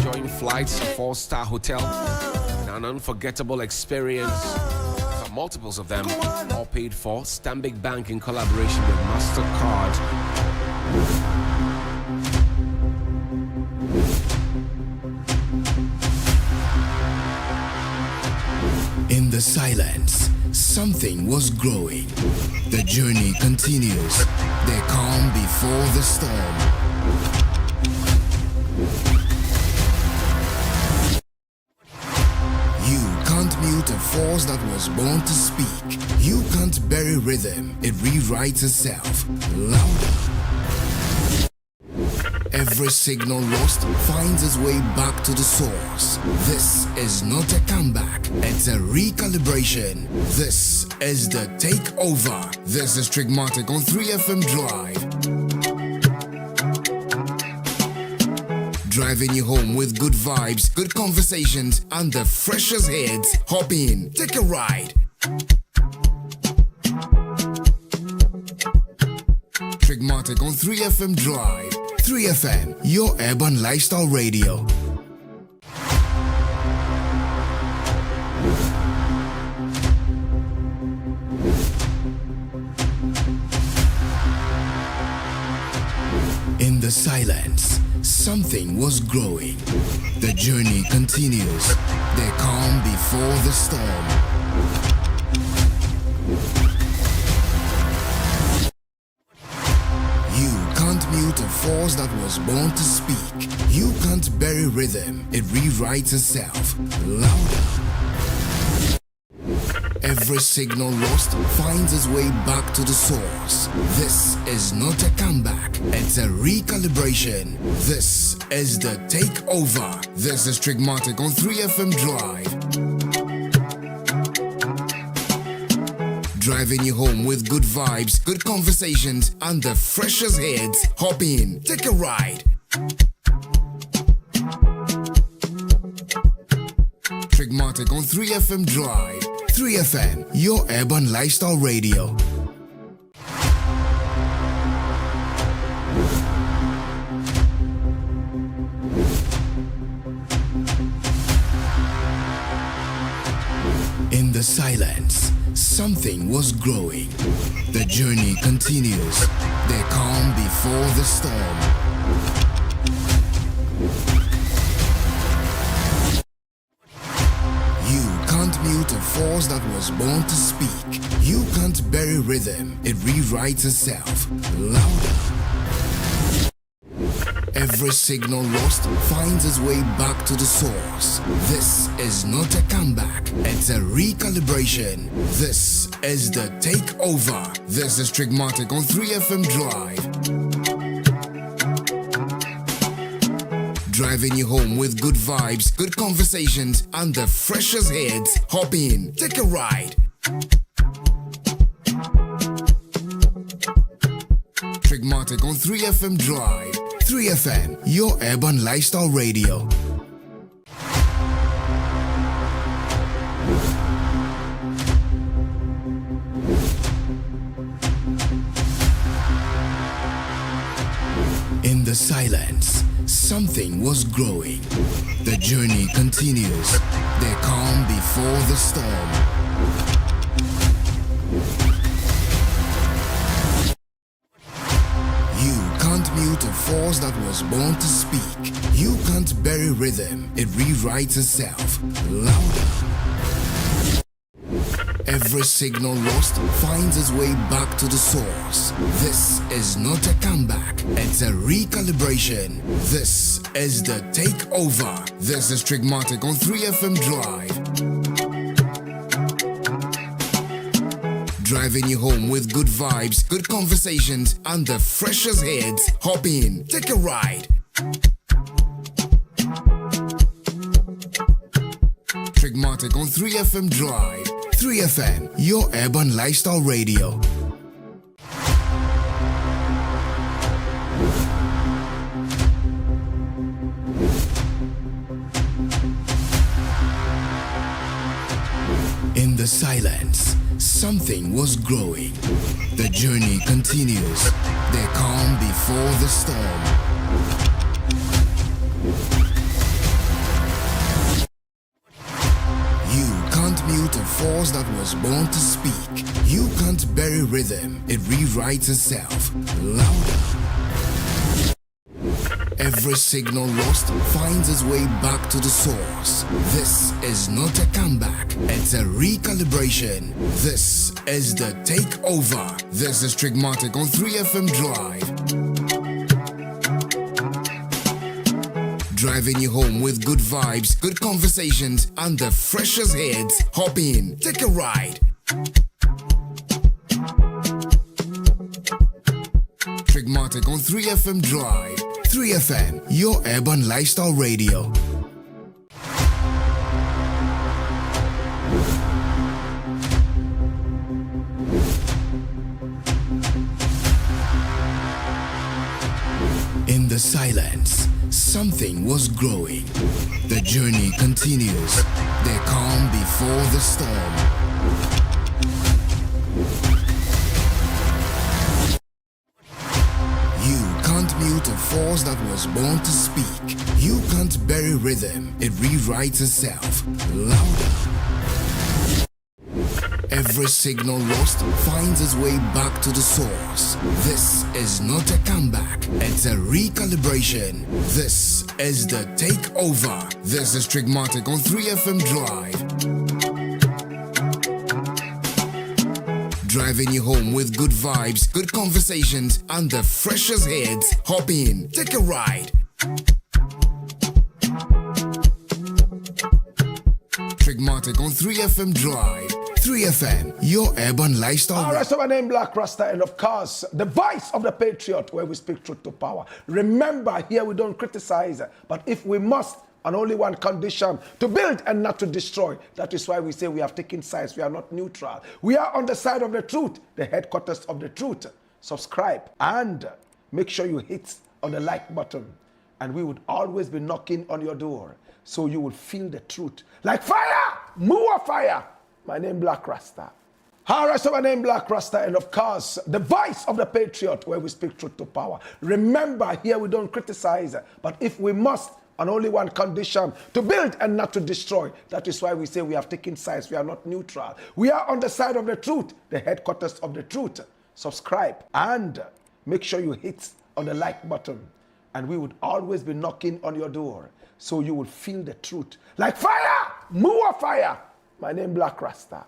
Join flights, 4-star hotel, and an unforgettable experience. Multiples of them, all paid for. Stanbic Bank in collaboration with MasterCard. In the silence, something was growing. The journey continues. The calm before the storm. You can't mute a force that was born to speak. You can't bury rhythm. It rewrites itself. Louder. Every signal lost finds its way back to the source. This is not a comeback, it's a recalibration. This is the takeover. This is Trigmatic on 3FM Drive. Driving you home with good vibes, good conversations, and the freshest heads. Hop in, take a ride. Trigmatic on 3FM Drive. 3FM, your urban lifestyle radio. In the silence, something was growing. The journey continues. The calm before the storm. Mute a force that was born to speak. You can't bury rhythm. It rewrites itself. Louder. Every signal lost finds its way back to the source. This is not a comeback. It's a recalibration. This is the takeover. This is Trigmatic on 3FM Drive. Driving you home with good vibes, good conversations, and the freshest heads. Hop in, take a ride. Trigmatic on 3FM Drive. 3FM, your urban lifestyle radio. In the silence, something was growing. The journey continues. The calm before the storm. You can't mute a force that was born to speak. You can't bury rhythm. It rewrites itself. Louder. Every signal lost finds its way back to the source. This is not a comeback, it's a recalibration. This is the takeover. This is Trigmatic on 3FM Drive. Driving you home with good vibes, good conversations, and the freshest heads. Hop in, take a ride. Trigmatic on 3FM Drive. 3FM, your urban lifestyle radio. In the silence, something was growing. The journey continues. The calm before the storm. Mute a force that was born to speak. You can't bury rhythm. It rewrites itself. Louder. Every signal lost finds its way back to the source. This is not a comeback. It's a recalibration. This is the takeover. This is Trigmatic on 3FM Drive. Driving you home with good vibes, good conversations, and the freshest hits. Hop in, take a ride. Trigmatic on 3FM Drive. 3FM, your urban lifestyle radio. In the silence, something was growing. The journey continues. They calm before the storm. You can't mute a force that was born to speak. You can't bury rhythm. It rewrites itself. Louder. Every signal lost finds its way back to the source. This is not a comeback, it's a recalibration. This is the takeover. This is Trigmatic on 3FM Drive. Driving you home with good vibes, good conversations, and the freshest hits. Hop in, take a ride. Trigmatic on 3FM Drive. 3FM, your urban lifestyle radio. In the silence, something was growing. The journey continues. They calm before the storm. Mute a force that was born to speak. You can't bury rhythm. It rewrites itself. Louder. Every signal lost finds its way back to the source. This is not a comeback. It's a recalibration. This is the takeover. This is Trigmatic on 3FM Drive. Driving you home with good vibes, good conversations, and the freshest hits. Hop in, take a ride. Trigmatic on 3FM Drive. 3FM, your urban lifestyle. All right, so my name Black Rasta, and of course, the voice of the patriot, where we speak truth to power. Remember, here we don't criticize, but if we must, on only one condition, to build and not to destroy. That is why we say we have taken sides. We are not neutral. We are on the side of the truth, the headquarters of the truth. Subscribe and make sure you hit on the like button. And we would always be knocking on your door so you will feel the truth. Like fire, more fire. My name Black Rasta. All right, so my name Black Rasta, and of course, the voice of the patriot, where we speak truth to power. Remember, here we don't criticize, but if we must, on only one condition, to build and not to destroy. That is why we say we have taken sides. We are not neutral. We are on the side of the truth, the headquarters of the truth. Subscribe and make sure you hit on the like button. And we would always be knocking on your door so you will feel the truth. Like fire, more fire. My name Black Rasta.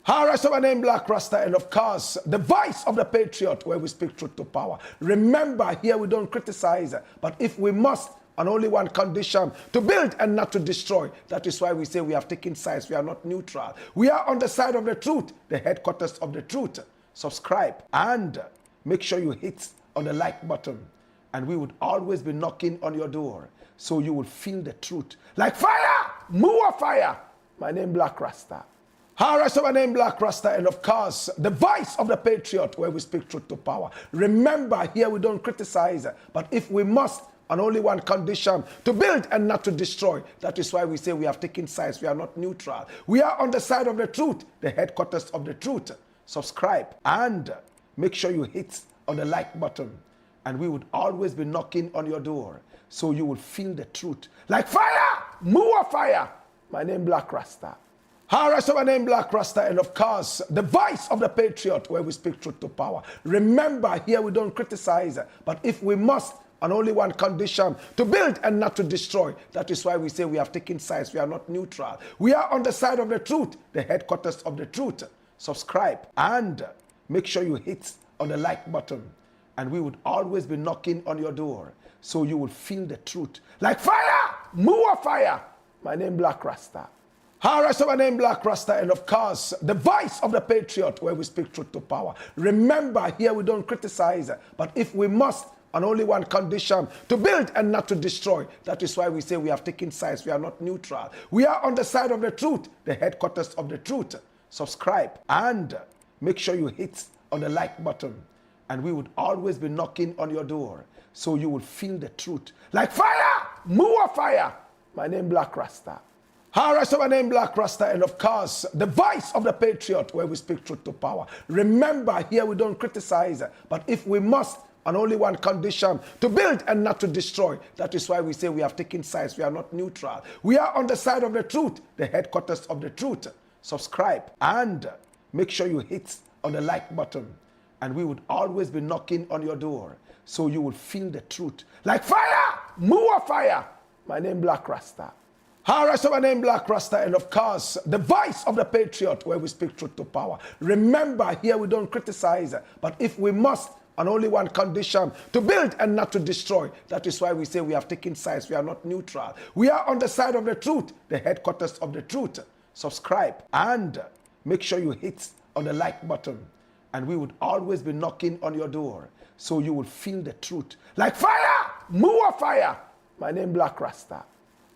All right, so my name Black Rasta, and of course, the voice of the patriot, where we speak truth to power. Remember, here we don't criticize, but if we must, on only one condition, to build and not to destroy. That is why we say we have taken sides. We are not neutral. We are on the side of the truth, the headquarters of the truth. Subscribe and make sure you hit on the like button. And we would always be knocking on your door so you will feel the truth. Like fire, more fire. My name Black Rasta. All right, so my name Black Rasta, and of course, the voice of the patriot, where we speak truth to power. Remember, here we don't criticize, but if we must, on only one condition, to build and not to destroy. That is why we say we have taken sides. We are not neutral. We are on the side of the truth, the headquarters of the truth. Subscribe and make sure you hit on the like button. And we would always be knocking on your door so you will feel the truth. Like fire, more fire. My name Black Rasta. All right, so my name Black Rasta, and of course, the voice of the patriot, where we speak truth to power. Remember, here we don't criticize, but if we must, on only one condition, to build and not to destroy. That is why we say we have taken sides. We are not neutral. We are on the side of the truth, the headquarters of the truth. Subscribe and make sure you hit on the like button. And we would always be knocking on your door so you will feel the truth. Like fire, more fire. My name Black Rasta. All right, so my name Black Rasta, and of course, the voice of the patriot, where we speak truth to power. Remember, here we don't criticize, but if we must, on only one condition, to build and not to destroy. That is why we say we have taken sides. We are not neutral. We are on the side of the truth, the headquarters of the truth. Subscribe and make sure you hit on the like button. And we would always be knocking on your door, so you will feel the truth. Like fire, more fire. My name Black Rasta. All right, so my name Black Rasta, and of course, the voice of the patriot, where we speak truth to power. Remember, here we don't criticize, but if we must, on only one condition, to build and not to destroy. That is why we say we have taken sides. We are not neutral. We are on the side of the truth, the headquarters of the truth. Subscribe and make sure you hit on the like button. And we would always be knocking on your door, so you will feel the truth. Like fire, more fire. My name Black Rasta. All right, so my name Black Rasta, and of course, the voice of the patriot, where we speak truth to power. Remember, here we don't criticize, but if we must, on only one condition, to build and not to destroy. That is why we say we have taken sides. We are not neutral. We are on the side of the truth, the headquarters of the truth. Subscribe and make sure you hit on the like button. And we would always be knocking on your door, so you will feel the truth. Like fire, more fire. My name Black Rasta.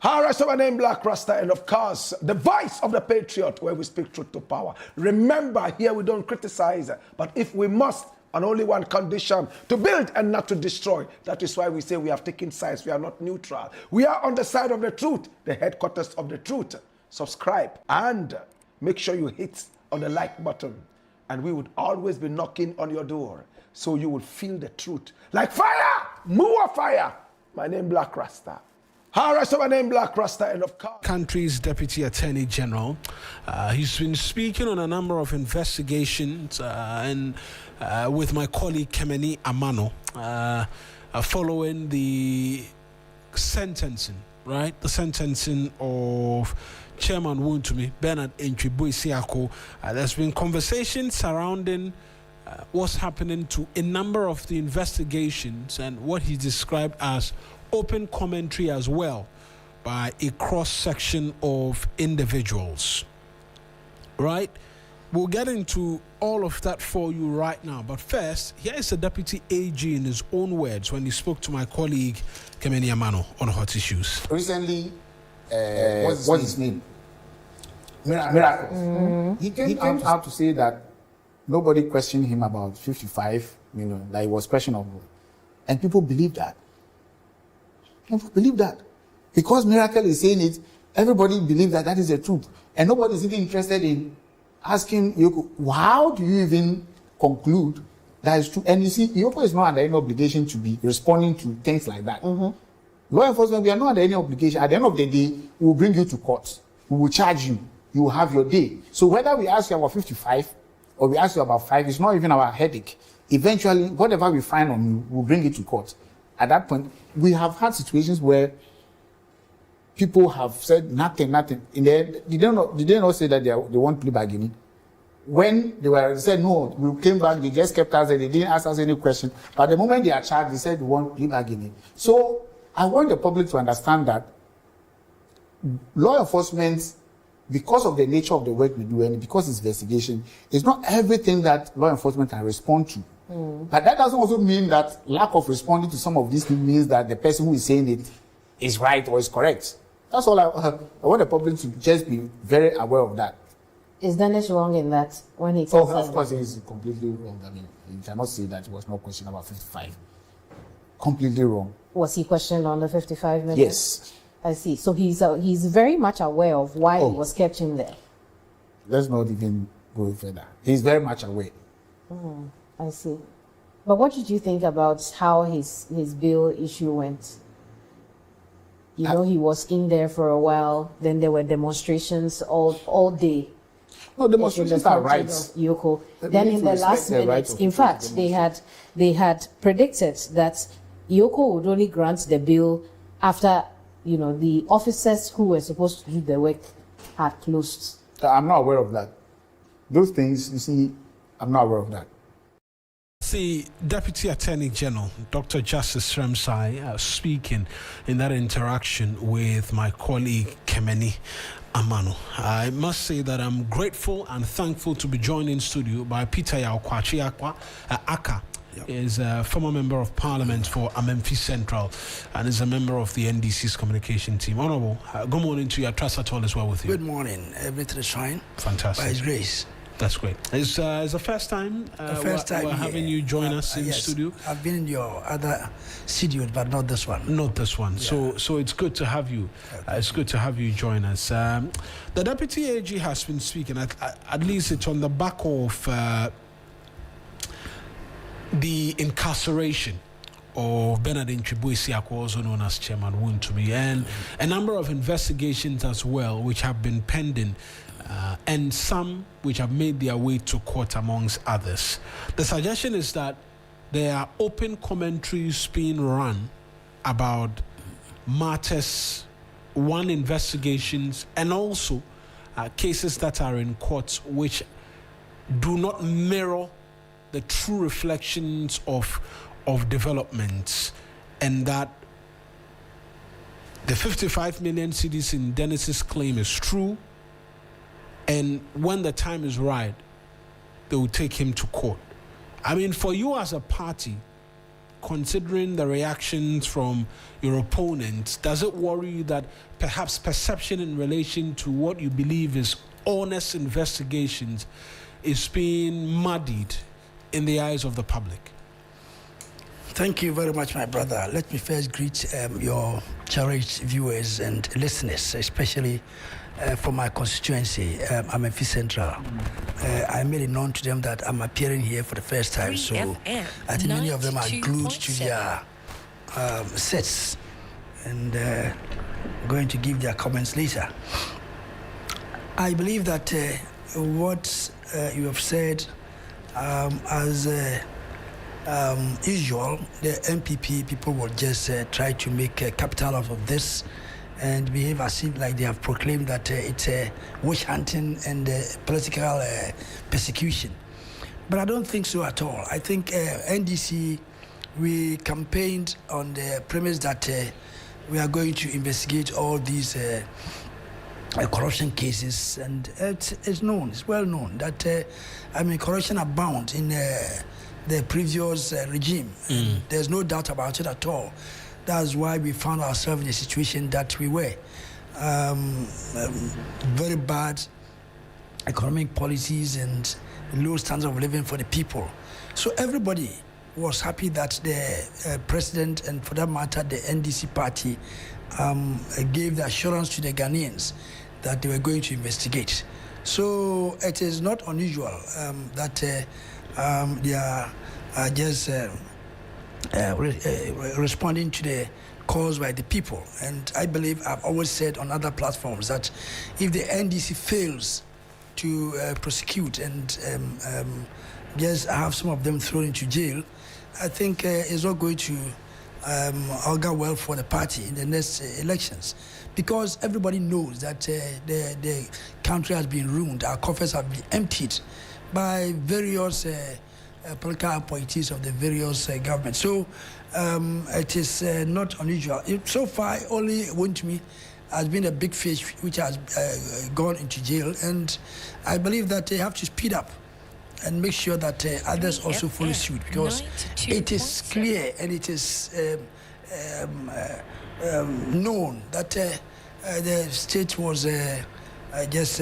All right, so my name Black Rasta, and of course, the voice of the patriot, where we speak truth to power. Remember, here we don't criticize, but if we must, on only one condition, to build and not to destroy. That is why we say we have taken sides. We are not neutral. We are on the side of the truth, the headquarters of the truth. Subscribe and make sure you hit on the like button. And we would always be knocking on your door, so you will feel the truth. Like fire, more fire. My name Black Rasta. All right, so my name Black Rasta, and of course, country's Deputy Attorney General. He's been speaking on a number of investigations and with my colleague Kemeni Amano following the sentencing, right? The sentencing of Chairman Wontumi, Bernard Entwibu-Isiako. There's been conversations surrounding what's happening to a number of the investigations and what he described as open commentary as well by a cross-section of individuals, right? We'll get into all of that for you right now, but first, here is the Deputy AG in his own words when he spoke to my colleague Kemeni Amano on hot issues. Recently, what's his name? Miracles. He came out to say that nobody questioned him about 55 million, that it was questionable, and people believe that. People believe that. Because Miracle is saying it, everybody believes that that is the truth. And nobody is even interested in asking Yoko, how do you even conclude that is true? And you see, Yoko is not under any obligation to be responding to things like that. Law enforcement, we are not under any obligation. At the end of the day, we will bring you to court. We will charge you. You will have your day. So whether we ask you about 55 or we ask you about 5, it's not even our headache. Eventually, whatever we find on you, we'll bring it to court. At that point, we have had situations where people have said nothing. In the end, did they not say that they want plea bargaining? When they said no, we came back, they just kept us, they didn't ask us any question. But the moment they are charged, they said they want plea bargaining. So I want the public to understand that law enforcement, because of the nature of the work we do and because it's investigation, it's not everything that law enforcement can respond to. But that doesn't also mean that lack of responding to some of these things means that the person who is saying it is right or is correct. That's all I want the public to just be very aware of that. Is Dennis wrong in that when he says of course, he's completely wrong. I mean, you cannot say that it was no question about 55. Completely wrong. Was he questioned on the 55 minutes? Yes. I see. So he's very much aware of why he was kept in there. Let's not even go further. He's very much aware. I see. But what did you think about how his bill issue went? You know, he was in there for a while. Then there were demonstrations all day. No, demonstrations are rights. Yoko. Then in the last minute, in fact, they had predicted that Yoko would only grant the bill after, you know, the officers who were supposed to do the work had closed. I'm not aware of that. Those things, you see, I'm not aware of that. That's the Deputy Attorney General, Dr. Justice Sremsai, speaking in that interaction with my colleague Kemeni Amano. I must say that I'm grateful and thankful to be joined in studio by Peter Yaokwachi Aka. Yep. Is a former member of Parliament for Amegashie Central and is a member of the NDC's communication team. Honorable, good morning to you. I trust at all as well with you. Good morning. Everything is fine. Fantastic. By His grace. That's great. It's the first time, we're having you join us in the studio. I've been in your other studios, but not this one. Not this one. Yeah. So it's good to have you. Okay. It's good to have you join us. The Deputy AG has been speaking. At least it's on the back of the incarceration of Bernardine Chibuisiako, also known as Chairman Wontumi, and a number of investigations as well, which have been pending, and some which have made their way to court, amongst others. The suggestion is that there are open commentaries being run about matters, investigations, and also cases that are in courts which do not mirror the true reflections of developments, and that the 55 million cedis in Dennis's claim is true, and when the time is right, they will take him to court. I mean, for you as a party, considering the reactions from your opponents, does it worry you that perhaps perception in relation to what you believe is honest investigations is being muddied in the eyes of the public? Thank you very much, my brother. Let me first greet your cherished viewers and listeners, especially from my constituency, Amegashie Central. I made it known to them that I'm appearing here for the first time, so I think many of them are glued to their sets and going to give their comments later. I believe that what you have said, as usual, the MPP people will just try to make a capital out of this and behave as if like they have proclaimed that it's witch hunting and political persecution. But I don't think so at all. I think NDC, we campaigned on the premise that we are going to investigate all these corruption cases, and it's known, it's well known that corruption abound in the previous regime. There's no doubt about it at all. That's why we found ourselves in a situation that we were. Very bad economic policies and low standards of living for the people. So everybody was happy that the president, and for that matter the NDC party, gave the assurance to the Ghanaians that they were going to investigate. So it is not unusual that they are just responding to the calls by the people. And I believe I've always said on other platforms that if the NDC fails to prosecute and just have some of them thrown into jail, I think it's not going to augur well for the party in the next elections, because everybody knows that the country has been ruined, our coffers have been emptied by various political appointees of the various governments. So it is not unusual. So far, only Wontumi has been a big fish which has gone into jail, and I believe that they have to speed up and make sure that others also follow suit, because it is clear and it is known that the state was just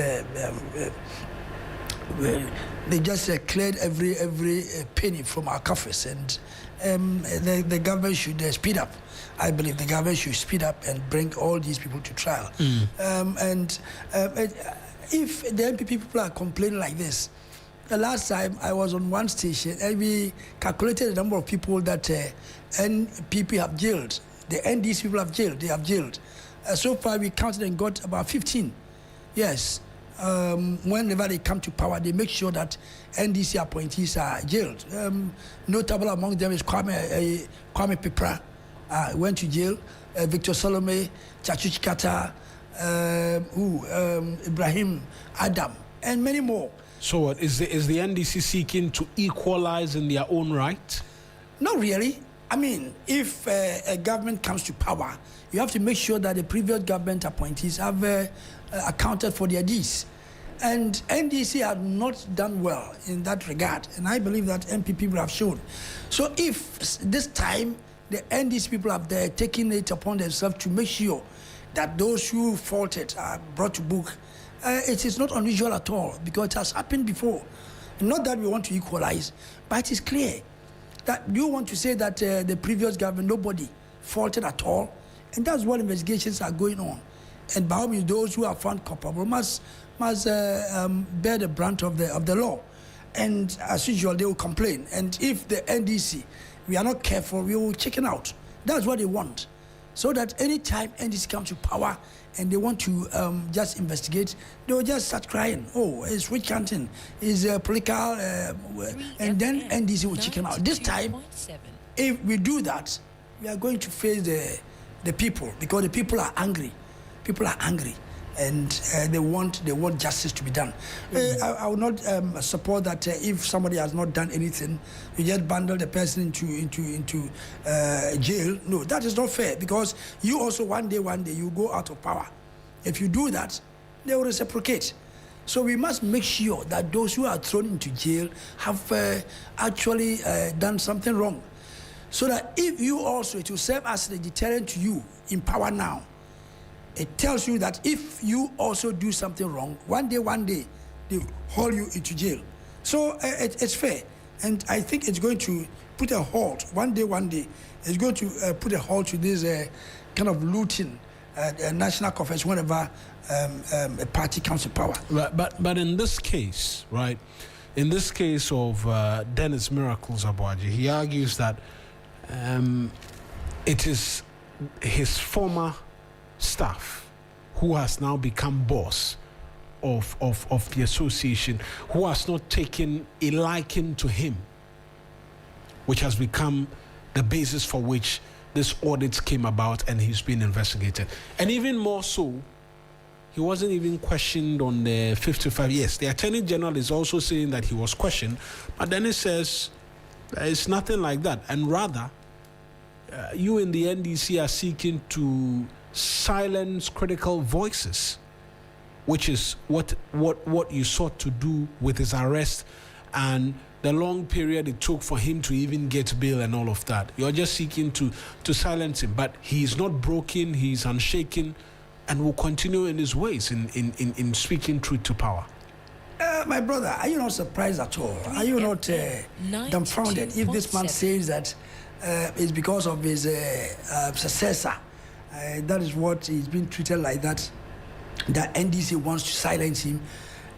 they just cleared every penny from our coffers, and the government should speed up. I believe the government should speed up and bring all these people to trial. If the MPP people are complaining like this, the last time I was on one station and we calculated the number of people that NPP have jailed, the NDC people have jailed, they have jailed. So far we counted and got about 15. Yes. Whenever they come to power, they make sure that NDC appointees are jailed. Notable among them is Kwame Pepra, went to jail. Victor Salome, Chachuchikata, Ibrahim Adam, and many more. So what, is the NDC seeking to equalize in their own right? Not really. I mean, if a government comes to power, you have to make sure that the previous government appointees have accounted for their deeds. And NDC have not done well in that regard. And I believe that MPP will have shown. So if this time the NDC people have taken it upon themselves to make sure that those who faulted are brought to book, it is not unusual at all, because it has happened before. Not that we want to equalize, but it is clear that you want to say that the previous government, nobody faulted at all, and that's what investigations are going on. And by all means, those who are found culpable must bear the brunt of the law. And as usual, they will complain. And if the NDC, we are not careful, we will chicken out. That's what they want. So that any time NDC comes to power and they want to just investigate, they will just start crying. Oh, it's witch hunting, it's political, and then NDC will chicken out. This time, if we do that, we are going to face the people, because the people are angry. People are angry, and they want justice to be done. I will not support that if somebody has not done anything, you just bundle the person into jail. No, that is not fair, because you also one day you go out of power. If you do that, they will reciprocate. So we must make sure that those who are thrown into jail have actually done something wrong. So that if you also, it will serve as a deterrent to you in power now. It tells you that if you also do something wrong, one day, they haul you into jail. So it's fair. And I think it's going to put a halt, one day, it's going to put a halt to this kind of looting national conference whenever a party comes to power. But in this case, right, in this case of Dennis Miracles Abuaji, he argues that it is his former staff who has now become boss of the association, who has not taken a liking to him, which has become the basis for which this audit came about, and he's been investigated. And even more so, he wasn't even questioned on the 55 years. The Attorney General is also saying that he was questioned, but then he says it's nothing like that. And rather, you in the NDC are seeking to silence critical voices, which is what you sought to do with his arrest and the long period it took for him to even get bail and all of that. You're just seeking to silence him, but he's not broken, he's unshaken, and will continue in his ways in speaking truth to power. My brother, are you not surprised at all? Are you not dumbfounded if this man says that it's because of his successor? That is what he's been treated like that. That NDC wants to silence him,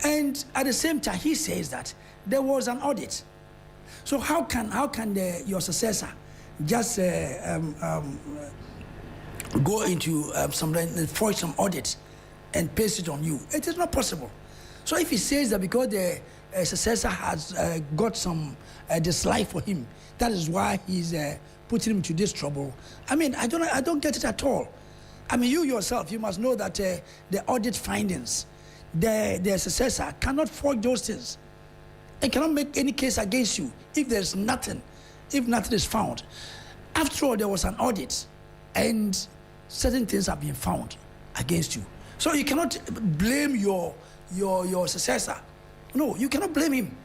and at the same time he says that there was an audit. So how can your successor just go into forge some audit and paste it on you? It is not possible. So if he says that because the successor has got some dislike for him, that is why he's putting him into this trouble. I mean, I don't get it at all. I mean, you yourself, you must know that the audit findings, the successor cannot forge those things. It cannot make any case against you if there's nothing, if nothing is found. After all, there was an audit, and certain things have been found against you. So you cannot blame your successor. No, you cannot blame him.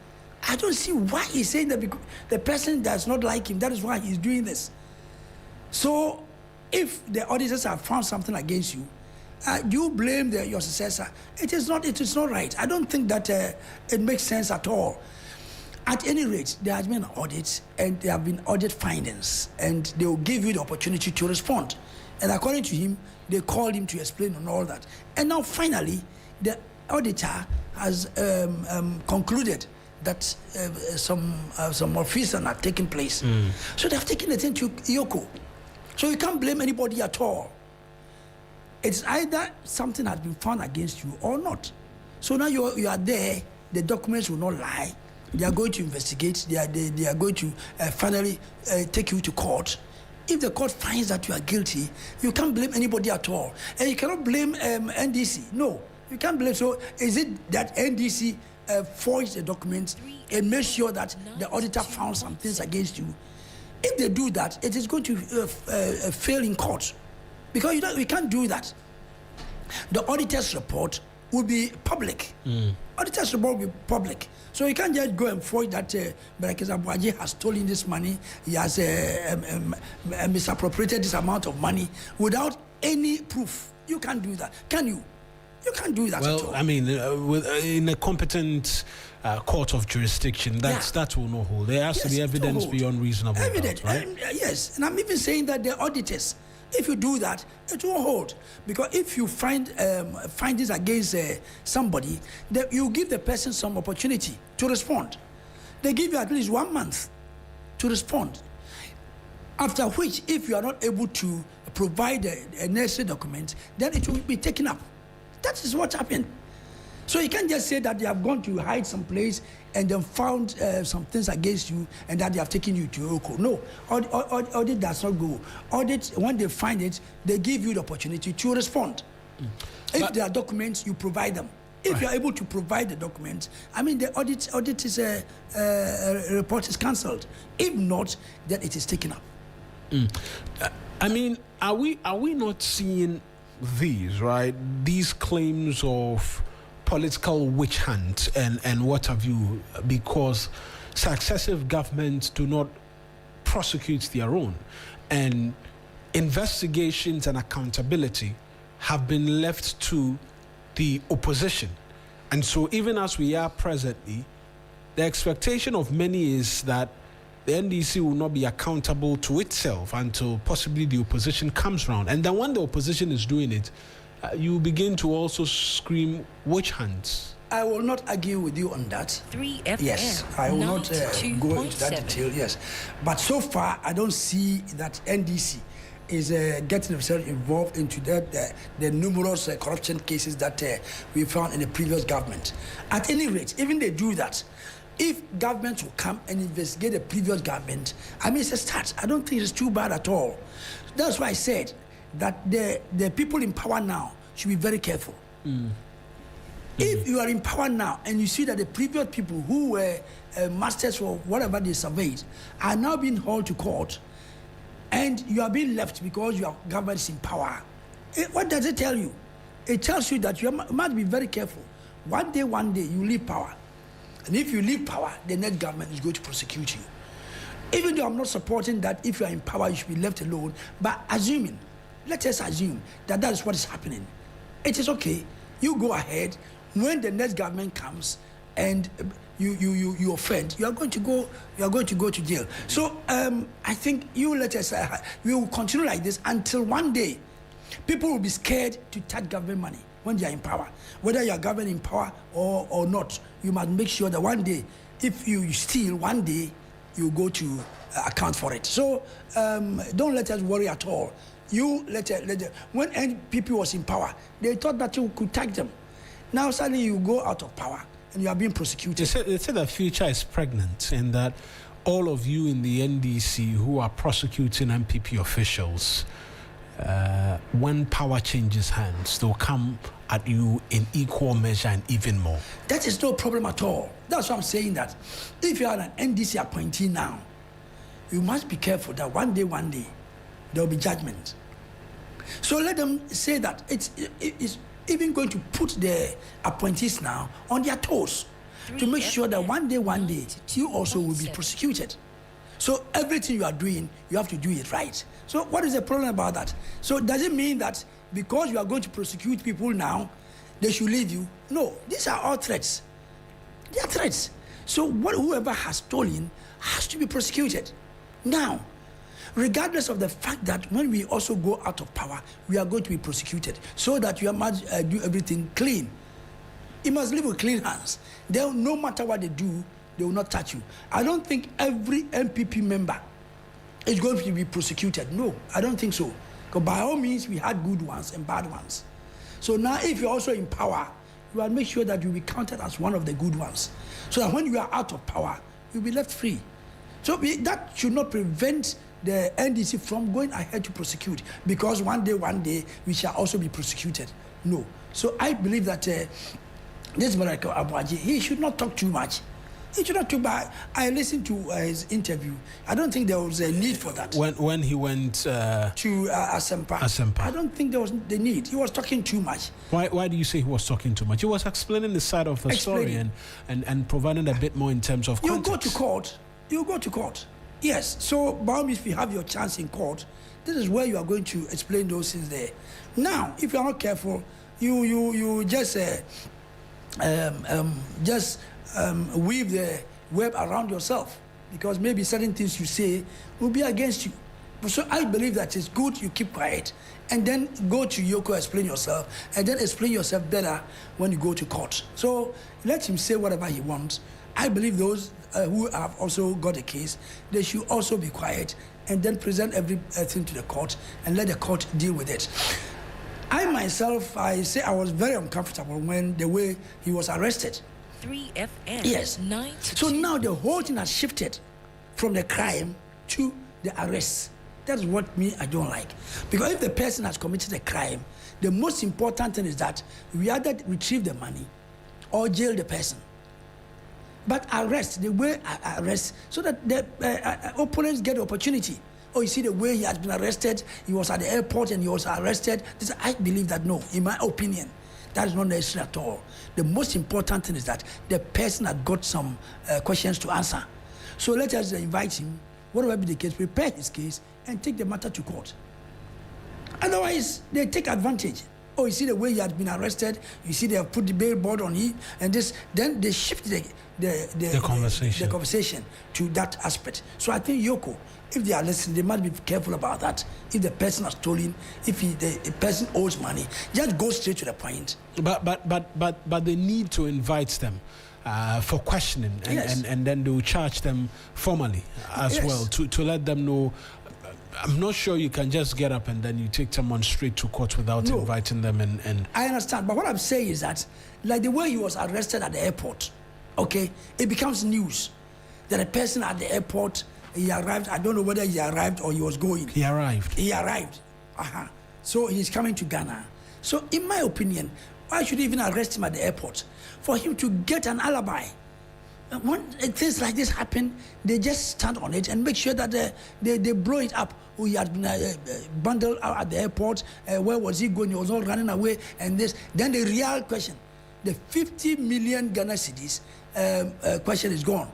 I don't see why he's saying that because the person does not like him, that is why he's doing this. So if the auditors have found something against you, you blame your successor. It is not right. I don't think that it makes sense at all. At any rate, there has been an audit, and there have been audit findings, and they will give you the opportunity to respond. And according to him, they called him to explain on all that. And now finally, the auditor has concluded that some malfeasance had taken place. So they have taken it into Yoko. So you can't blame anybody at all. It's either something has been found against you or not. So now you are there, the documents will not lie. They are going to investigate, they are going to finally take you to court. If the court finds that you are guilty, you can't blame anybody at all. And you cannot blame NDC. No, You can't believe. So is it that NDC forged the documents and made sure that the auditor found some things against you? If they do that, it is going to fail in court, because we can't do that. The auditor's report will be public. Auditor's report will be public. So you can't just go and forge that Barakis Abuaji has stolen this money, he has misappropriated this amount of money without any proof. You can't do that. Can you? You can't do that at all. Well, I mean, in a competent court of jurisdiction, that will not hold. There has to be evidence beyond reasonable doubt, right? Yes, and I'm even saying that the auditors, if you do that, it won't hold. Because if you find findings against somebody, you give the person some opportunity to respond. They give you at least 1 month to respond. After which, if you are not able to provide a necessary document, then it will be taken up. That is what happened. So you can't just say that they have gone to hide some place and then found some things against you and that they have taken you to Oko. No, audit does not go. Audit, when they find it, they give you the opportunity to respond. If there are documents, you provide them. If you are able to provide the documents, I mean, the audit is report is cancelled. If not, then it is taken up. I mean, are we not seeing these, right? These claims of political witch hunt and what have you, because successive governments do not prosecute their own, and investigations and accountability have been left to the opposition. And so even as we are presently, the expectation of many is that the NDC will not be accountable to itself until possibly the opposition comes around. And then when the opposition is doing it, you begin to also scream witch hunts. I will not argue with you on that. 3FM. Yes, I will not go into that detail, yes. But so far, I don't see that NDC is getting themselves involved into the numerous corruption cases that we found in the previous government. At any rate, even they do that, if government will come and investigate the previous government, I mean, it's a start. I don't think it's too bad at all. That's why I said that the people in power now should be very careful. If you are in power now and you see that the previous people who were masters for whatever they surveyed are now being hauled to court, and you are being left because your government is in power, what does it tell you? It tells you that you must be very careful. One day you leave power. And if you leave power, the next government is going to prosecute you. Even though I'm not supporting that if you are in power, you should be left alone, but let us assume that that is what is happening. It is okay. You go ahead. When the next government comes and you offend, you are going to go to jail. So I think we will continue like this until one day people will be scared to touch government money when they are in power. Whether you are government in power or not, you must make sure that one day, if you steal, one day you go to account for it. So don't let us worry at all. When NPP was in power, they thought that you could tag them. Now suddenly you go out of power and you are being prosecuted. They say that future is pregnant, and that all of you in the NDC who are prosecuting NPP officials, when power changes hands, they'll come at you in equal measure and even more. That is no problem at all. That's why I'm saying that if you are an NDC appointee now, you must be careful that one day there will be judgment. So let them say that it's even going to put the appointees now on their toes to make sure that one day you also will be prosecuted. So everything you are doing, you have to do it right. So what is the problem about that? So does it mean that because you are going to prosecute people now, they should leave you? No, these are all threats. They are threats. So whoever has stolen has to be prosecuted. Now, regardless of the fact that when we also go out of power, we are going to be prosecuted, so that you must do everything clean. You must live with clean hands. No matter what they do, they will not touch you. I don't think every MPP member is going to be prosecuted. No, I don't think so. Because by all means, we had good ones and bad ones. So now if you're also in power, you will make sure that you'll be counted as one of the good ones. So that when you are out of power, you'll be left free. So that should not prevent the NDC from going ahead to prosecute, because one day we shall also be prosecuted. No. So I believe that this Miracle Abuaji, he should not talk too much. He should not talk about. I listened to his interview. I don't think there was a need for that. When he went to Asempa. I don't think there was the need. He was talking too much. Why do you say he was talking too much? He was explaining the side of the story and providing a bit more in terms of context. You go to court. Yes. So, Baum, if you have your chance in court, this is where you are going to explain those things there. Now, if you are not careful, you just weave the web around yourself, because maybe certain things you say will be against you. So I believe that it's good you keep quiet and then go to Yoko, explain yourself, and then explain yourself better when you go to court. So let him say whatever he wants. I believe those who have also got a case, they should also be quiet and then present everything to the court and let the court deal with it. I myself, I say I was very uncomfortable when the way he was arrested. 3FM. Yes. So now the whole thing has shifted from the crime to the arrest. That's what I don't like. Because if the person has committed a crime, the most important thing is that we either retrieve the money or jail the person. But arrest, the way I arrest, so that the opponents get the opportunity. Oh, you see the way he has been arrested, he was at the airport and he was arrested. I believe that no, in my opinion, that is not necessary at all. The most important thing is that the person had got some questions to answer. So let us invite him, whatever be the case, prepare his case and take the matter to court. Otherwise, they take advantage. Oh, you see the way he had been arrested, you see they have put the billboard on him, and this, then they shift the conversation to that aspect. So I think Yoko, if they are listening, they must be careful about that. If the person has stolen, if the person owes money, just go straight to the point. But they need to invite them for questioning, and then they will charge them formally as well to let them know. I'm not sure you can just get up and then you take someone straight to court without inviting them. And I understand, but what I'm saying is that, like the way he was arrested at the airport, okay, it becomes news that a person at the airport, he arrived. I don't know whether he arrived or he was going. He arrived. So he's coming to Ghana. So in my opinion, why should you even arrest him at the airport? For him to get an alibi. When things like this happen, they just stand on it and make sure that they blow it up. Oh, he had been bundled out at the airport. Where was he going? He was all running away. And this. Then the real question, the 50 million Ghana cedis question is gone.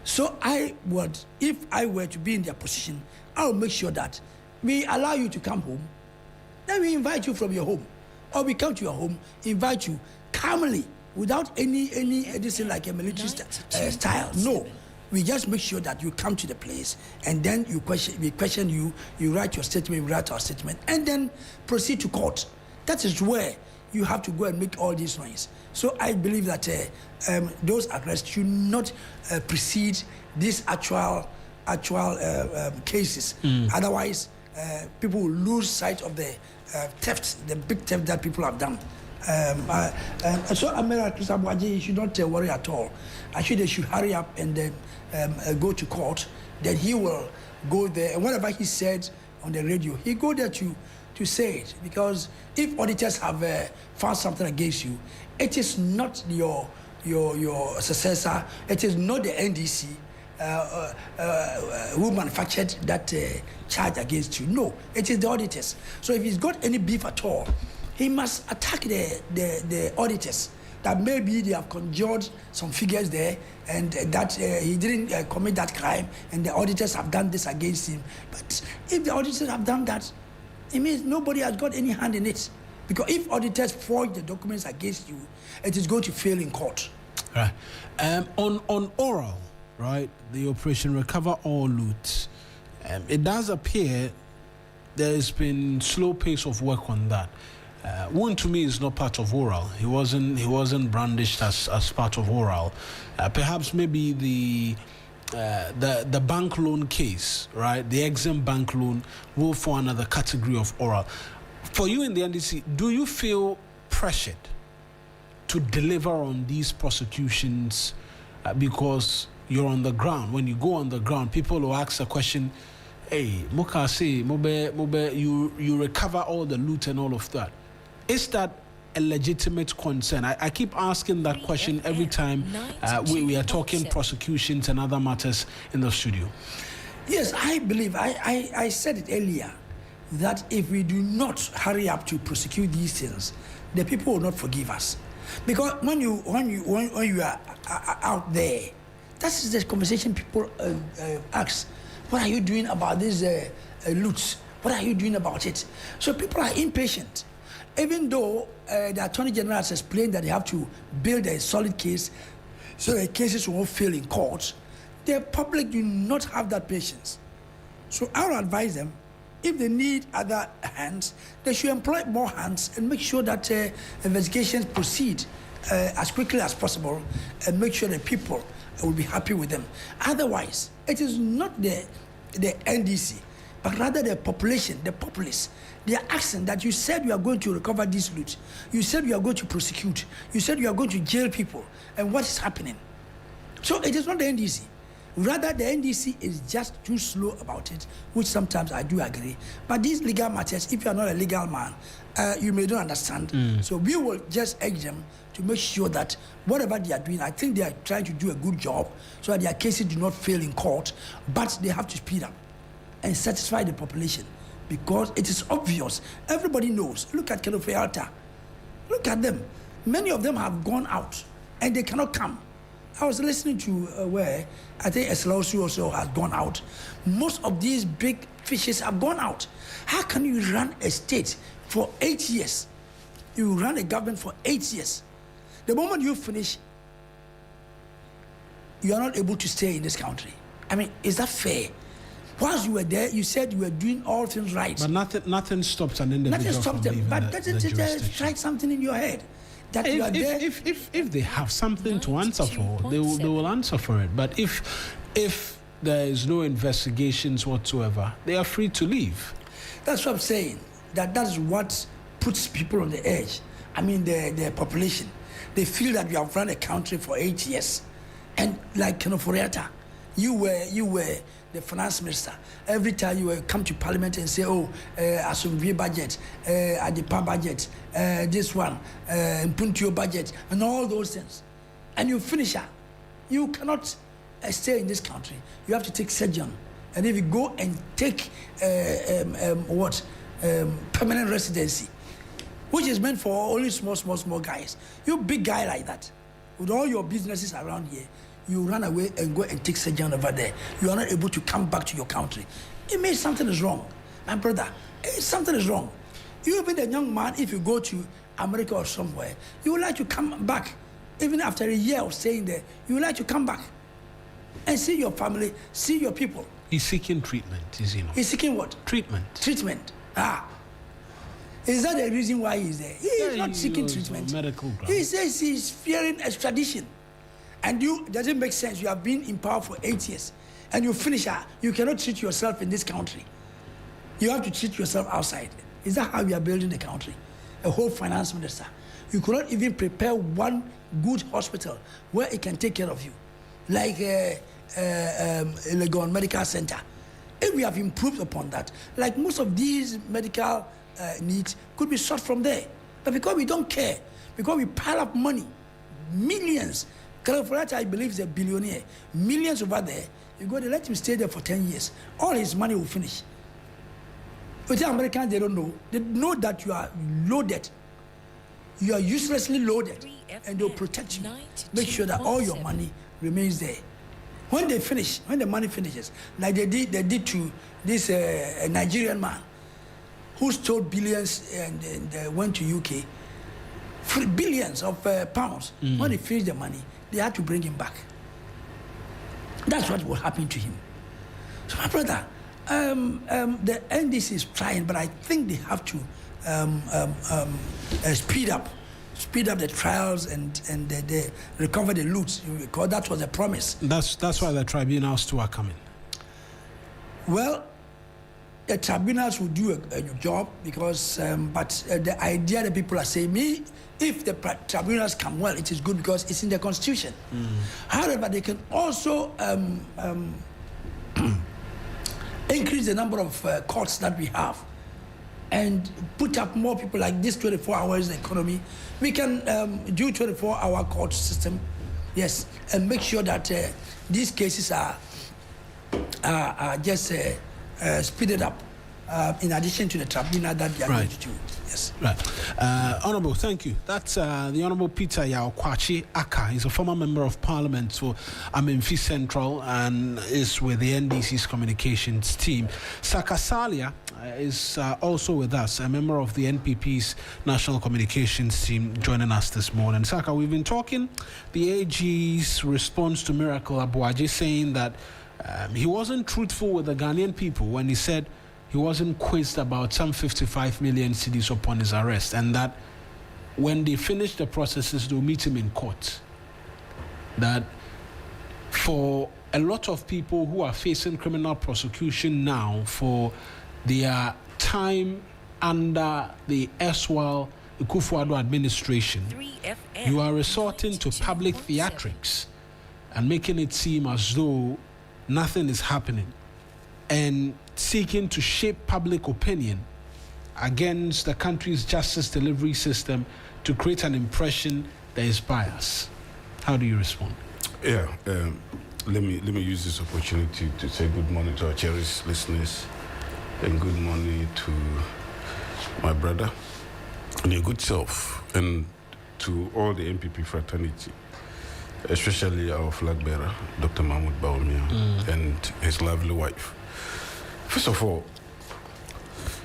So I would, if I were to be in their position, I would make sure that we allow you to come home. Then we invite you from your home. Or we come to your home, invite you calmly, without any this like a military style. No, we just make sure that you come to the place and then we question you, you write your statement, we write our statement, and then proceed to court. That is where you have to go and make all these noise. So I believe that those arrests should not precede these actual cases. Otherwise, people will lose sight of the theft, the big theft that people have done. So Amegashie should not worry at all. Actually, they should hurry up and then go to court. Then he will go there, and whatever he said on the radio, he go there to say it. Because if auditors have found something against you, it is not your successor. It is not the NDC who manufactured that charge against you. No, it is the auditors. So if he's got any beef at all, he must attack the auditors, that maybe they have conjured some figures there and that he didn't commit that crime and the auditors have done this against him. But if the auditors have done that, it means nobody has got any hand in it. Because if auditors forge the documents against you, it is going to fail in court. Right. On oral, right, the Operation Recover All Loot, it does appear there has been slow pace of work on that. One to me is not part of oral. He wasn't brandished as part of oral. Perhaps maybe the bank loan case, right? The Exim bank loan will fall another category of oral. For you in the NDC, do you feel pressured to deliver on these prosecutions because you're on the ground? When you go on the ground, people will ask a question, hey, Moka say, Mobe, you recover all the loot and all of that. Is that a legitimate concern? I keep asking that question every time we are talking prosecutions and other matters in the studio. Yes, I believe, I said it earlier, that if we do not hurry up to prosecute these things, the people will not forgive us. Because when you are out there, that is the conversation people ask. What are you doing about these loots? What are you doing about it? So people are impatient. Even though the Attorney General has explained that they have to build a solid case so that cases won't fail in court, the public do not have that patience. So I would advise them, if they need other hands, they should employ more hands and make sure that investigations proceed as quickly as possible and make sure that people will be happy with them. Otherwise, it is not the NDC, but rather the population, the populace. They are asking that you said you are going to recover these loot. You said you are going to prosecute. You said you are going to jail people. And what is happening? So it is not the NDC. Rather, the NDC is just too slow about it, which sometimes I do agree. But these legal matters, if you are not a legal man, you may not understand. So we will just urge them to make sure that whatever they are doing, I think they are trying to do a good job so that their cases do not fail in court, but they have to speed up and satisfy the population because it is obvious. Everybody knows. Look at Kenefe Alta. Look at them. Many of them have gone out and they cannot come. I was listening to where I think Eslausu also has gone out. Most of these big fishes have gone out. How can you run a state for 8 years? You run a government for 8 years. The moment you finish, you are not able to stay in this country. I mean, is that fair? Whilst you were there, you said you were doing all things right. But nothing stops an individual. Nothing stops them. But doesn't it strike something in your head? That if they have something to answer for, they will answer for it. But if there is no investigations whatsoever, they are free to leave. That's what I'm saying. That's what puts people on the edge. I mean, the population. They feel that you have run a country for 8 years, and like Kenefe, you were the finance minister. Every time you come to parliament and say, oh, Asumvie budget, Adipa budget, this one, Mpuntio budget, and all those things. And you finish up. You cannot stay in this country. You have to take sojourn. And if you go and take permanent residency, which is meant for only small guys. You big guy like that, with all your businesses around here, you run away and go and take sojourn over there. You are not able to come back to your country. It means something is wrong. My brother, something is wrong. You even a young man, if you go to America or somewhere, you would like to come back. Even after a year of staying there, you would like to come back and see your family, see your people. He's seeking treatment, is he not? He's seeking what? Treatment. Treatment. Is that the reason why he's there? He is not seeking treatment. Medical ground. He says he's fearing extradition. And it doesn't make sense. You have been in power for 8 years. And you finish her. You cannot treat yourself in this country. You have to treat yourself outside. Is that how we are building the country? A whole finance minister. You could not even prepare one good hospital where it can take care of you. Like Legon Medical Center. If we have improved upon that, like most of these medical needs could be sought from there. But because we don't care, because we pile up money, millions. Kenefe, I believe, is a billionaire. Millions over there. You go, they let him stay there for 10 years. All his money will finish. But the Americans, they don't know. They know that you are loaded. You are uselessly loaded. And they'll protect you. Make sure that all your money remains there. When they finish, when the money finishes, like they did to this Nigerian man who stole billions and went to UK, for billions of pounds. When they finished the money, they had to bring him back. That's what will happen to him. So my brother, the NDC is trying, but I think they have to speed up the trials and they recover the loot, because that was a promise. That's why the tribunals too are coming. Well, the tribunals will do a job because, but the idea that people are saying, if the tribunals come, well, it is good because it's in the constitution. However, they can also increase the number of courts that we have. and put up more people like this 24 hours economy. We can do 24-hour court system, yes, and make sure that these cases are just speeded up in addition to the tribunal that they are going to do. Yes. Right. Honourable, thank you. That's the Honourable Peter Kwachi Aka. He's a former member of Parliament for Amemfi Central and is with the NDC's communications team. Saka Salia is also with us, a member of the NPP's National Communications team, joining us this morning. Saka, we've been talking the AG's response to Miracle Abuaji, saying that he wasn't truthful with the Ghanaian people when he said he wasn't quizzed about some 55 million cedis upon his arrest, and that when they finish the processes, they'll meet him in court. That for a lot of people who are facing criminal prosecution now for their time under the erstwhile Akufo-Addo administration, you are resorting to public theatrics and making it seem as though nothing is happening, and seeking to shape public opinion against the country's justice delivery system to create an impression that is biased. How do you respond? Yeah, let me use this opportunity to say good morning to our cherished listeners and good morning to my brother and your good self, and to all the MPP fraternity, especially our flag bearer, Dr. Mahmoud Bawumia, and his lovely wife. First of all,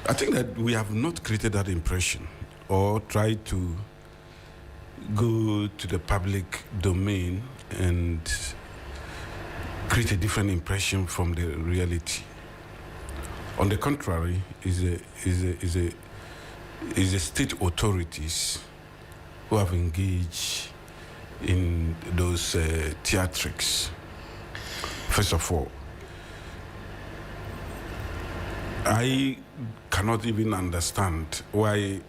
I think that we have not created that impression or tried to go to the public domain and create a different impression from the reality. On the contrary, is the state authorities who have engaged in those theatrics. First of all, I cannot even understand why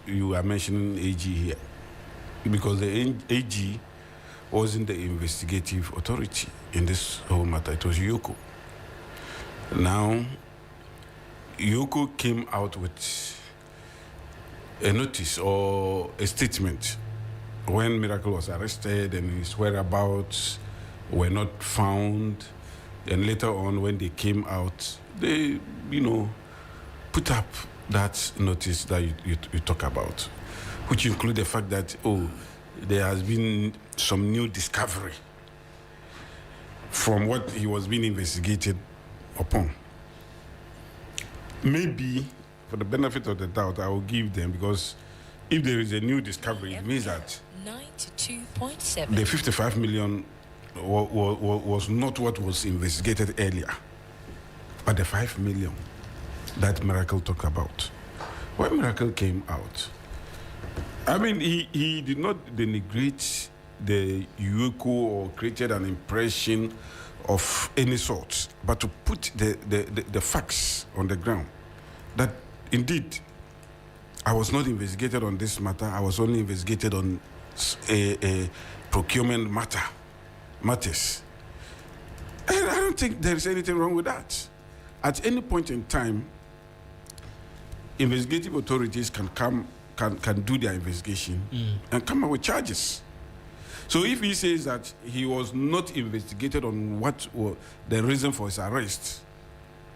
you are mentioning AG here, because the AG wasn't the investigative authority in this whole matter. It was Yoko. Now, Yoko came out with a notice or a statement when Miracle was arrested and his whereabouts were not found, and later on when they came out, they, put up that notice that you talk about, which include the fact that, there has been some new discovery from what he was being investigated upon. Maybe, for the benefit of the doubt, I will give them, because if there is a new discovery, it means that 92.7. the 55 million was not what was investigated earlier, but the 5 million that Miracle talked about. When Miracle came out, I mean, he did not denigrate the UECO or created an impression of any sort, but to put the facts on the ground that indeed I was not investigated on this matter. I was only investigated on a procurement matters. And I don't think there is anything wrong with that. At any point in time, investigative authorities can do their investigation and come up with charges. So if he says that he was not investigated on what was the reason for his arrest,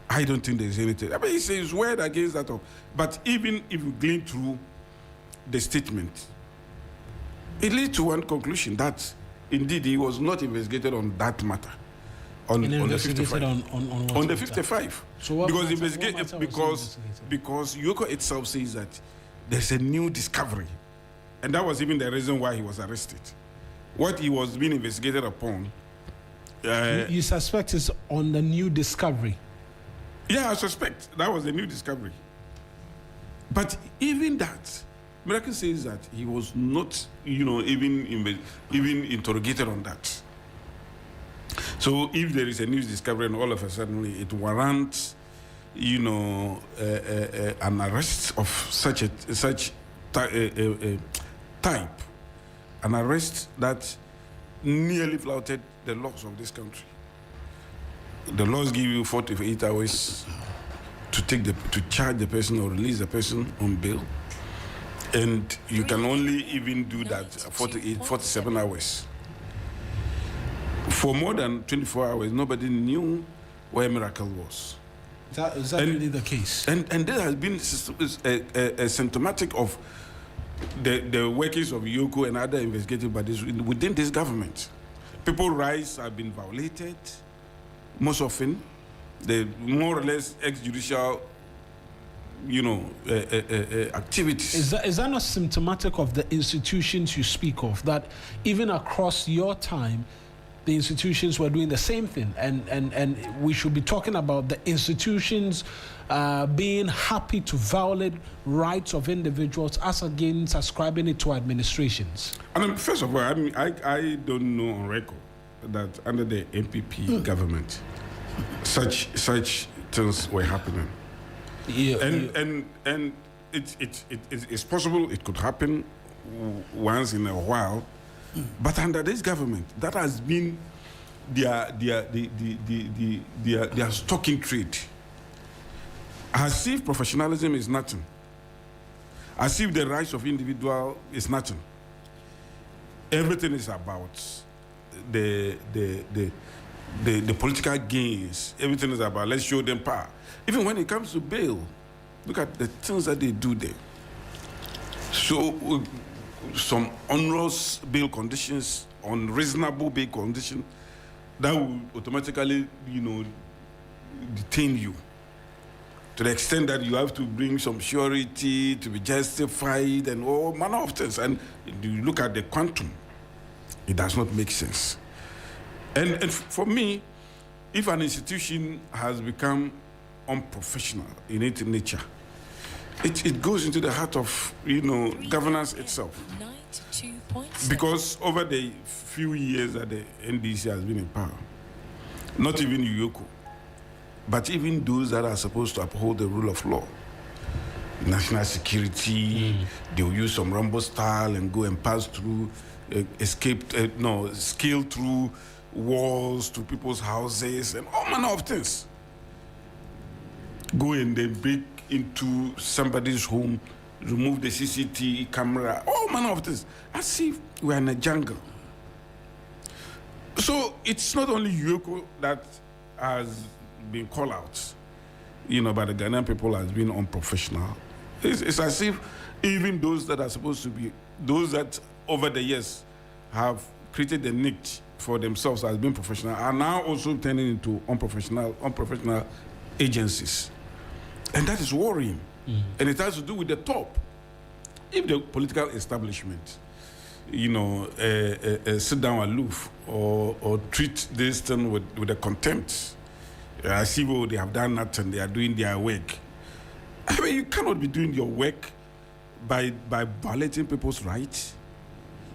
I don't think there is anything. I mean, he says word against that. But even if you glean through the statement, it leads to one conclusion, that indeed he was not investigated on that matter. On the 55. On the 55. So what because Yoko itself says that there's a new discovery. And that was even the reason why he was arrested. What he was being investigated upon. You suspect is on the new discovery? Yeah, I suspect that was a new discovery. But even that, Miracle says that he was not, even interrogated on that. So if there is a new discovery and all of a sudden it warrants, an arrest of such type, an arrest that nearly flouted the laws of this country. The laws give you 48 hours to charge the person or release the person on bail, and you can only even do that 47 hours. For more than 24 hours, nobody knew where Miracle was. Is that really the case? And that has been a symptomatic of the workings of Yoko and other investigative bodies within this government. People's rights have been violated most often. The more or less extrajudicial, activities. Is that not symptomatic of the institutions you speak of? That even across your time, the institutions were doing the same thing, and we should be talking about the institutions being happy to violate rights of individuals as against ascribing it to administrations. And first of all, I don't know on record that under the NPP government, such things were happening. Yeah, and it's possible it could happen once in a while, but under this government, that has been their stock in trade. As if professionalism is nothing, as if the rights of individual is nothing. Everything is about the political gains. Everything is about let's show them power. Even when it comes to bail, look at the things that they do there. So some onerous bail conditions, unreasonable bail conditions, that will automatically, detain you. To the extent that you have to bring some surety to be justified and all manner of things. And you look at the quantum, it does not make sense. And for me, if an institution has become unprofessional in its nature, it goes into the heart of, governance itself. Because over the few years that the NDC has been in power, not even Yoko, but even those that are supposed to uphold the rule of law, national security, they'll use some Rambo style and go and pass through, scale through walls to people's houses and all manner of things. Go and then break into somebody's home, remove the CCTV camera, all manner of things, as if we're in a jungle. So it's not only Yoko that has been called out, by the Ghanaian people as being unprofessional. It's as if even those that are supposed to be, those that over the years have created a niche for themselves as being professional, are now also turning into unprofessional agencies. And that is worrying. And it has to do with the top. If the political establishment, sit down aloof or treat this thing with a contempt, as if they have done nothing, they are doing their work. I mean, you cannot be doing your work by violating people's rights.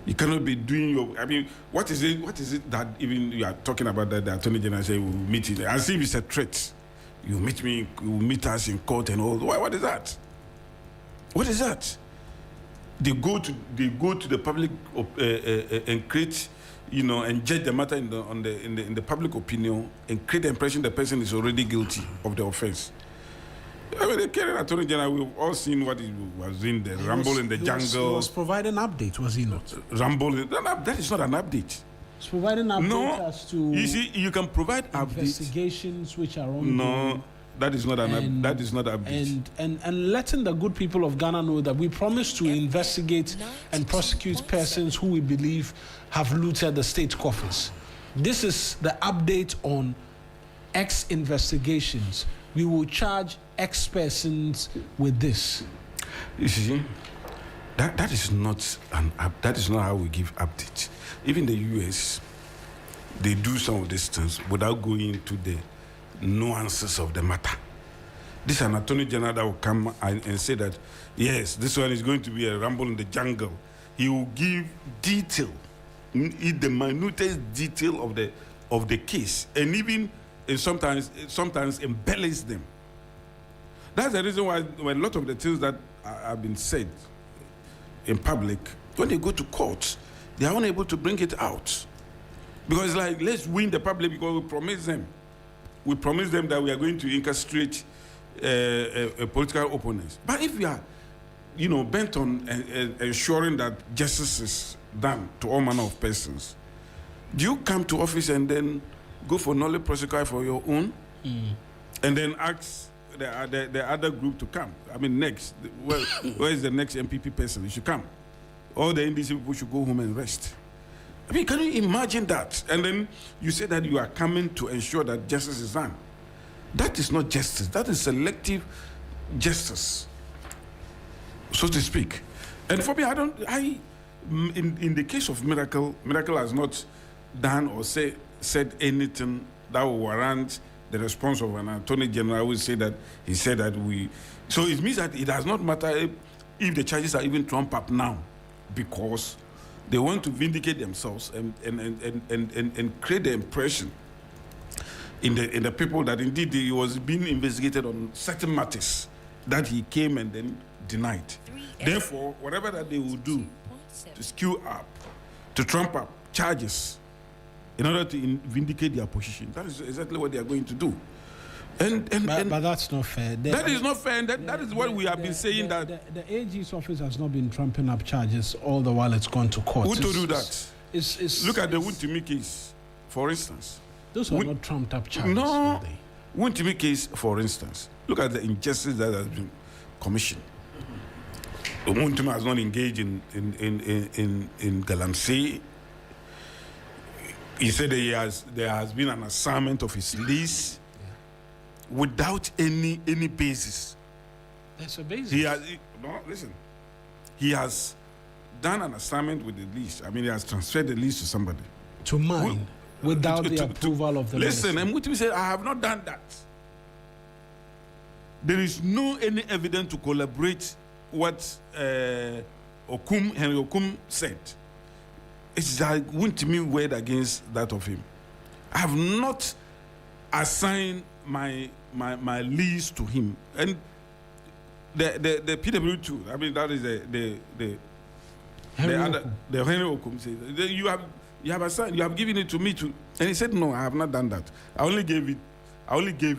You cannot be doing your. I mean, what is it that even you are talking about that the Attorney General say we'll meet it as if it's a threat? You meet me, you meet us in court and all. What is that? What is that? They go to the public and create, and judge the matter in the public opinion and create the impression the person is already guilty of the offense. I mean, the current Attorney General, we've all seen what he was doing, the rumble in the jungle. He was providing an update, was he not? Rumble, that is not an update. It's providing an update as to... You see, you can provide investigations which are ongoing. No, that is not an update. And letting the good people of Ghana know that we promise to investigate and prosecute persons who we believe have looted the state coffers. This is the update on X investigations. We will charge X persons with this. You see, that is not how we give updates. Even the US, they do some of these things without going into the nuances of the matter. This is an Attorney General that will come and say that, yes, this one is going to be a rumble in the jungle. He will give detail, the minutest detail of the case, and even sometimes embellish them. That's the reason why when a lot of the things that have been said in public, when they go to court, they are unable to bring it out. Because it's like, let's win the public because we promise them. We promise them that we are going to incarcerate, political opponents. But if you are, bent on ensuring that justice is done to all manner of persons, do you come to office and then go for nolle prosequi for your own, and then ask the other group to come? I mean, next, where is the next MPP person? He should come. All the NDC people should go home and rest. I mean, can you imagine that? And then you say that you are coming to ensure that justice is done. That is not justice. That is selective justice, so to speak. And for me, in the case of Miracle has not done or said anything that will warrant the response of an attorney general. I would say that he said that so it means that it does not matter if the charges are even trumped up now, because they want to vindicate themselves and create the impression in the people that indeed he was being investigated on certain matters that he came and then denied. Therefore, whatever that they will do to skew up, to trump up charges in order to vindicate their position, that is exactly what they are going to do. But that's not fair. That is not fair, and that is what we have been saying. That the AG's office has not been trumping up charges all the while it's gone to court. Who told you that? Look at the Wuntimi case, for instance. Those are not trumped up charges. No. Wuntimi case, for instance. Look at the injustice that has been commissioned. Wuntimi has not engaged in galamsey. He said that there has been an assignment of his lease without any basis. There's a basis. He has done an assignment with the lease. I mean, he has transferred the lease to somebody. To mine, without the approval of the Listen, and Mutimi said, I have not done that. There is no any evidence to collaborate what Henry Okum said. It's like Wuntimi word against that of him. I have not assigned my lease to him. And the PW2, I mean, that is the Henry Okum says, you have assigned, you have given it to me to, and he said, no, I have not done that. I only gave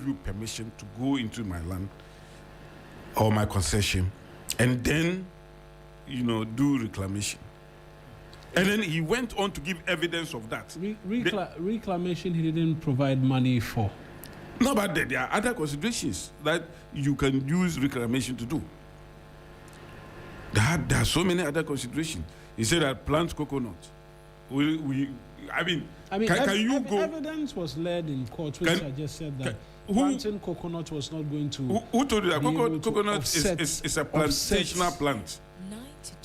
you permission to go into my land or my concession and then, do reclamation. And then he went on to give evidence of that. Reclamation he didn't provide money for. No, but there are other considerations that you can use reclamation to do. There are so many other considerations. He said that plant coconut. Can you go? Evidence was led in court, which I just said that planting coconut was not going to. Who told you that coconut is a plantational plant?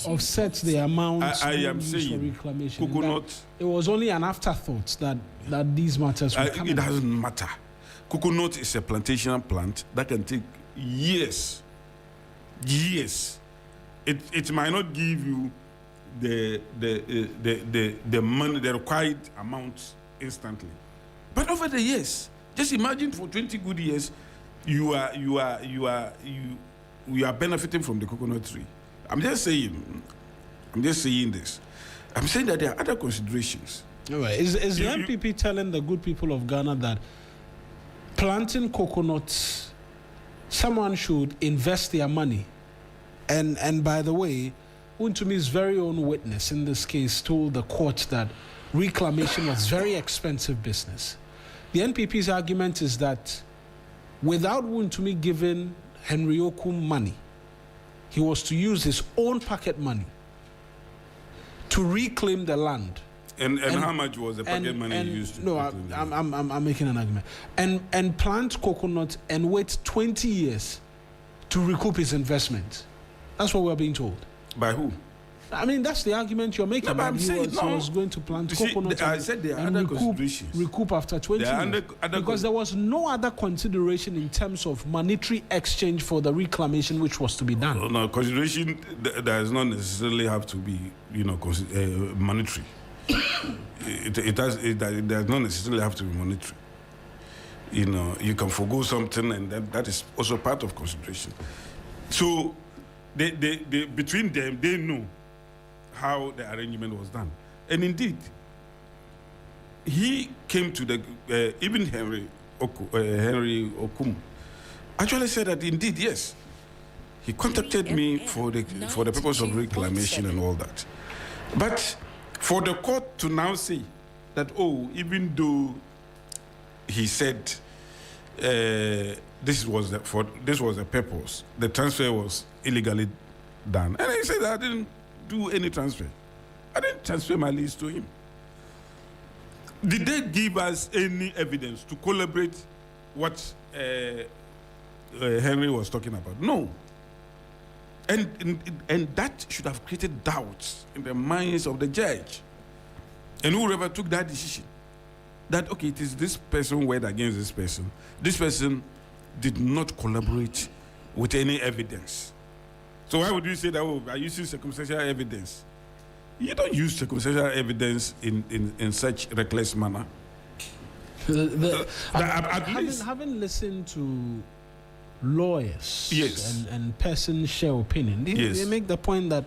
Offsets the amount I am saying for reclamation. Coconut. It was only an afterthought that these matters were coming. It doesn't matter. Coconut is a plantational plant that can take years. It might not give you the money, the required amount instantly, but over the years, just imagine for 20 good years, you are benefiting from the coconut tree. I'm just saying this. I'm saying that there are other considerations. All right. Is the MPP telling the good people of Ghana that planting coconuts, someone should invest their money? And by the way, Untumi's very own witness in this case told the court that reclamation was very expensive business. The NPP's argument is that without Untumi giving Henry Okum money, he was to use his own pocket money to reclaim the land. And how much was the pocket money he used? No, I'm making an argument. And plant coconut and wait 20 years to recoup his investment. That's what we're being told. By who? I mean, that's the argument you're making. No, but I'm saying, he was going to plant coconut I said there are other considerations. Recoup after 20 years. Because there was no other consideration in terms of monetary exchange for the reclamation which was to be done. No, consideration does not necessarily have to be, monetary. It does not necessarily have to be monetary. You can forgo something, and that is also part of consideration. So, between them, they know how the arrangement was done. And indeed, he came to even Henry Okum actually said that indeed, yes. He contacted me for the purpose of reclamation and all that. But for the court to now say that, oh, even though he said this was the purpose, the transfer was illegally done, and he said I didn't do any transfer. I didn't transfer my lease to him. Did they give us any evidence to corroborate what Henry was talking about? No. And that should have created doubts in the minds of the judge. And whoever took that decision, that, okay, it is this person word against this person. This person did not collaborate with any evidence. So why would you say that, oh, are you using circumstantial evidence? You don't use circumstantial evidence in such reckless manner. Having listened to lawyers, yes, and persons share opinion, they make the point that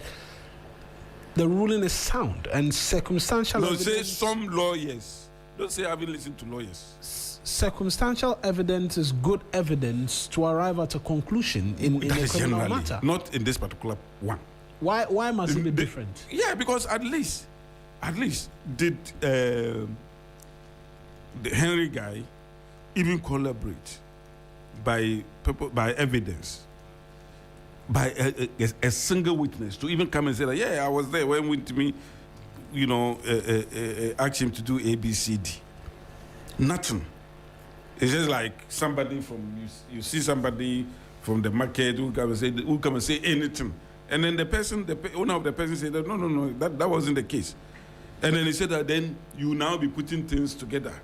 the ruling is sound and circumstantial evidence. Say some lawyers. Don't say having listened to lawyers. Circumstantial evidence is good evidence to arrive at a conclusion in a criminal matter. Not in this particular one. Why must it be different? Yeah, because at least did the Henry guy even collaborate by evidence, by a single witness to even come and say that, yeah, I was there when with me, asked him to do ABCD. Nothing. It's just like somebody you see somebody from the market who come and say anything. And then the owner of the person said that, no, that wasn't the case. And then he said that then you now be putting things together.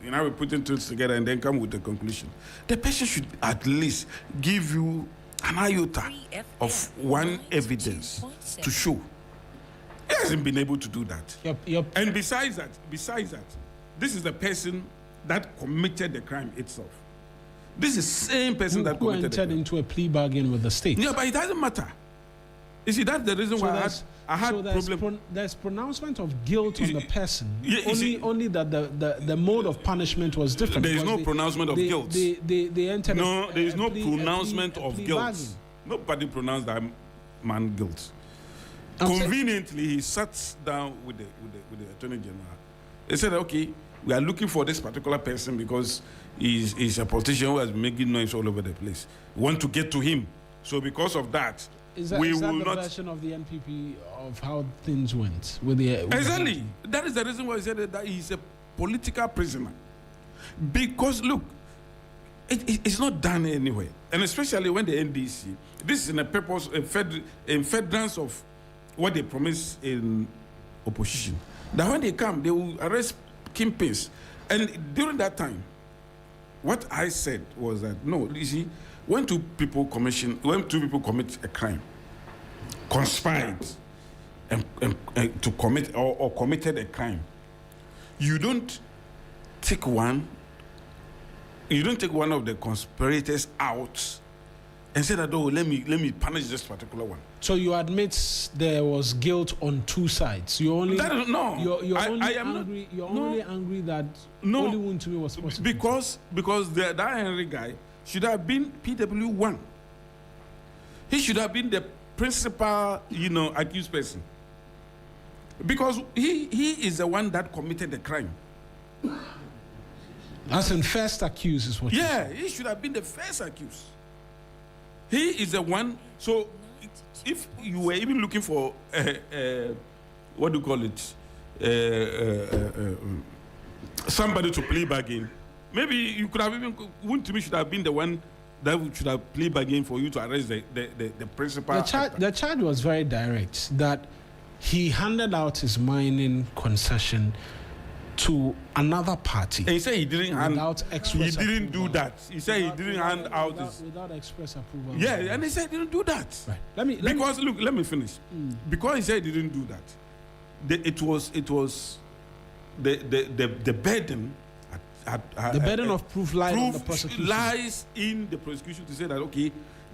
You now be putting things together and then come with the conclusion. The person should at least give you an iota of one evidence to show. He hasn't been able to do that. Yep. And besides that, this is the person that committed the crime itself. This is the same person that committed the crime. Who entered into a plea bargain with the state. Yeah, but it doesn't matter. You see, that's the reason why I had problem. There's pronouncement of guilt on the person. Only that the mode of punishment was different. There is no pronouncement of guilt. They entered. No, there is no pronouncement of guilt. Nobody pronounced that man guilt. Conveniently, he sat down with the Attorney General. He said, okay, we are looking for this particular person because he's a politician who has been making noise all over the place. We want to get to him. So because of that, is that the version of the NPP of how things went with the exactly? That is the reason why I said that he's a political prisoner. Because look, it's not done anywhere, and especially when the NDC. This is in a purpose in furtherance of what they promise in opposition. That when they come, they will arrest kingpins, and during that time, what I said was that no, you see. When two people commit a crime, conspired and to commit or committed a crime, you don't take one of the conspirators out and say that, oh, let me punish this particular one. So you admit there was guilt on two sides. You're only angry that only one to me was possible. Because that Henry guy should have been PW1. He should have been the principal, accused person. Because he is the one that committed the crime. As in first accused is what you say. He should have been the first accused. He is the one. So if you were even looking for what do you call it? Somebody to plea bargain. Maybe you could have even, to me, should have been the one that should have plea bargain for you to arrest the principal. The charge was very direct, that he handed out his mining concession to another party. And he said he didn't without express approval. He didn't do that. He said he didn't hand out without express approval. Yeah, and he said he didn't do that. Right. Let me finish. Because he said he didn't do that, it was the burden. The burden of proof lies on the prosecution. Lies in the prosecution to say that, okay,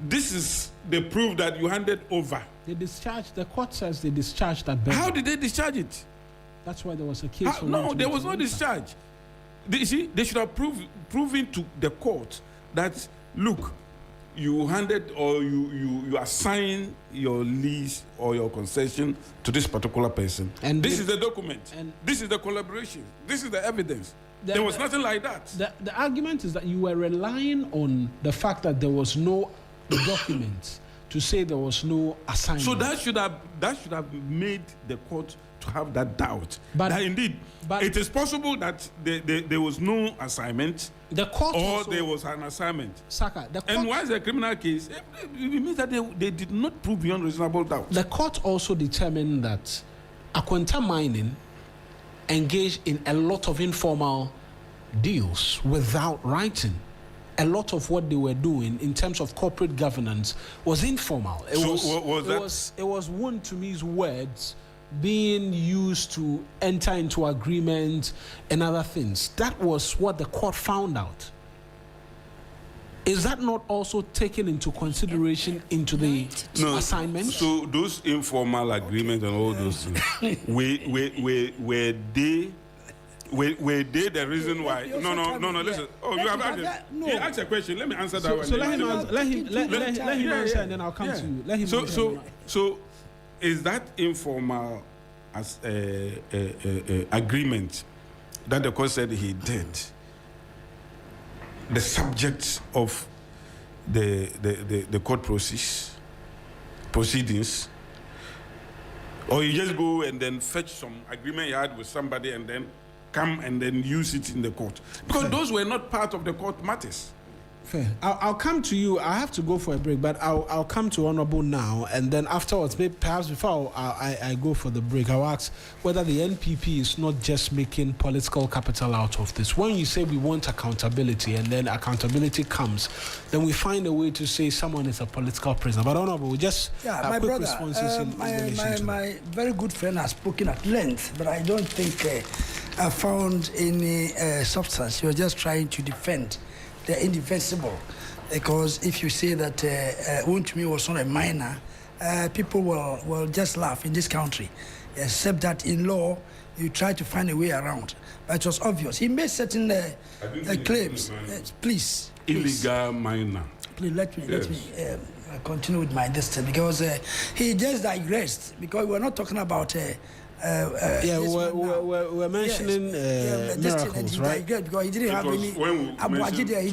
this is the proof that you handed over. The court says they discharged that burden. How did they discharge it? That's why there was a case for no, there was no discharge. They should have proven to the court that, look, you handed or you assign your lease or your concession to this particular person. And this is the document. And this is the collaboration. This is the evidence. There was nothing like that. The argument is that you were relying on the fact that there was no document to say there was no assignment. So that should have made the court to have that doubt. But that indeed, it is possible that there was no assignment. The court or there was an assignment. Saka, and why is a criminal case? It means that they did not prove beyond reasonable doubt. The court also determined that Akwanta Mining engaged in a lot of informal deals without writing. A lot of what they were doing in terms of corporate governance was informal. It was one to me's words being used to enter into agreement and other things. That was what the court found out. Is that not also taken into consideration into the assignment? So those informal agreements and all those things, were they the reason why? No, listen. Oh, you have asked. He asked a question. Let me answer that one. So let him answer and then I'll come to you. Let him answer. So is that informal as agreement that the court said he did the subject of the court proceedings, or you just go and then fetch some agreement you had with somebody and then come and then use it in the court? Because those were not part of the court matters. Fair. I'll come to you. I have to go for a break, but I'll come to Honorable now, and then afterwards, maybe perhaps before I go for the break, I'll ask whether the NPP is not just making political capital out of this. When you say we want accountability, and then accountability comes, then we find a way to say someone is a political prisoner. But Honorable, just my quick brother, responses in relation to my very good friend has spoken at length, but I don't think I found any substance. He was just trying to defend the indefensible, because if you say that Untumi was not a minor, people will just laugh in this country, except that in law you try to find a way around. But it was obvious. He made certain claims. Please. Illegal minor. Please let me continue with my destiny, because he just digressed, because we're not talking about we're mentioning miracles, right? Because he didn't have any Abuaji there. He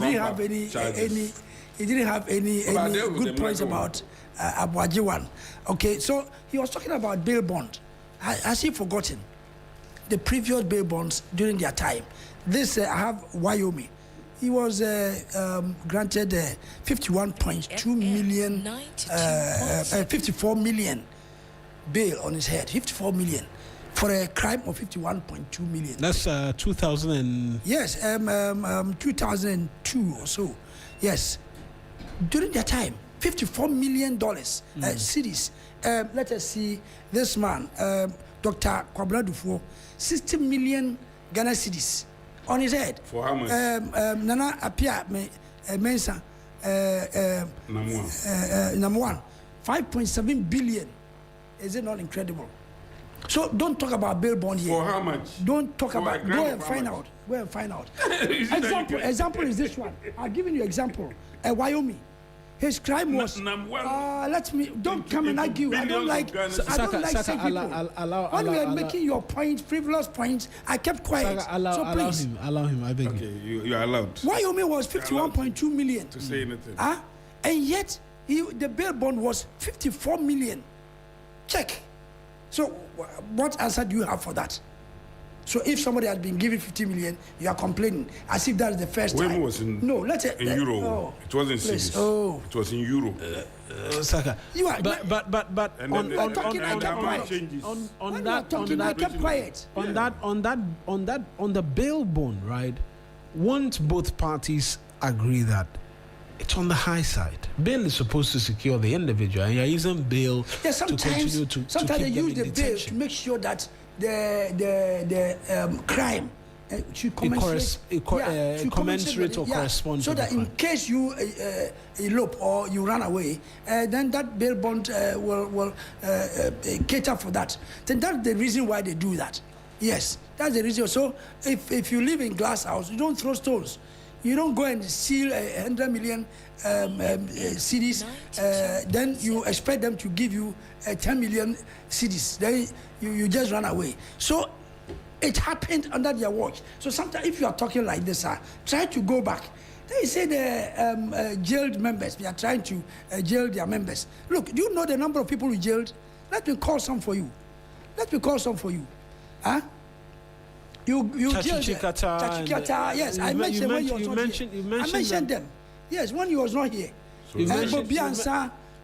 didn't have any good points about Abuaji one. Okay, so he was talking about bail bond. Has he forgotten the previous bail bonds during their time? This I have Wyoming. He was granted 51.2 million, 54 million bail on his head. 54 million. For a crime of 51.2 million. That's 2000 and... Yes, 2002 or so. Yes. During that time, $54 million cities. Let us see this man, Dr. Kwabena Dufo, 60 million Ghana cedis on his head. For how much? Nana Apia Mensa, number one, 5.7 billion. Is it not incredible? So don't talk about bail bond here. For how much? Don't talk about. Go and find out. Go and find out. Example is this one. I've given you example. Wyoming. His crime was. Let me. Don't come and argue. I don't like. I don't like saying people. When we are making your point, frivolous points, I kept quiet. So please allow him. I beg you. Okay, you are allowed. Wyoming was 51.2 million. To say anything. And yet the bail bond was 54 million. Check. So what answer do you have for that? So if somebody has been given 50 million, you are complaining as if that is the first time. When was in euro? It wasn't cities. Oh, it was in euro. Saka. You are, but on the bail bond, right? Won't both parties agree that it's on the high side? Bail is supposed to secure the individual, and you're using bail to continue to sometimes keep they use them in the bail detention. to make sure that the should commensurate or correspond so to that in case you elope or you run away, then that bail bond will cater for that. Then that's the reason why they do that. Yes, that's the reason. So if you live in glass house, you don't throw stones. You don't go and steal 100 million CDs, then you expect them to give you 10 million CDs. Then you just run away. So it happened under their watch. So sometimes if you are talking like this, try to go back. They say the jailed members, we are trying to jail their members. Look, do you know the number of people who jailed? Let me call some for you. Let me call some for you. Huh? You jailed Chachikata, yes. I mentioned when you was not here. I mentioned them. Yes, when you was not here. Bobi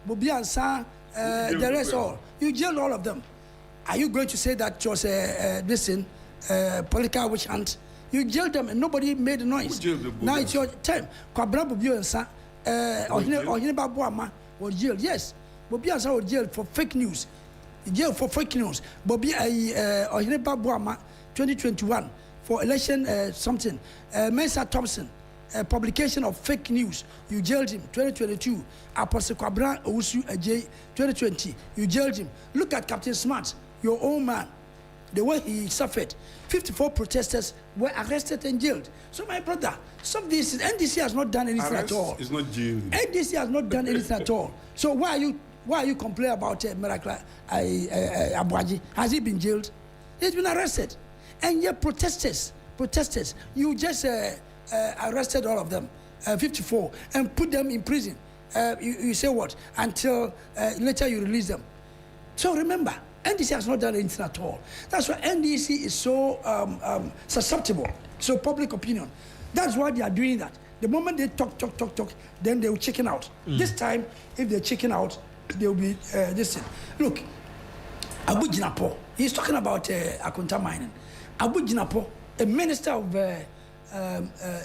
Ansa, the rest all. You jailed all of them. Are you going to say that was political witch hunt? You jailed them and nobody made a noise. Now it's your time. Kwabra Bobi Ansa, Ohine Babuama was jailed. Yes, Bobi Ansa was jailed for fake news. Jailed for fake news. Bobi Ohine Babuama 2021 for election something. Mensa Thompson, publication of fake news. You jailed him 2022. Apostle Kwabra Owusu Ajay 2020. You jailed him. Look at Captain Smart, your own man. The way he suffered. 54 protesters were arrested and jailed. So my brother, some of this NDC has not done anything at all. It's not jailed. NDC has not done anything at all. So why are you complaining about Miracle Abuaji? Has he been jailed? He's been arrested. And yet protesters, you just arrested all of them, 54, and put them in prison. You say what? Until later you release them. So remember, NDC has not done anything at all. That's why NDC is so susceptible, so public opinion. That's why they are doing that. The moment they talk, then they will chicken out. This time, if they chicken out, they will be this thing. Look, Abu Jinapo, he's talking about Akunta mining. Abu Jinapo, a minister of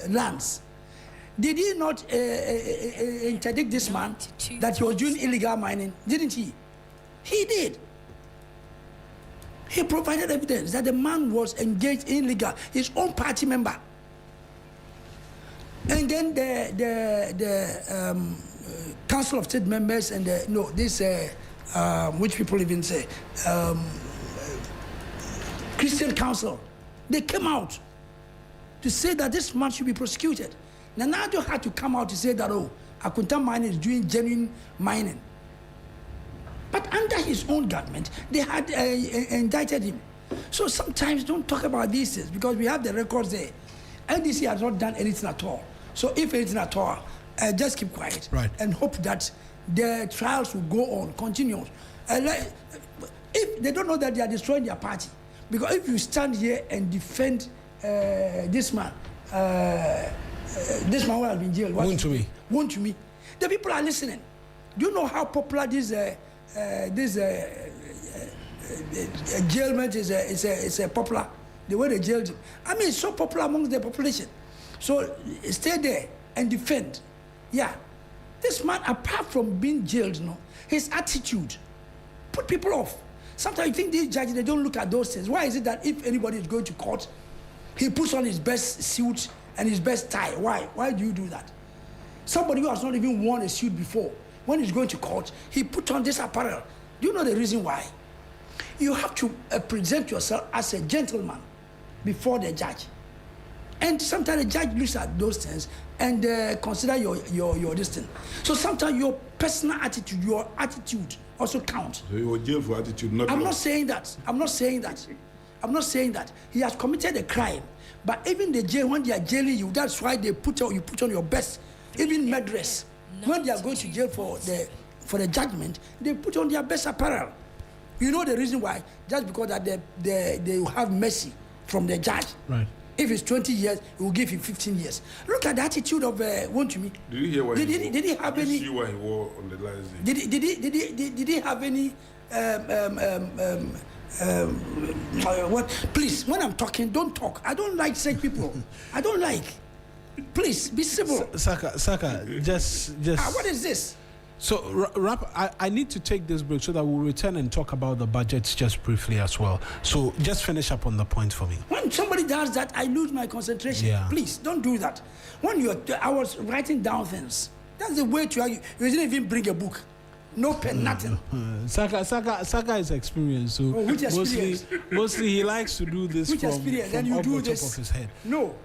lands, did he not interdict this man that he was doing illegal mining? Didn't he? He did. He provided evidence that the man was engaged in illegal, his own party member. And then the Council of State members and which people even say, Christian Council, they came out to say that this man should be prosecuted. Nanado had to come out to say that, Akunta mining is doing genuine mining. But under his own government, they had indicted him. So sometimes don't talk about these things because we have the records there. NDC has not done anything at all. So if anything at all, just keep quiet and hope that the trials will go on, continue. If they don't know that they are destroying their party, because if you stand here and defend this man who has been jailed, won't to me. The people are listening. Do you know how popular this jailment is popular? The way they jailed him. I mean, it's so popular amongst the population. So stay there and defend. Yeah. This man, apart from being jailed, his attitude put people off. Sometimes you think these judges, they don't look at those things. Why is it that if anybody is going to court, he puts on his best suit and his best tie? Why? Why do you do that? Somebody who has not even worn a suit before, when he's going to court, he put on this apparel. Do you know the reason why? You have to present yourself as a gentleman before the judge. And sometimes the judge looks at those things and consider your this thing. So sometimes your personal attitude, your attitude also counts. So you were jailed for attitude, not I'm not saying that. He has committed a crime. But even the jail, when they are jailing you, that's why you put on your best. Even murderers, when they are going to jail for the judgment, they put on their best apparel. You know the reason why? Just because that they have mercy from the judge. Right. If it's 20 years, he will give him 15 years. Look at the attitude of Wontumi. Did you hear what did he have any? Did you see what he wore on the last day? Did he have any? What? Please, when I'm talking, don't talk. I don't like such people. I don't like. Please be civil. Saka, just. What is this? So, I need to take this break so that we'll return and talk about the budgets just briefly as well. So, just finish up on the point for me. When somebody does that, I lose my concentration. Yeah. Please, don't do that. I was writing down things. That's the way to argue. You didn't even bring a book. No pen, nothing. Saka is experienced. So which experience? Mostly he likes to do this which from experience? Then you up do the this. top of his head. No.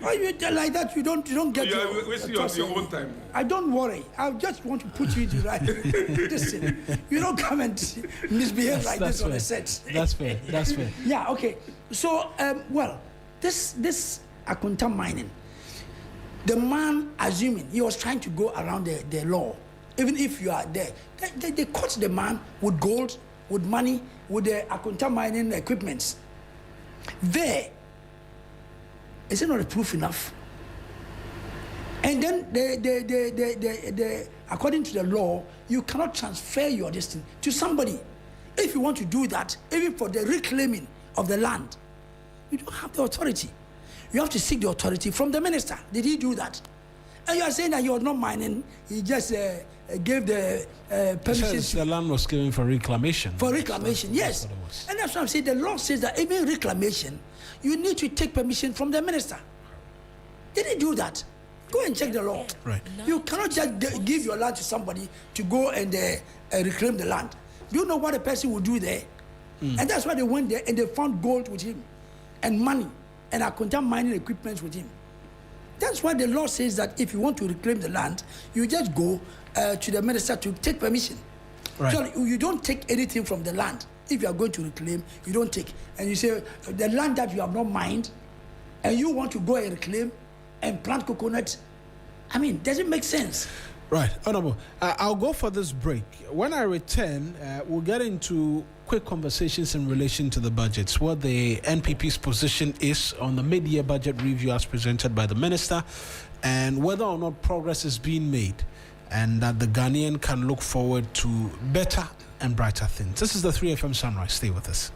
Why you like that? You don't get you're wasting your own time. I don't worry. I just want to put you to right. Listen, you don't come and misbehave like this on the set. That's fair. That's fair. Yeah. Okay. So, well, this Akunta mining, the man assuming he was trying to go around the law, even if you are there, they caught the man with gold, with money, with the Akunta mining equipments. There, is it not a proof enough? And then according to the law, you cannot transfer your destiny to somebody. If you want to do that, even for the reclaiming of the land, you don't have the authority. You have to seek the authority from the minister. Did he do that? And you are saying that you are not mining. He just gave the permission. The land was given for reclamation. For reclamation, yes. And that's what I'm saying. The law says that even reclamation, you need to take permission from the minister. Did he do that? Go and check the law. Right. You cannot just give your land to somebody to go and reclaim the land. Do you know what a person will do there? And that's why they went there and they found gold with him and money and Akunta mining equipment with him. That's why the law says that if you want to reclaim the land, you just go to the minister to take permission. Right. So you don't take anything from the land. If you are going to reclaim, you don't take. And you say, the land that you have not mined, and you want to go and reclaim and plant coconut, I mean, does it make sense? Right, Honorable. I'll go for this break. When I return, we'll get into quick conversations in relation to the budgets, what the NPP's position is on the mid-year budget review as presented by the minister, and whether or not progress is being made, and that the Ghanaian can look forward to better and brighter things. This is the 3FM Sunrise. Stay with us.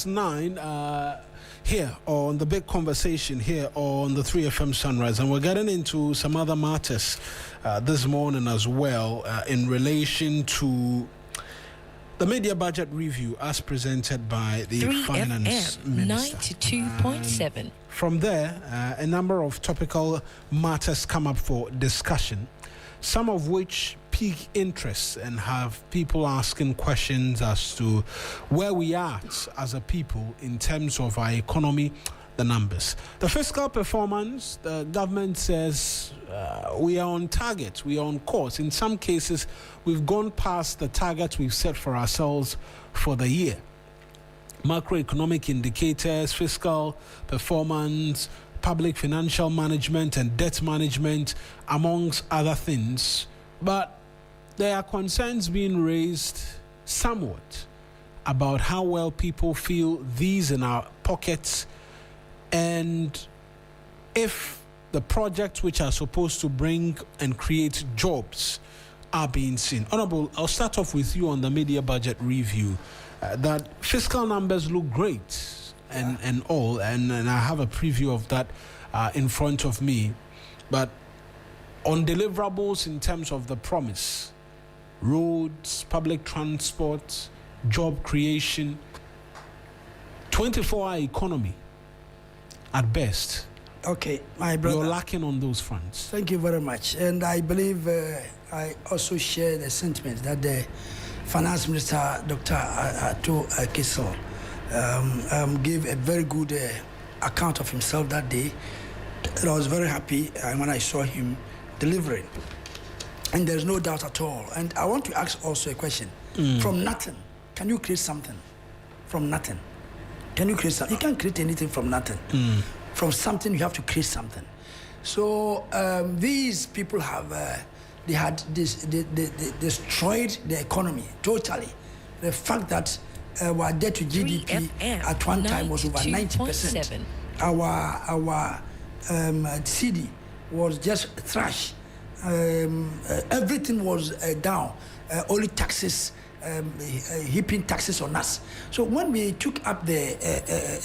(9) here on the big conversation here on the 3FM Sunrise, and we're getting into some other matters this morning as well in relation to The media budget review as presented by the 3FM finance minister. 92.7. From there, a number of topical matters come up for discussion, some of which pique interest and have people asking questions as to where we are as a people in terms of our economy, the numbers. The fiscal performance, the government says we are on target, we are on course. In some cases, we've gone past the targets we've set for ourselves for the year. Macroeconomic indicators, fiscal performance, public financial management and debt management, amongst other things. But there are concerns being raised somewhat about how well people feel these in our pockets, and if the projects which are supposed to bring and create jobs are being seen. Honorable, I'll start off with you on the media budget review. That fiscal numbers look great and all, and I have a preview of that in front of me. But on deliverables in terms of the promise, roads, public transport, job creation, 24-hour economy, at best. Okay, my brother. You're lacking on those fronts. Thank you very much. And I believe I also share the sentiment that the Finance Minister, Dr. Ato Kisel, gave a very good account of himself that day. And I was very happy when I saw him delivering. And there's no doubt at all. And I want to ask also a question. From nothing, can you create something? From nothing. Can you create something? You can't create anything from nothing. From something, you have to create something. So these people have, they destroyed the economy totally. The fact that our debt to GDP at one time was over 90%. Our CD was just trash. Everything was down. Only taxes. Heaping taxes on us. So when we took up the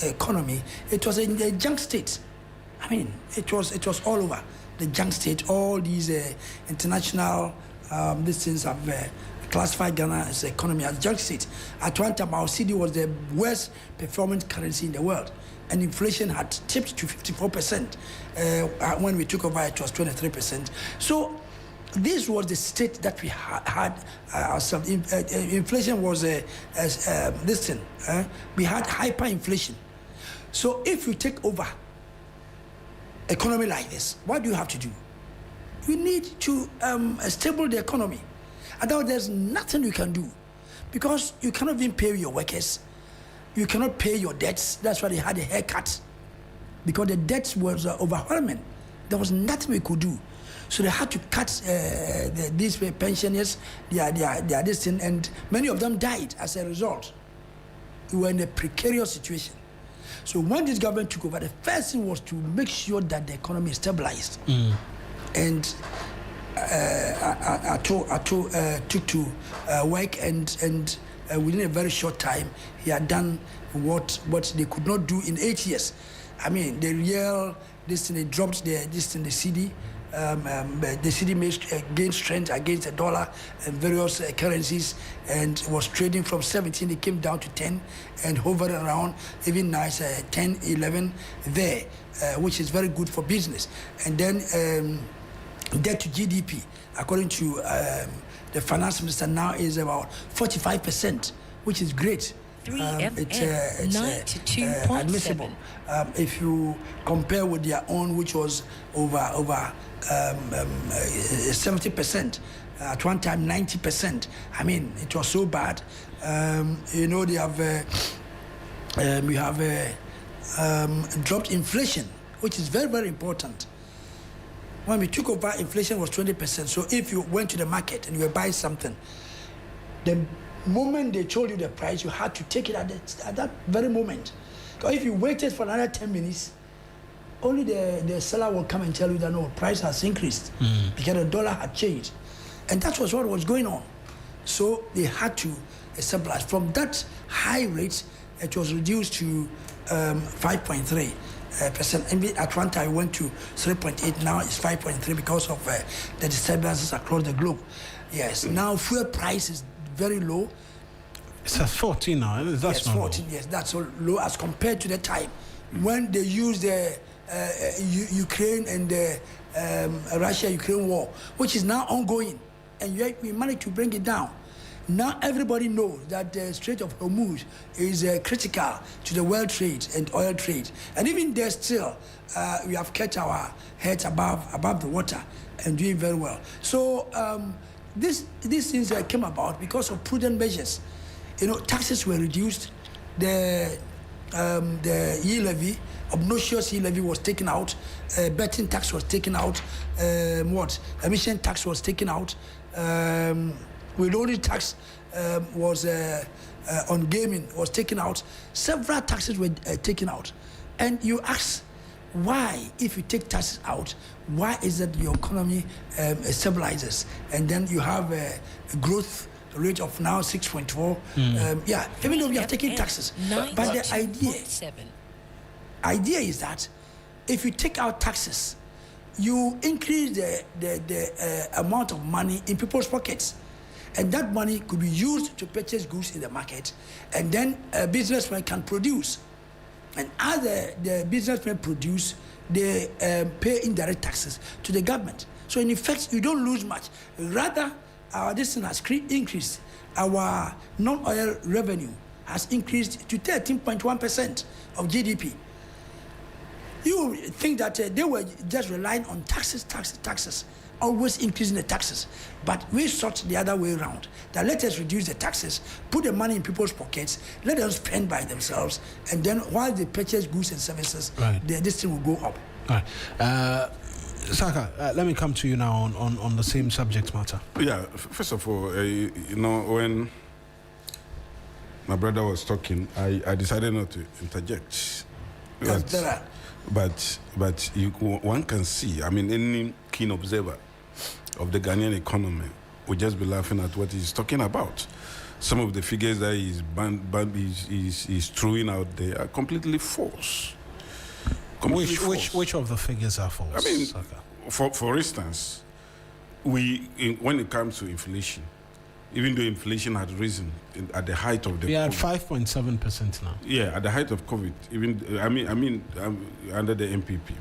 economy, it was in the junk state. I mean, it was all over the junk state. All these international these things have classified Ghana as economy as junk state. At one time, our cedi was the worst performing currency in the world, and inflation had tipped to 54%. When we took over, it was 23%. So this was the state that we had ourselves. Inflation was this thing. We had hyperinflation. So if you take over economy like this, what do you have to do? You need to stable the economy. Otherwise, there's nothing you can do, because you cannot even pay your workers. You cannot pay your debts. That's why they had a haircut, because the debts was overwhelming. There was nothing we could do. So they had to cut these pensioners, their this thing, and many of them died as a result. We were in a precarious situation. So when this government took over, the first thing was to make sure that the economy is stabilized. And I took to work, and within a very short time, he had done what they could not do in 8 years. I mean, the real, this thing, they dropped the cedi. The cedi gained strength against the dollar and various currencies, and was trading from 17. It came down to 10 and hovered around even now it's 10, 11 there, which is very good for business. And then debt to GDP, according to the finance minister, now is about 45%, which is great. It's 92.7. If you compare with their own, which was over 70%, at one time 90%. I mean, it was so bad. You know, they have we have dropped inflation, which is very, very important. When we took over, inflation was 20%. So if you went to the market and you were buying something, the moment they told you the price, you had to take it at that very moment. Because if you waited for another 10 minutes, only the seller will come and tell you that no, price has increased because the dollar had changed. And that was what was going on. So they had to stabilize. From that high rate, it was reduced to 5.3%. And at one time, it went to 3.8. Now it's 5.3 because of the disturbances across the globe. Yes. Now fuel price is very low. It's at 14 now. That's not 14 years. That's so low as compared to the time when they used the Ukraine and the Russia-Ukraine war, which is now ongoing, and yet we managed to bring it down. Now everybody knows that the Strait of Hormuz is critical to the world trade and oil trade, and even there still we have kept our heads above the water and doing very well. So these things came about because of prudent measures. You know, taxes were reduced, the e-levy, obnoxious e-levy was taken out, betting tax was taken out, emission tax was taken out, withholding tax was on gaming was taken out. Several taxes were taken out, and you ask why, if you take taxes out, why is it your economy stabilizes, and then you have a growth rate of now 6.4. Even though we have taken taxes, but the idea is that if you take out taxes, you increase the amount of money in people's pockets, and that money could be used to purchase goods in the market, and then a businessman can produce, and as the businessmen produce, they pay indirect taxes to the government. So in effect, you don't lose much. Rather, our distance has increased. Our non-oil revenue has increased to 13.1% of GDP. You think that they were just relying on taxes, always increasing the taxes. But we sought the other way around, that let us reduce the taxes, put the money in people's pockets, let them spend by themselves, and then while they purchase goods and services, this thing will go up. Right. Saka, let me come to you now on the same subject matter. Yeah, first of all, you know, when my brother was talking, I decided not to interject. But one can see, I mean, any keen observer of the Ghanaian economy would just be laughing at what he's talking about. Some of the figures that he's throwing out there are completely false. Which of the figures are false? I mean, for instance, when it comes to inflation, even though inflation had risen at the height of the we are at 5.7% now. Yeah, at the height of COVID, even under the MPP,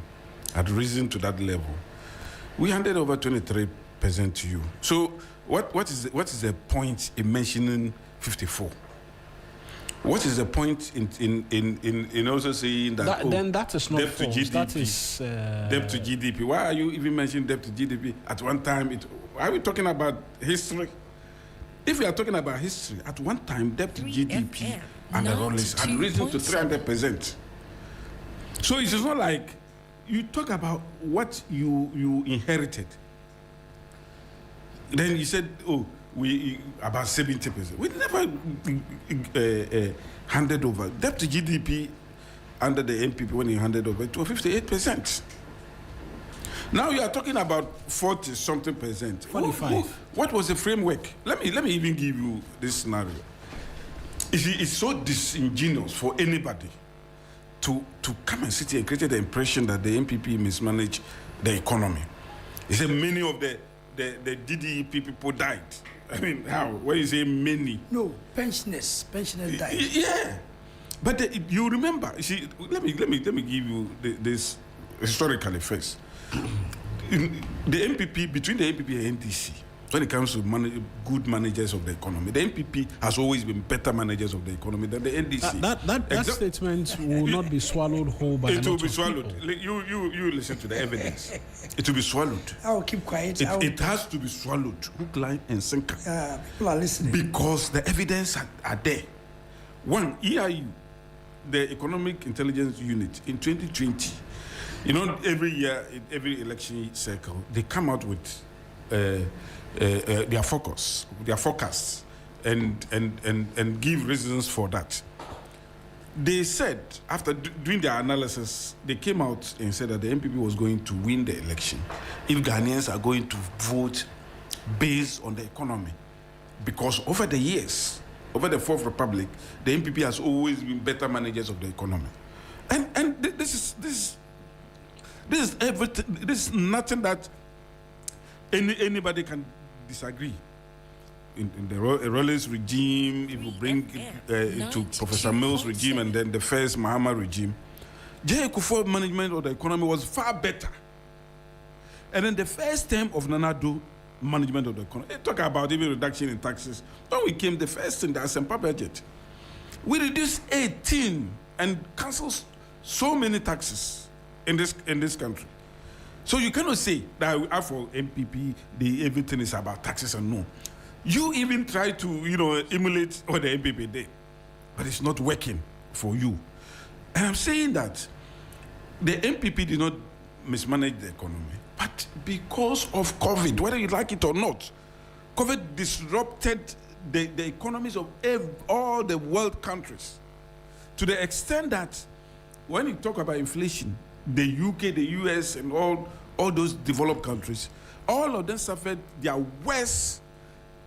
had risen to that level. We handed over 23% to you. So what is the point in mentioning 54? What is the point in also saying that? Then that is not debt false. to GDP. That is debt to GDP. Why are you even mentioning debt to GDP? At one time, are we talking about history? If we are talking about history, at one time, debt to GDP and the Rollins had risen to 300%. So it is not like you talk about what you inherited. Then you said, we about 70%. We never handed over debt to GDP under the MPP when you handed over to 58%. Now you are talking about 40-something%. 45. What was the framework? Let me even give you this scenario. You see, it's so disingenuous for anybody to come and sit here and create the impression that the MPP mismanaged the economy. He said many of the DDEP people died. I mean, how? When you say many? No, pensioners died. Yeah, but you remember? You see, let me give you this historically first. In the MPP, between the MPP and NDC, when it comes to good managers of the economy, the MPP has always been better managers of the economy than the NDC. That statement will not be swallowed whole by it will be swallowed. You listen to the evidence. It will be swallowed. I will keep quiet. It has to be swallowed, hook, line, and sinker. People are listening. Because the evidence are there. One, EIU, the Economic Intelligence Unit, in 2020, you know, every year, in every election cycle, they come out with their forecasts, and give reasons for that. They said, after doing their analysis, they came out and said that the MPP was going to win the election if Ghanaians are going to vote based on the economy. Because over the years, over the Fourth Republic, the MPP has always been better managers of the economy. And this is everything. This is nothing that anybody can disagree. in the Rollins regime, if you bring to Professor Mills' regime, and then the first Mahama regime, J. Kufuor management of the economy was far better. And then the first term of Nana Addo management of the economy, they talk about even reduction in taxes. When we came, the first in the Asempa budget, we reduced 18 and canceled so many taxes in this country. So you cannot say that for MPP, everything is about taxes and no. You even try to, emulate what the MPP did, but it's not working for you. And I'm saying that the MPP did not mismanage the economy, but because of COVID, whether you like it or not, COVID disrupted the economies of all the world countries to the extent that when you talk about inflation, the UK, the US, and all those developed countries, all of them suffered their worst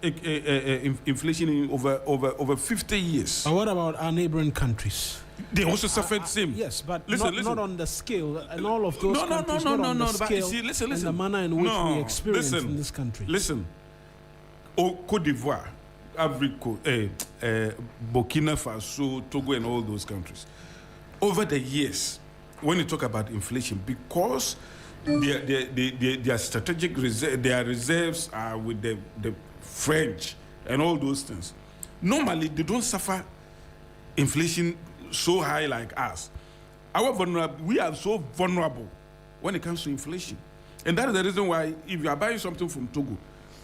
inflation in over 50 years. But what about our neighboring countries? They also suffered same. Yes, but listen. Not on the scale, and all of those countries, no. The But scale see, listen. and the manner in which we experience in this country. Listen, Côte d'Ivoire, Ivory Coast, Burkina Faso, Togo, and all those countries, over the years, when you talk about inflation, because their strategic their reserves are with the French and all those things, normally they don't suffer inflation so high like us. We are so vulnerable when it comes to inflation. And that is the reason why if you are buying something from Togo,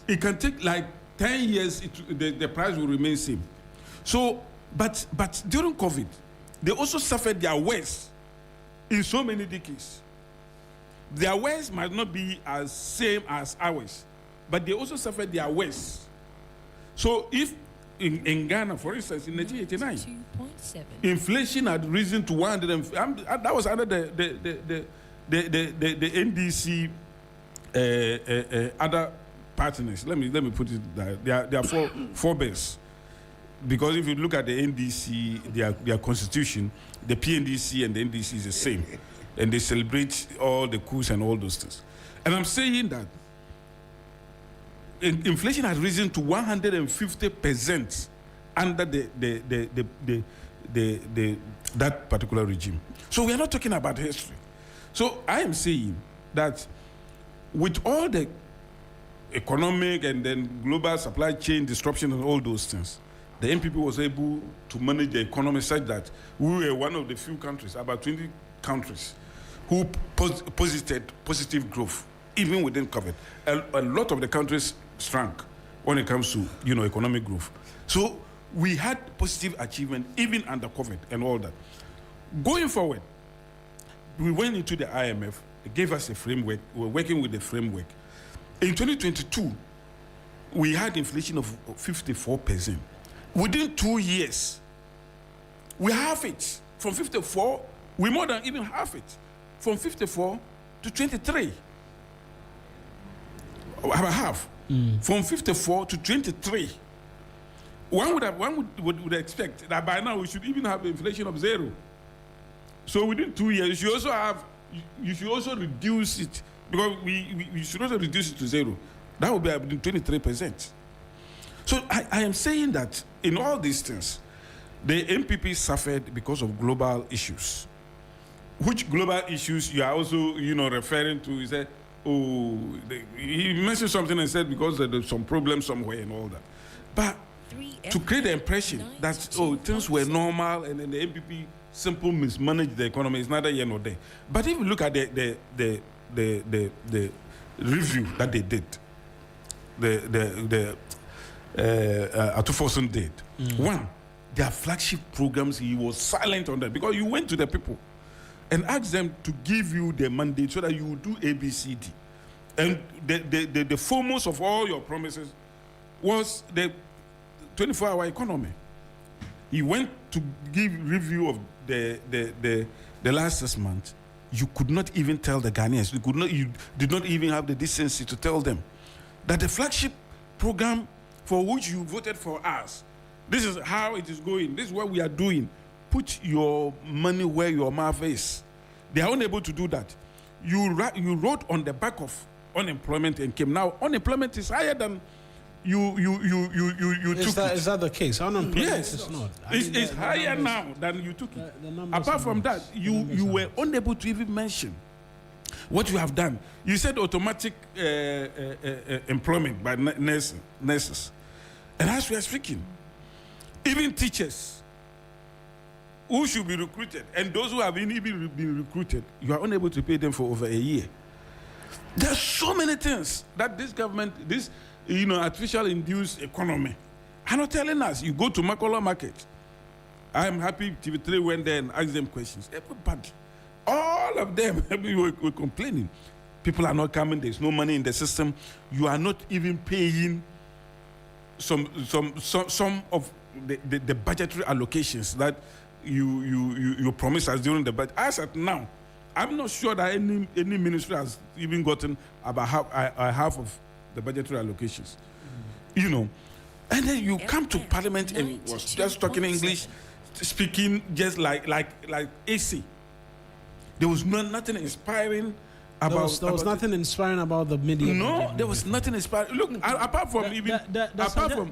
it can take like 10 years, the price will remain same. So, but during COVID, they also suffered their worst in so many decades. Their worst might not be as same as ours, but they also suffered their worst. So if in Ghana, for instance, in 1989, inflation had risen to 100. That was under the NDC other partners. Let me put it that there are four bears. Because if you look at the NDC, their constitution, the PNDC and the NDC is the same, and they celebrate all the coups and all those things. And I'm saying that inflation has risen to 150% under that particular regime. So we are not talking about history. So I am saying that with all the economic and then global supply chain disruption and all those things, the NPP was able to manage the economy such that we were one of the few countries, about 20 countries, who posited positive growth, even within COVID. A lot of the countries shrank when it comes to economic growth. So we had positive achievement even under COVID and all that. Going forward, we went into the IMF. They gave us a framework. We're working with the framework. In 2022, we had inflation of 54%. Within 2 years, we half it. From 54, we more than even half it. From 54 to 23. About half. From 54 to 23. One would expect that by now we should even have inflation of 0. So within 2 years, you should also reduce it, because we should also reduce it to 0. That would be about 23%. So I am saying that in all these things, the MPP suffered because of global issues. Which global issues you are also, referring to? He said, he mentioned something and said because there's some problem somewhere and all that. But to create the impression that things were normal and then the MPP simply mismanaged the economy is neither here nor there. But if you look at the review that they did, Atufosun did. One, their flagship programs, he was silent on that because you went to the people and asked them to give you the mandate so that you would do ABCD. And the foremost of all your promises was the 24-hour economy. He went to give review of the last 6 months. You could not even tell the Ghanaians. You did not even have the decency to tell them that the flagship program for which you voted for us, this is how it is going. This is what we are doing. Put your money where your mouth is. They are unable to do that. You wrote on the back of unemployment and came. Now unemployment is higher than you took it. Is that the case? Unemployment Yes, is not. It's higher now than you took it. Apart from that, you were unable to even mention what you have done. You said automatic employment by nurses. And as we are speaking, even teachers who should be recruited, and those who have even been recruited, you are unable to pay them for over a year. There are so many things that this government, this artificial induced economy, are not telling us. You go to Makola Market. I'm happy TV3 went there and asked them questions. Everybody, all of them were complaining. People are not coming. There's no money in the system. You are not even paying some of the budgetary allocations that you promised us during the budget. As at now, I'm not sure that any ministry has even gotten about half of the budgetary allocations. And then you come to Parliament and was just talking English, speaking just like AC. There was nothing inspiring about. There was nothing inspiring about the media. No, there was nothing inspiring. Look, apart from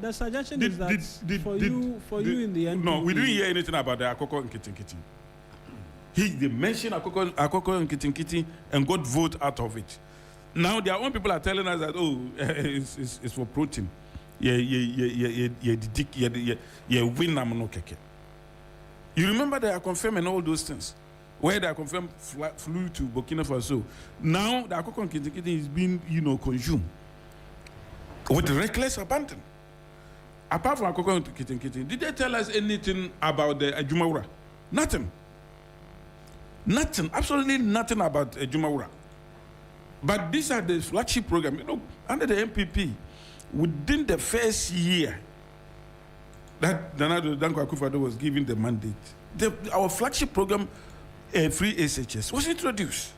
the suggestion is that for you in the end. No, we didn't hear anything about the Akoko and Kitten. They mentioned Akoko and Kitten and got vote out of it. Now their own people are telling us that it's for protein. You remember they are confirming all those things. Where they are confirmed flew to Burkina Faso. Now the Akoko and Kitten is being consumed with reckless abandon. Apart from Akoko and Kitten, did they tell us anything about the Jumawura? Nothing. Nothing. Absolutely nothing about Jumawura. But these are the flagship program. Under the MPP, within the first year that Nana Danko Akufo-Addo was given the mandate, our flagship program, free SHS, was introduced.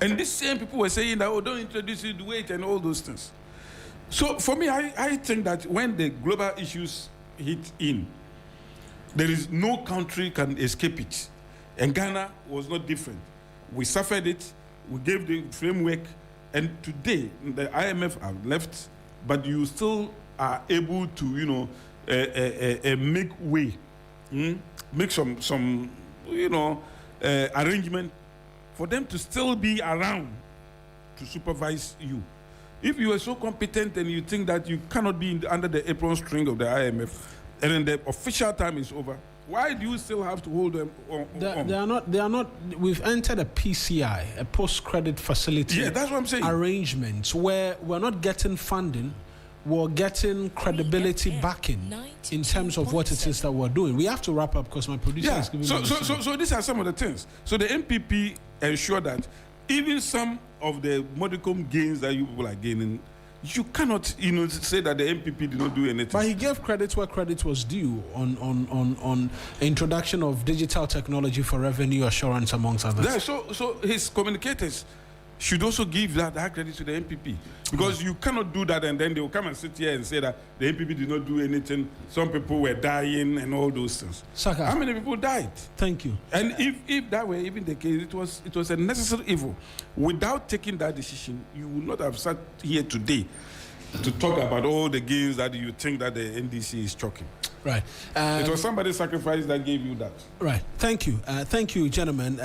And these same people were saying that, don't introduce it, wait, and all those things. So for me, I think that when the global issues hit in, there is no country can escape it. And Ghana was not different. We suffered it. We gave the framework, and today the IMF have left, but you still are able to, make way, make some arrangement for them to still be around to supervise you. If you are so competent and you think that you cannot be under the apron string of the IMF, and then the official time is over, why do you still have to hold them on? They are not. We've entered a PCI, a post-credit facility. Yeah, that's what I'm saying. Arrangements where we're not getting funding, we're getting credibility backing in terms of what it is that we're doing. We have to wrap up because my producer is giving me So these are some of the things. So the MPP ensure that even some of the modicum gains that you people are gaining, you cannot, say that the MPP did not do anything. But he gave credit where credit was due on introduction of digital technology for revenue assurance, amongst others. Yeah, so his communicators should also give that credit to the MPP, because you cannot do that and then they will come and sit here and say that the MPP did not do anything. Some people were dying and all those things. Saka, how many people died? Thank you. And if that were even the case, it was a necessary evil. Without taking that decision, you would not have sat here today to talk about all the gains that you think that the NDC is choking. Right. It was somebody's sacrifice that gave you that. Right. Thank you, gentlemen.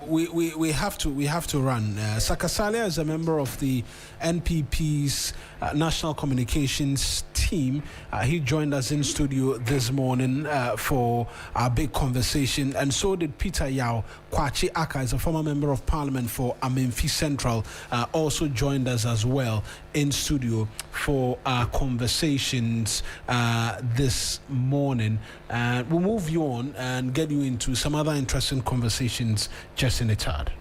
We have to run. Saka Salia is a member of the NPP's National Communications team. He joined us in studio this morning for our big conversation, and so did Peter Yao. Kwachi Aka is a former member of Parliament for Amenfi Central, also joined us as well in studio for our conversations this morning. We'll move you on and get you into some other interesting conversations just in a tad.